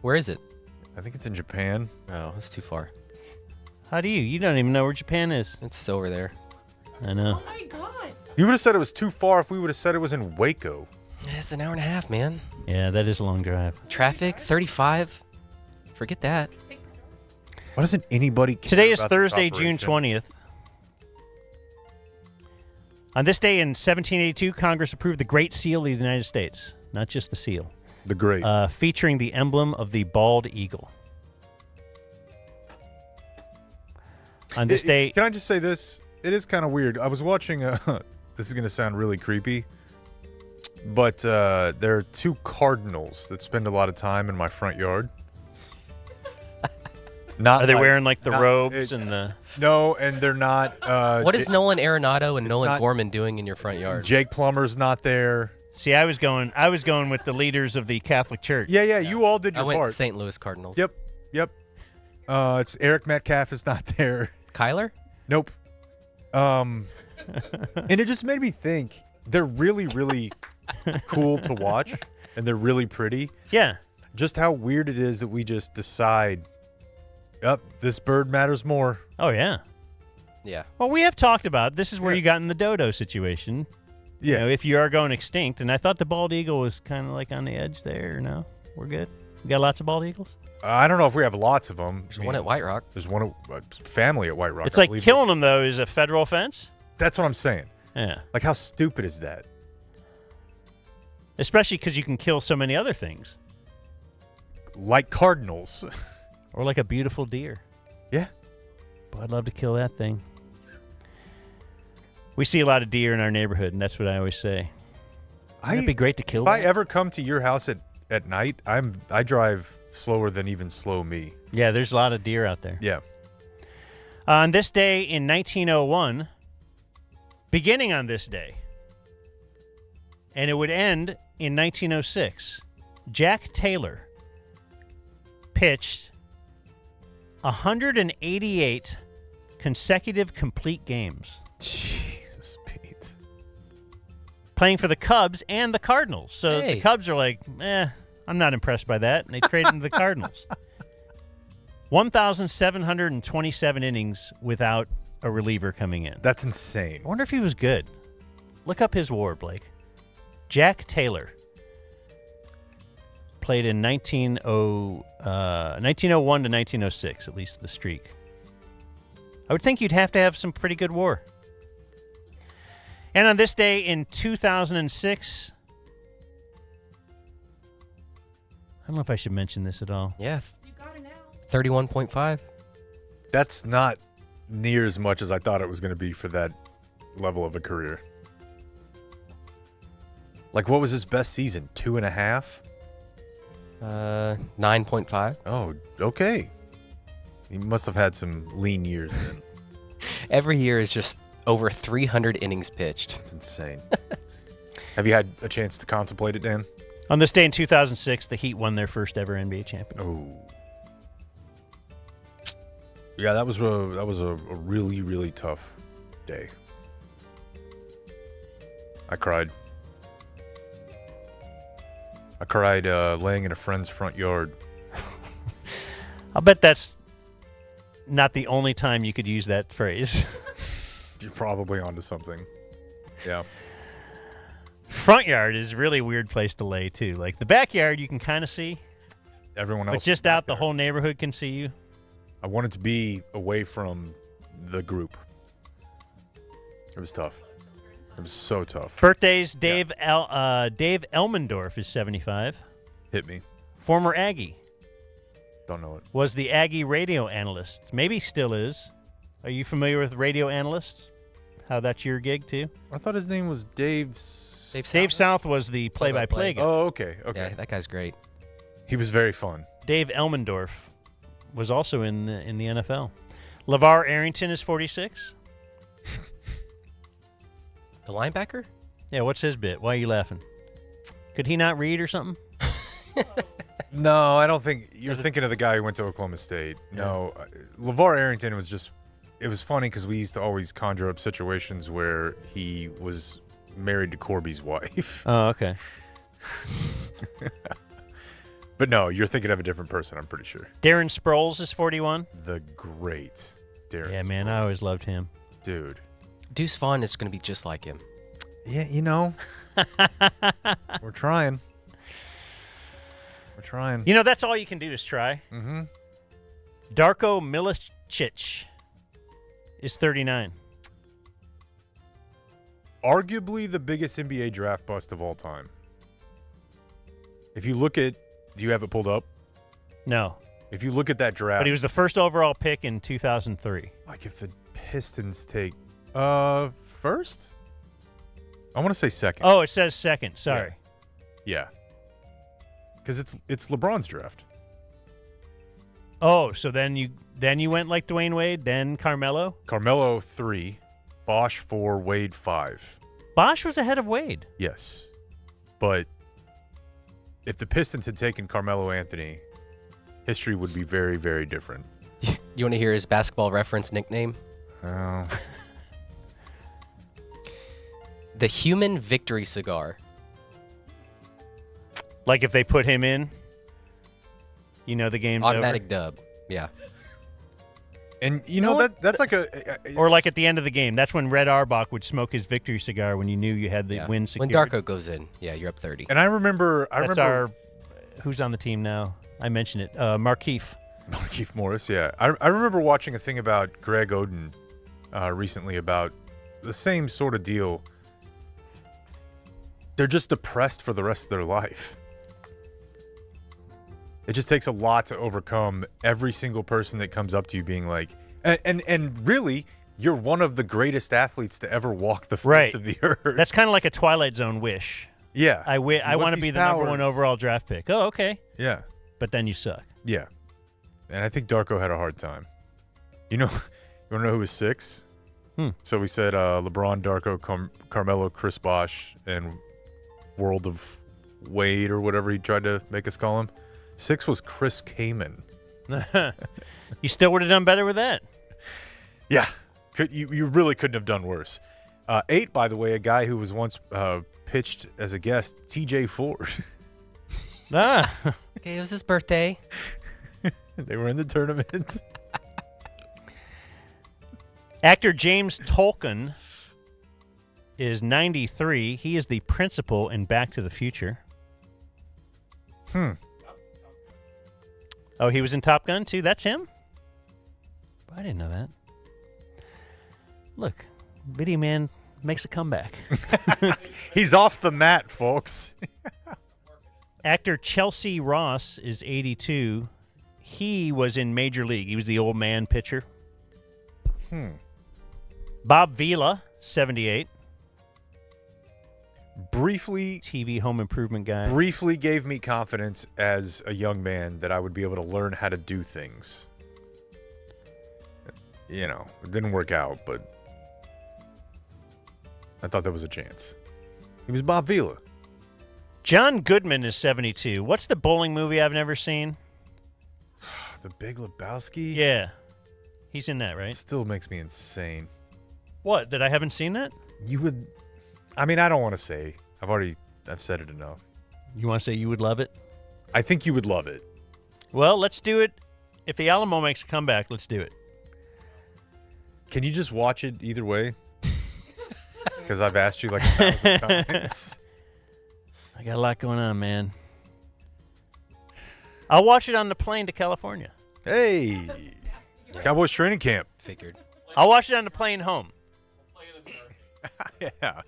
Where is it? I think it's in Japan. Oh, it's too far. How do you? You don't even know where Japan is. It's over there. I know. Oh my god. You would have said it was too far if we would have said it was in Waco. It's an hour and a half, man. Yeah, that is a long drive. Traffic, 35. Forget that. Why doesn't anybody care Today is about this Thursday, June operation? 20th. On this day in 1782, Congress approved the Great Seal of the United States. Not just the seal. The Great. Featuring the emblem of the bald eagle. On this day... Can I just say this? It is kind of weird. I was watching... this is going to sound really creepy. But there are two cardinals that spend a lot of time in my front yard. Not Are they like- wearing like the not- robes and the... No, and they're not... What is Nolan Arenado and Nolan not- Gorman doing in your front yard? Jake Plummer's not there. See, I was going with the leaders of the Catholic Church. Yeah, you all did I your went part. St. Louis Cardinals. Yep. It's Eric Metcalf is not there. Kyler? Nope. And it just made me think they're really, really cool to watch, and they're really pretty. Yeah. Just how weird it is that we just decide, this bird matters more. Oh, yeah. Yeah. Well, we have talked about this is where you got in the dodo situation. Yeah. You know, if you are going extinct, and I thought the bald eagle was kind of like on the edge there. No, we're good. We got lots of bald eagles. I don't know if we have lots of them. There's one at White Rock. There's one family at White Rock. It's I like believe. killing them though is a federal offense. That's what I'm saying. Yeah. Like, how stupid is that? Especially because you can kill so many other things, Like cardinals. or like a beautiful deer. Yeah. Boy, I'd love to kill that thing. We see a lot of deer in our neighborhood, and that's what I always say. It'd be great to kill If I one. ever come to your house at night, I drive slower than even slow me. Yeah, there's a lot of deer out there. Yeah. On this day in 1901, beginning on this day, and it would end in 1906, Jack Taylor pitched 188 consecutive complete games. Jesus, Pete. Playing for the Cubs and the Cardinals. So Hey. the Cubs are like, I'm not impressed by that. And they trade him to the Cardinals. 1,727 innings without a reliever coming in. That's insane. I wonder if he was good. Look up his WAR, Blake. Jack Taylor played in 1901 to 1906, at least the streak. I would think you'd have to have some pretty good WAR. And on this day in 2006, I don't know if I should mention this at all. Yeah. 31.5. That's not near as much as I thought it was going to be for that level of a career. Like, what was his best season? 2.5? 9.5. Oh, okay. He must have had some lean years then. Every year is just over 300 innings pitched. That's insane. Have you had a chance to contemplate it, Dan? On this day in 2006, the Heat won their first ever NBA championship. Oh. Yeah, that was a really, really tough day. I cried. I cried laying in a friend's front yard. I'll bet that's not the only time you could use that phrase. You're probably onto something. Yeah. Front yard is a really weird place to lay, too. Like, the backyard you can kind of see. Everyone else. But just out, the whole neighborhood can see you. I wanted to be away from the group. It was tough. It was so tough. Birthdays, Dave Elmendorf is 75. Hit me. Former Aggie. Don't know it. Was the Aggie radio analyst. Maybe still is. Are you familiar with radio analysts? How that's your gig, too? I thought his name was Dave Dave South was the play-by-play guy. Oh, okay. Yeah, that guy's great. He was very fun. Dave Elmendorf was also in the NFL. LeVar Arrington is 46. The linebacker? Yeah, what's his bit? Why are you laughing? Could he not read or something? No, I don't think you're thinking of the guy who went to Oklahoma State. No, LeVar Arrington was just. It was funny because we used to always conjure up situations where he was married to Corby's wife. Oh, okay. But no, you're thinking of a different person, I'm pretty sure. Darren Sproles is 41. The great Darren Yeah, man, Sproles. I always loved him. Dude. Deuce Vaughn is going to be just like him. Yeah, you know. We're trying. We're trying. You know, that's all you can do is try. Mm-hmm. Darko Milicic is 39. Arguably the biggest NBA draft bust of all time. If you look at, do you have it pulled up? No. If you look at that draft. But he was the first overall pick in 2003. Like if the Pistons take first? I want to say second. Oh, it says second. Sorry. Yeah. Because it's LeBron's draft. Oh, so then you went like Dwayne Wade, then Carmelo? Carmelo 3, Bosch 4, Wade 5. Bosch was ahead of Wade. Yes. But if the Pistons had taken Carmelo Anthony, history would be very, very different. You want to hear his basketball reference nickname? Oh. The Human Victory Cigar. Like if they put him in, you know the game's Automatic over. dub. Yeah. And you know that's like a or like at the end of the game. That's when Red Auerbach would smoke his victory cigar when you knew you had the win secured. When Darko goes in, yeah, you're up 30. And I remember who's on the team now? I mentioned it. Markeith Morris, yeah. I remember watching a thing about Greg Oden recently about the same sort of deal. They're just depressed for the rest of their life. It just takes a lot to overcome every single person that comes up to you being like, and really, you're one of the greatest athletes to ever walk the face of the earth. That's kind of like a Twilight Zone wish. Yeah. I want to be the number one overall draft pick. Oh, okay. Yeah. But then you suck. Yeah. And I think Darko had a hard time. You want to know who was 6? So we said LeBron, Darko, Carmelo, Chris Bosh, and World of Wade or whatever he tried to make us call him. 6 was Chris Kaman. You still would have done better with that. Yeah. You really couldn't have done worse. 8, by the way, a guy who was once pitched as a guest, TJ Ford. Okay, it was his birthday. They were in the tournament. Actor James Tolkien is 93. He is the principal in Back to the Future. Oh, he was in Top Gun, too? That's him? I didn't know that. Look, Video Man makes a comeback. He's off the mat, folks. Actor Chelsea Ross is 82. He was in Major League. He was the old man pitcher. Bob Vila, 78. Briefly, TV home improvement guy. Briefly gave me confidence as a young man that I would be able to learn how to do things. You know, it didn't work out, but I thought there was a chance. He was Bob Vila. John Goodman is 72. What's the bowling movie I've never seen? The Big Lebowski? Yeah. He's in that, right? Still makes me insane. What? That I haven't seen that? You would. I mean, I don't want to say. I've said it enough. You want to say you would love it? I think you would love it. Well, let's do it. If the Alamo makes a comeback, let's do it. Can you just watch it either way? Because I've asked you like 1,000 times. I got a lot going on, man. I'll watch it on the plane to California. Hey, Cowboys training camp. Figured. I'll watch it on the plane home. Yeah.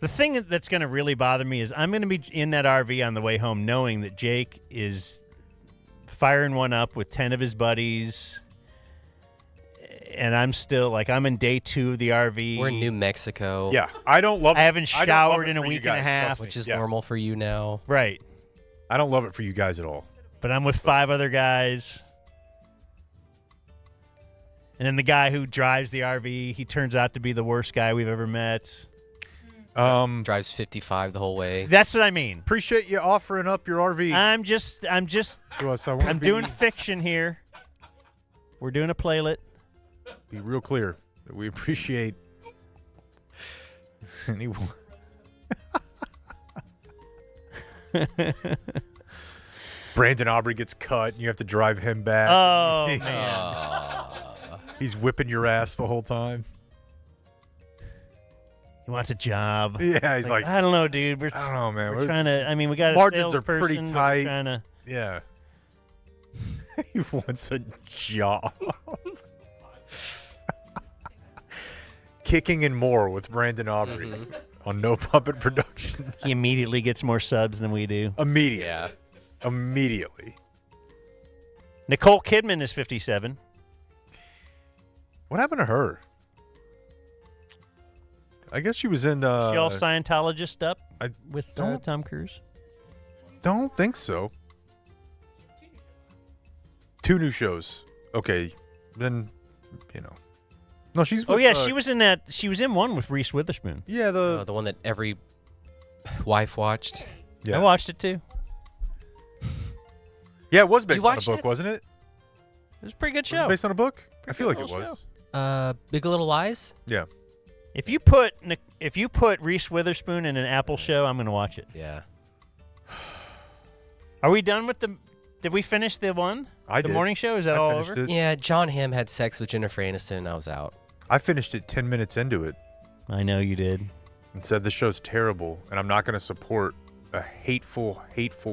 The thing that's going to really bother me is I'm going to be in that RV on the way home knowing that Jake is firing one up with 10 of his buddies. And I'm still, I'm in day 2 of the RV. We're in New Mexico. Yeah, I don't love it. I haven't showered it in a for you week and a guys, half. trust me. Which is Yeah. normal for you now. Right. I don't love it for you guys at all. But I'm with 5 other guys. And then the guy who drives the RV, he turns out to be the worst guy we've ever met. Drives 55 the whole way. That's what I mean. Appreciate you offering up your RV. I'm doing fiction here. We're doing a playlet. Be real clear that we appreciate anyone. Brandon Aubrey gets cut, and you have to drive him back. Oh, man. He's whipping your ass the whole time. He wants a job. Yeah, he's like, I don't know, dude. I don't know, man. We're trying to. I mean, we got a margins are pretty salesperson, but tight. we're trying to. Yeah. He wants a job. Kicking and more with Brandon Aubrey on No Puppet Production. He immediately gets more subs than we do. Immediately. Yeah. Immediately. Nicole Kidman is 57. What happened to her? I guess she was in. She all Scientologist up with Tom Cruise. Don't think so. 2 new shows. Okay, then No, she's. Oh with, yeah, she was in that. She was in one with Reese Witherspoon. Yeah, the one that every wife watched. Yeah. I watched it too. Yeah, it was based You on a watched book, it? wasn't it? It was a pretty good Was show. it based on a book? I Pretty feel like good it little was. Big Little Lies. Yeah. If you put Reese Witherspoon in an Apple show, I'm going to watch it. Yeah. Are we done with the? Did we finish the one? I the did. morning show? Is that I all finished over? it. Yeah, John Hamm had sex with Jennifer Aniston, and I was out. I finished it 10 minutes into it I know you did. and said the show's terrible, and I'm not going to support a hateful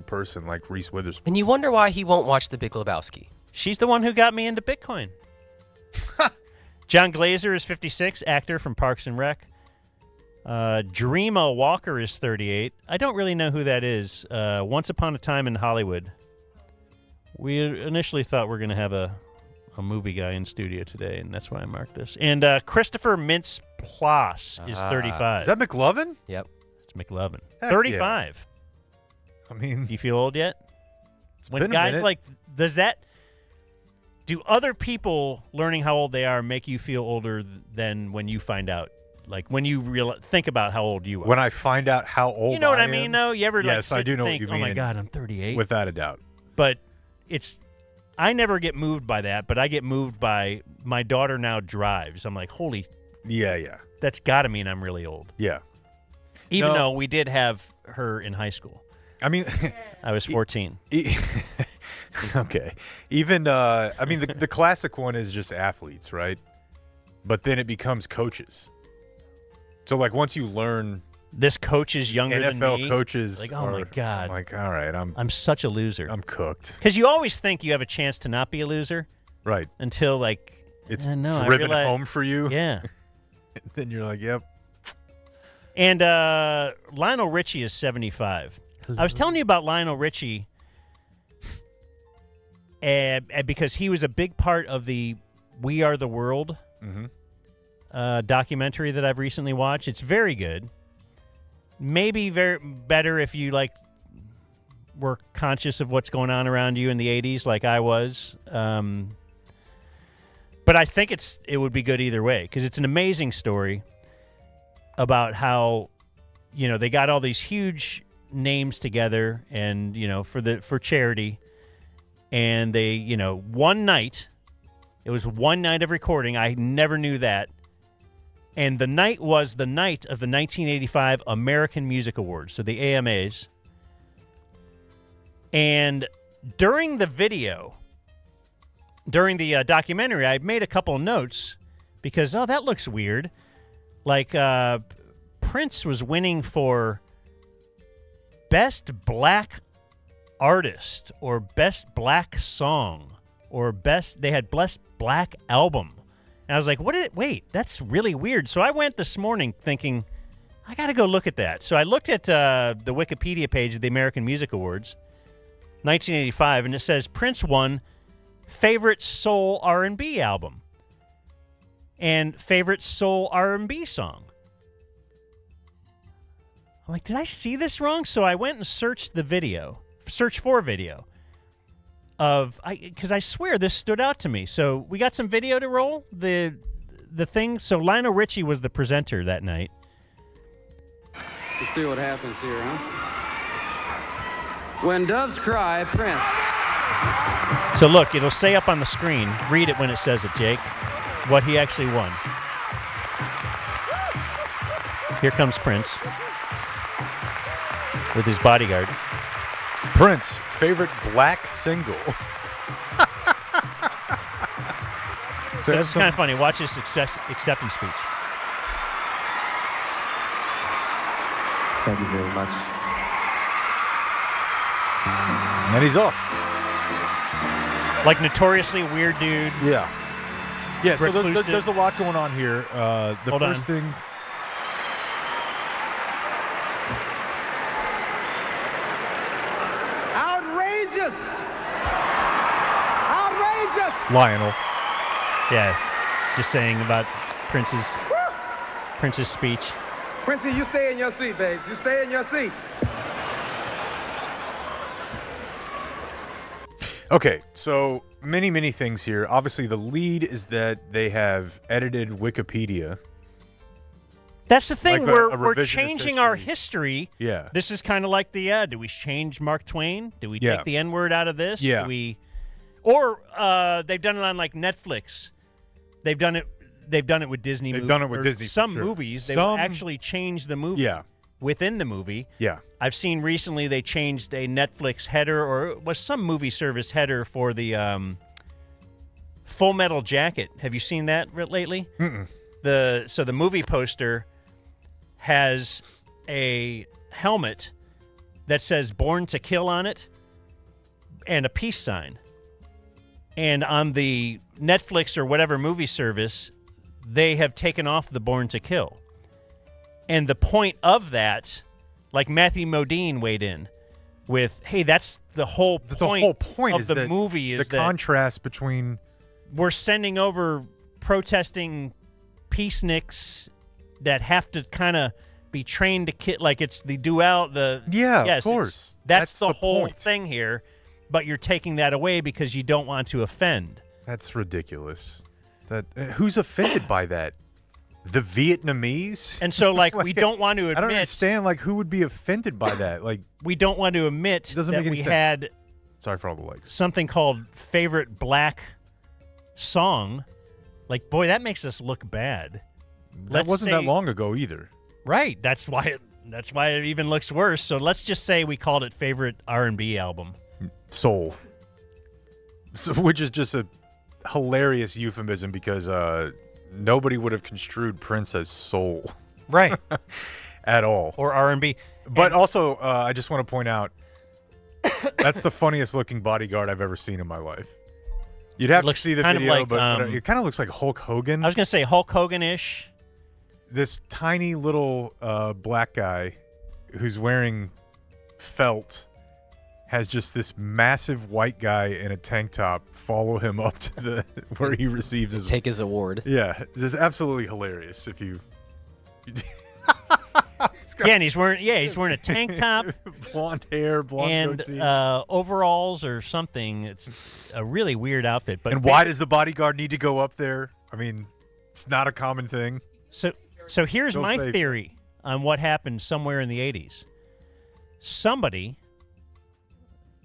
person like Reese Witherspoon. And you wonder why he won't watch The Big Lebowski. She's the one who got me into Bitcoin. John Glazer is 56, actor from Parks and Rec. Dreama Walker is 38. I don't really know who that is. Once Upon a Time in Hollywood. We initially thought we were going to have a movie guy in studio today, and that's why I marked this. And Christopher Mintz-Plasse is 35. Is that McLovin? Yep. It's McLovin. Heck 35. I mean, Do you feel old yet? When been a guys minute. do other people learning how old they are make you feel older than when you find out? Like when you think about how old you are. when I find out how old You know what I am, mean, though? You ever yes, sit I do and know think, what you mean. oh my God, I'm 38? Without a doubt. But I never get moved by that, but I get moved by my daughter now drives. I'm like, holy, Yeah. that's got to mean I'm really old. Yeah. Even No. though we did have her in high school. I mean, I was 14. okay. Even, the classic one is just athletes, right? But then it becomes coaches. So, like, once you learn This coach is younger than me. NFL coaches, Like, oh my God. I'm like, all right, I'm such a loser. I'm cooked. Because you always think you have a chance to not be a loser Right. until, like, It's no, I driven realize- home for you. Yeah. Then you're like, yep. And Lionel Richie is 75. I was telling you about Lionel Richie because he was a big part of the We Are the World documentary that I've recently watched. It's very good. Maybe better if you were conscious of what's going on around you in the 80s like I was. But I think it would be good either way because it's an amazing story about how, they got all these huge names together and, for charity. And they, one night, it was one night of recording. I never knew that. And the night was the night of the 1985 American Music Awards, so the AMAs. And during the video, during the documentary, I made a couple of notes because, that looks weird. Like, Prince was winning for Best Black Artist or Best Black Song or they had Best Black Album. And I was like, wait, that's really weird. So I went this morning thinking, I got to go look at that. So I looked at the Wikipedia page of the American Music Awards, 1985, and it says Prince won Favorite Soul R&B Album and Favorite Soul R&B Song. I'm like, did I see this wrong? So I went and searched for video because I swear this stood out to me. So we got some video to roll. The thing. So Lionel Richie was the presenter that night. Let's see what happens here, huh? When Doves Cry, Prince. So look, it'll say up on the screen. Read it when it says it, Jake. What he actually won. Here comes Prince with his bodyguard. Prince, favorite black single. So that's kind of funny. Watch this acceptance speech. Thank you very much. And he's off. Like notoriously weird dude. Yeah. Yeah, so Reclusive. there's a lot going on here. The Hold first on. thing... Outrageous! Outrageous! Lionel. Yeah, just saying about Prince's speech. Princey, you stay in your seat, babe. You stay in your seat. Okay, so many things here. Obviously, the lead is that they have edited Wikipedia. That's the thing. Like we're revisionist changing our history. Yeah. This is kind of like do we change Mark Twain? Do we Yeah. take the N-word out of this? Yeah. Or they've done it on like Netflix. They've done it with Disney. They've done it with Disney, for Some sure. movies, they Some- actually changed the movie. Yeah. Within the movie. Yeah. I've seen recently they changed a Netflix header or it was some movie service header for the Full Metal Jacket. Have you seen that lately? Mm-mm. So the movie poster has a helmet that says Born to Kill on it and a peace sign. And on the Netflix or whatever movie service, they have taken off the Born to Kill. And the point of that, like Matthew Modine weighed in with, hey, that's the whole point, The whole point of is the that movie is the that contrast between... we're sending over protesting peaceniks that have to kind of be trained to kill, like it's the duel. Of course. That's the whole point. thing here, but you're taking that away because you don't want to offend. That's ridiculous. Who's offended by that? The Vietnamese? And so, like, we don't want to admit. I don't understand, like, who would be offended by that? Like, we don't want to admit doesn't that make any we sense. had Sorry for all the likes. something called favorite black song. Like, boy, that makes us look bad. That wasn't that long ago either. Right. That's why it even looks worse. So let's just say we called it favorite R&B album. Soul. So, which is just a hilarious euphemism because nobody would have construed Prince as soul. Right. At all. Or R&B. But also, I just want to point out, that's the funniest looking bodyguard I've ever seen in my life. You'd have to see the kind of video, like, but it kind of looks like Hulk Hogan. I was going to say Hulk Hogan-ish. This tiny little black guy who's wearing felt has just this massive white guy in a tank top follow him up to the where he receives his Take his award. Yeah, it's absolutely hilarious if you. Yeah, and he's wearing a tank top, blonde hair, blonde and goatee. overalls or something. It's a really weird outfit. But And why does the bodyguard need to go up there? I mean, it's not a common thing. So here's Go my safe. theory on what happened somewhere in the 80s. Somebody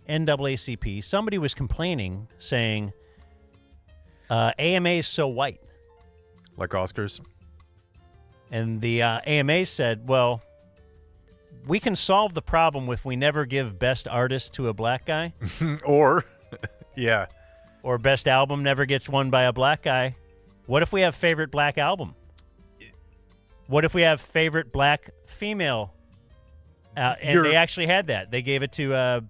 NAACP, somebody was complaining, saying AMA is so white. Like Oscars? And the AMA said, well, we can solve the problem if we never give best artist to a black guy. Or, yeah. Or best album never gets won by a black guy. What if we have favorite black album? What if we have favorite black female? And they actually had that. They gave it to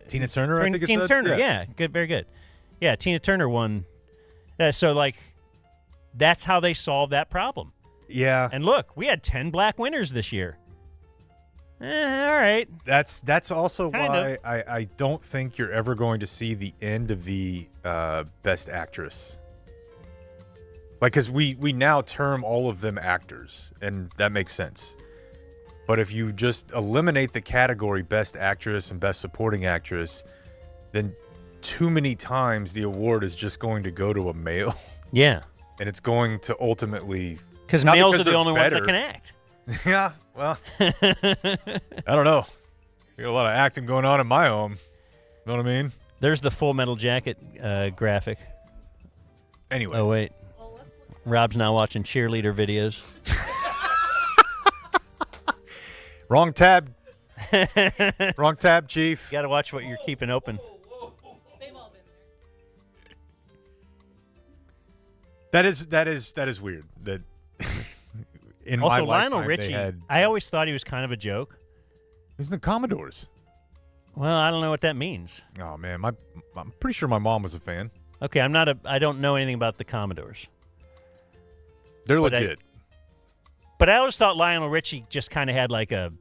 Tina Turner, I think it Tina said? Turner, yeah. Good, very good. Yeah, Tina Turner won. So, like, that's how they solved that problem. Yeah. And look, we had 10 black winners this year. All right. That's also Kind why I don't think you're ever going to see the end of the Best Actress. Like, because we now term all of them actors, and that makes sense. But if you just eliminate the category Best Actress and Best Supporting Actress, then too many times the award is just going to go to a male. Yeah. And it's going to ultimately... Because males are the only ones that can act. Yeah, well, I don't know. We got a lot of acting going on in my home. Know what I mean? There's the Full Metal Jacket graphic. Anyway. Oh, wait. Rob's now watching cheerleader videos. Wrong tab. Wrong tab, Chief. You got to watch what you're keeping open. That is weird. That in my Also, lifetime, Lionel Richie, I always thought he was kind of a joke. He's in the Commodores. Well, I don't know what that means. Oh man, I'm pretty sure my mom was a fan. Okay, I don't know anything about the Commodores. They're But legit. But I always thought Lionel Richie just kind of had like a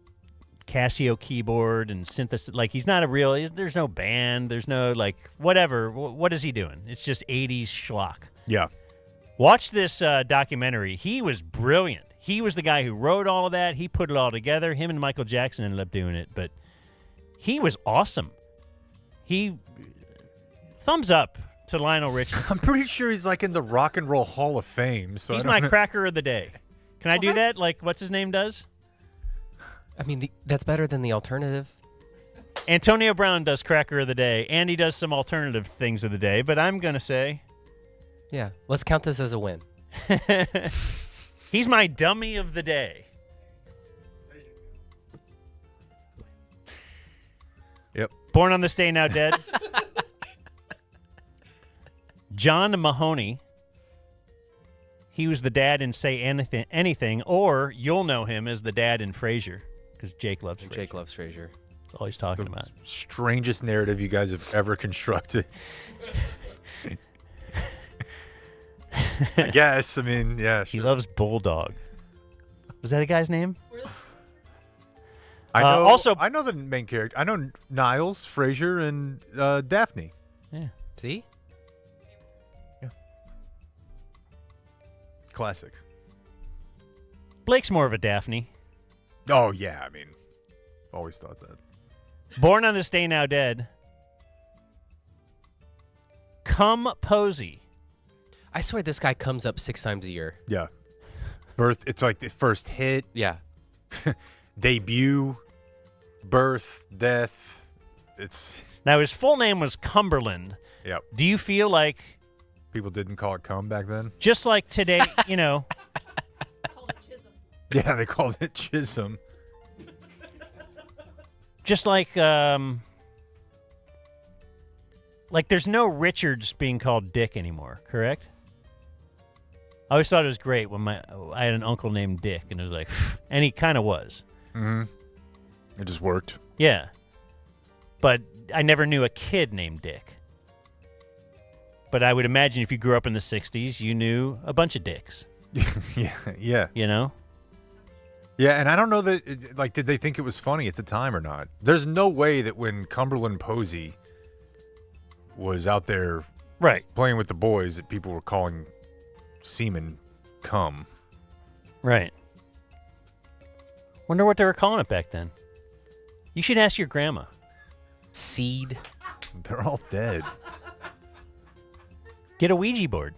Casio keyboard and synthesis. Like, he's not a real. There's no band. There's no like whatever. What is he doing? It's just 80s schlock. Yeah. Watch this documentary. He was brilliant. He was the guy who wrote all of that. He put it all together. Him and Michael Jackson ended up doing it, but he was awesome. Thumbs up to Lionel Richie. I'm pretty sure he's like in the Rock and Roll Hall of Fame. So He's my cracker of the day. Can I do that? Like, what's his name does? I mean, that's better than the alternative. Antonio Brown does cracker of the day, and he does some alternative things of the day, but I'm going to say... Yeah, let's count this as a win. He's my dummy of the day. Yep. Born on this day, now dead. John Mahoney. He was the dad in Say Anything, or you'll know him as the dad in Frasier, because Jake loves Frasier. Jake loves Frasier. That's all he's talking about. Strangest narrative you guys have ever constructed. I guess. I mean, yeah. He loves Bulldog. Was that a guy's name? I know. Also, I know the main character. I know Niles, Frasier, and Daphne. Yeah. See? Yeah. Classic. Blake's more of a Daphne. Oh yeah. I mean, always thought that. Born on this day, now dead. Come Posey. I swear this guy comes up 6 times a year. Yeah. Birth. It's like the first hit. Yeah. Debut. Birth. Death. It's. Now, his full name was Cumberland. Yep. Do you feel like... People didn't call it cum back then? Just like today, you know... Yeah, they called it Chisholm. Just like there's no Richards being called Dick anymore, correct? I always thought it was great when I had an uncle named Dick, and it was like, and he kind of was. Mm-hmm. It just worked. Yeah. But I never knew a kid named Dick. But I would imagine if you grew up in the 60s, you knew a bunch of Dicks. Yeah. You know? Yeah, and I don't know that, did they think it was funny at the time or not? There's no way that when Cumberland Posey was out there playing with the boys that people were calling semen cum. Right. Wonder what they were calling it back then. You should ask your grandma. Seed. They're all dead. Get a Ouija board.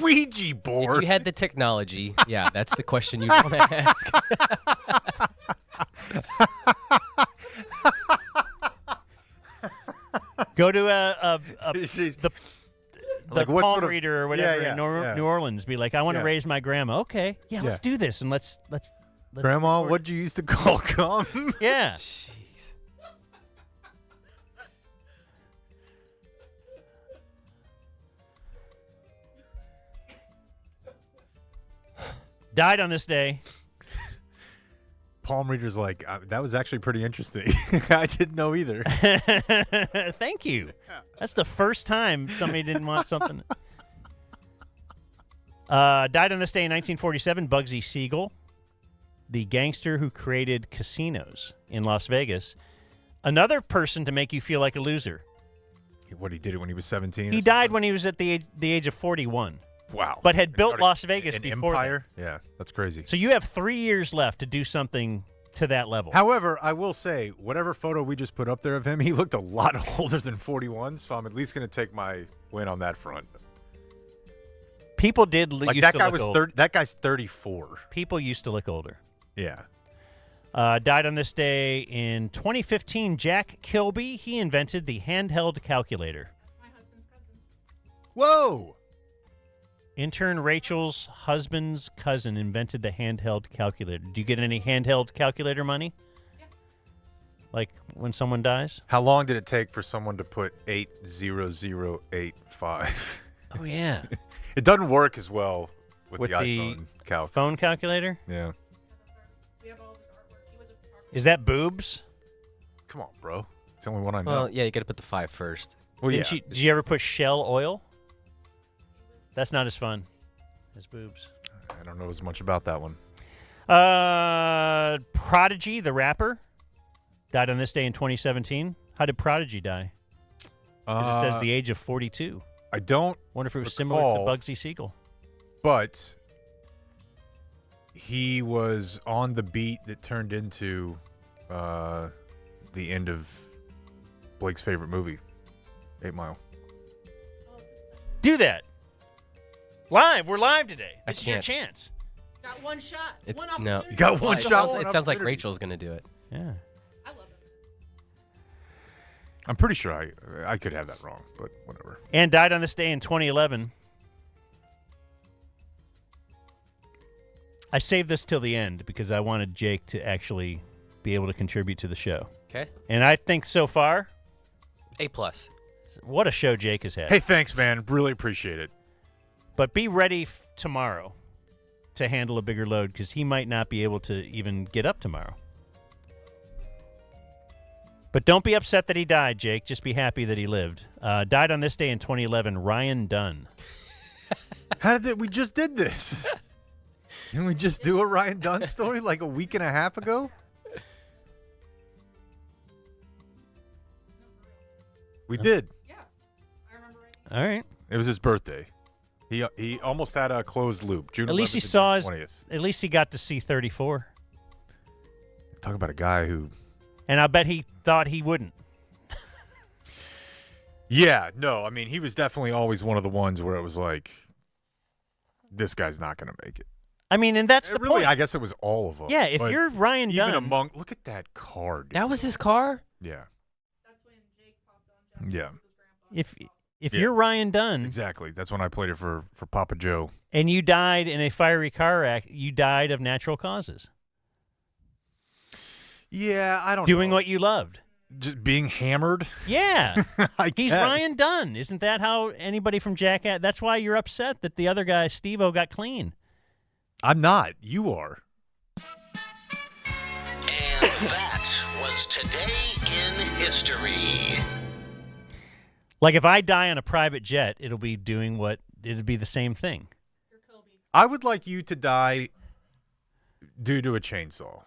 Ouija board? If you had the technology, yeah, that's the question you want to ask. Go to the Like, what palm sort of- reader or whatever Yeah, in yeah. New Orleans. Be like, I want to Yeah. raise my grandma. Okay, yeah, let's do this and let's Grandma, what'd you used to call cum? Yeah. Jeez. Died on this day. Palm reader's like, that was actually pretty interesting. I didn't know either. Thank you. That's the first time somebody didn't want something. Died on this day in 1947, Bugsy Siegel, the gangster who created casinos in Las Vegas. Another person to make you feel like a loser. What, he did it when he was 17? He died when he was at the age of 41. Wow. But had built Started Las Vegas an before empire? Yeah, that's crazy. So you have 3 years left to do something to that level. However, I will say, whatever photo we just put up there of him, he looked a lot older than 41, so I'm at least going to take my win on that front. People did Like used that to guy look was older. that guy's 34. People used to look older. Yeah. Died on this day in 2015, Jack Kilby. He invented the handheld calculator. Whoa! Intern Rachel's husband's cousin invented the handheld calculator. Do you get any handheld calculator money? Yeah. Like when someone dies? How long did it take for someone to put 80085? Oh, yeah. It doesn't work as well with the the iPhone calculator. phone calculator? Yeah. Is that boobs? Come on, bro. It's the only one I know. Well, yeah, you got to put the 5 first. Well, yeah. Did you ever put Shell oil? That's not as fun as boobs. I don't know as much about that one. Prodigy, the rapper, died on this day in 2017. How did Prodigy die? It says the age of 42. I don't wonder if it was recall, similar to Bugsy Siegel. But he was on the beat that turned into the end of Blake's favorite movie, 8 Mile. Do that. Live. We're live today. I This is your can't. chance. Got one shot. It's, one no. opportunity. You got one It shot. sounds, it sounds like Rachel's going to do it. Yeah. I love it. I'm pretty sure I could have that wrong, but whatever. And died on this day in 2011. I saved this till the end because I wanted Jake to actually be able to contribute to the show. Okay. And I think so far, A+. what a show Jake has had. Hey, thanks, man. Really appreciate it. But be ready tomorrow to handle a bigger load because he might not be able to even get up tomorrow. But don't be upset that he died, Jake. Just be happy that he lived. Died on this day in 2011, Ryan Dunn. We just did this? Didn't we just do a Ryan Dunn story like a week and a half ago? We did. Yeah. I remember it. All right. It was his birthday. He almost had a closed loop. June At least he 11th to saw June his. 20th. At least he got to see 34. Talk about a guy who. And I bet he thought he wouldn't. Yeah, no, I mean, he was definitely always one of the ones where it was like, this guy's not going to make it. I mean, and that's the Really, point. I guess it was all of them. Yeah, if but you're Ryan even Dunn. among, look at that card. That was his car? Yeah. That's when Jake popped on Jack Yeah. with his grandpa. If Yeah. you're Ryan Dunn Exactly. That's when I played it for Papa Joe. and you died in a fiery car wreck, you died of natural causes. Yeah, I don't Doing know. what you loved. Just being hammered? Yeah. I He's guess. Ryan Dunn. Isn't that how anybody from Jackass? That's why you're upset that the other guy, Steve-O, got clean. I'm not. You are. And that was Today in History. Like if I die on a private jet, it'll be the same thing. I would like you to die due to a chainsaw.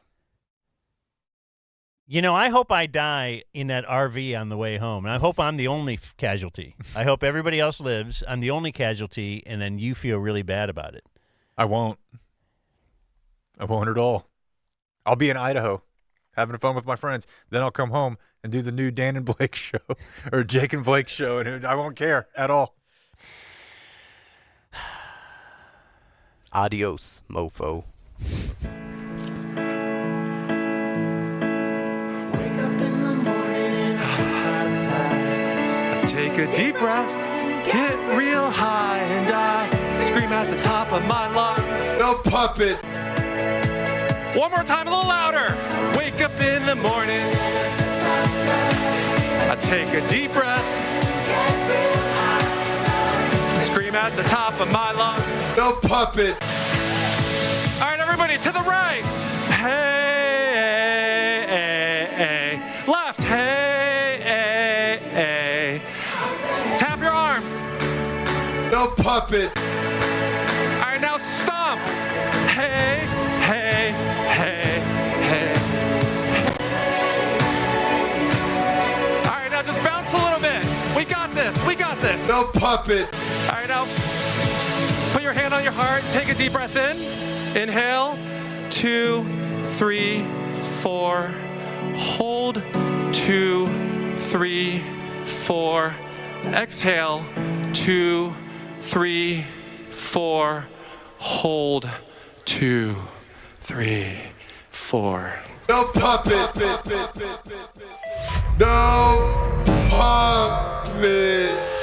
You know, I hope I die in that RV on the way home. And I hope I'm the only casualty. I hope everybody else lives. I'm the only casualty, and then you feel really bad about it. I won't. I won't at all. I'll be in Idaho having fun with my friends. Then I'll come home and do the new Dan and Blake show or Jake and Blake show, and I won't care at all. Adios, mofo. Wake up in the morning and it's hot outside. take a deep breath, get real high, and I scream at the top of my lungs. No puppet. One more time, a little louder. Wake up in the morning. I take a deep breath. Scream at the top of my lungs. No puppet. All right, everybody, to the right. Hey, left. Hey. Tap your arms. No puppet. All right, now stomp. Hey. All right, now just bounce a little bit. We got this. No puppet. All right, now put your hand on your heart. Take a deep breath in. Inhale. 2, 3, 4. Hold. 2, 3, 4. Exhale. 2, 3, 4. Hold. 2, 3, 4. No puppet. No puppet.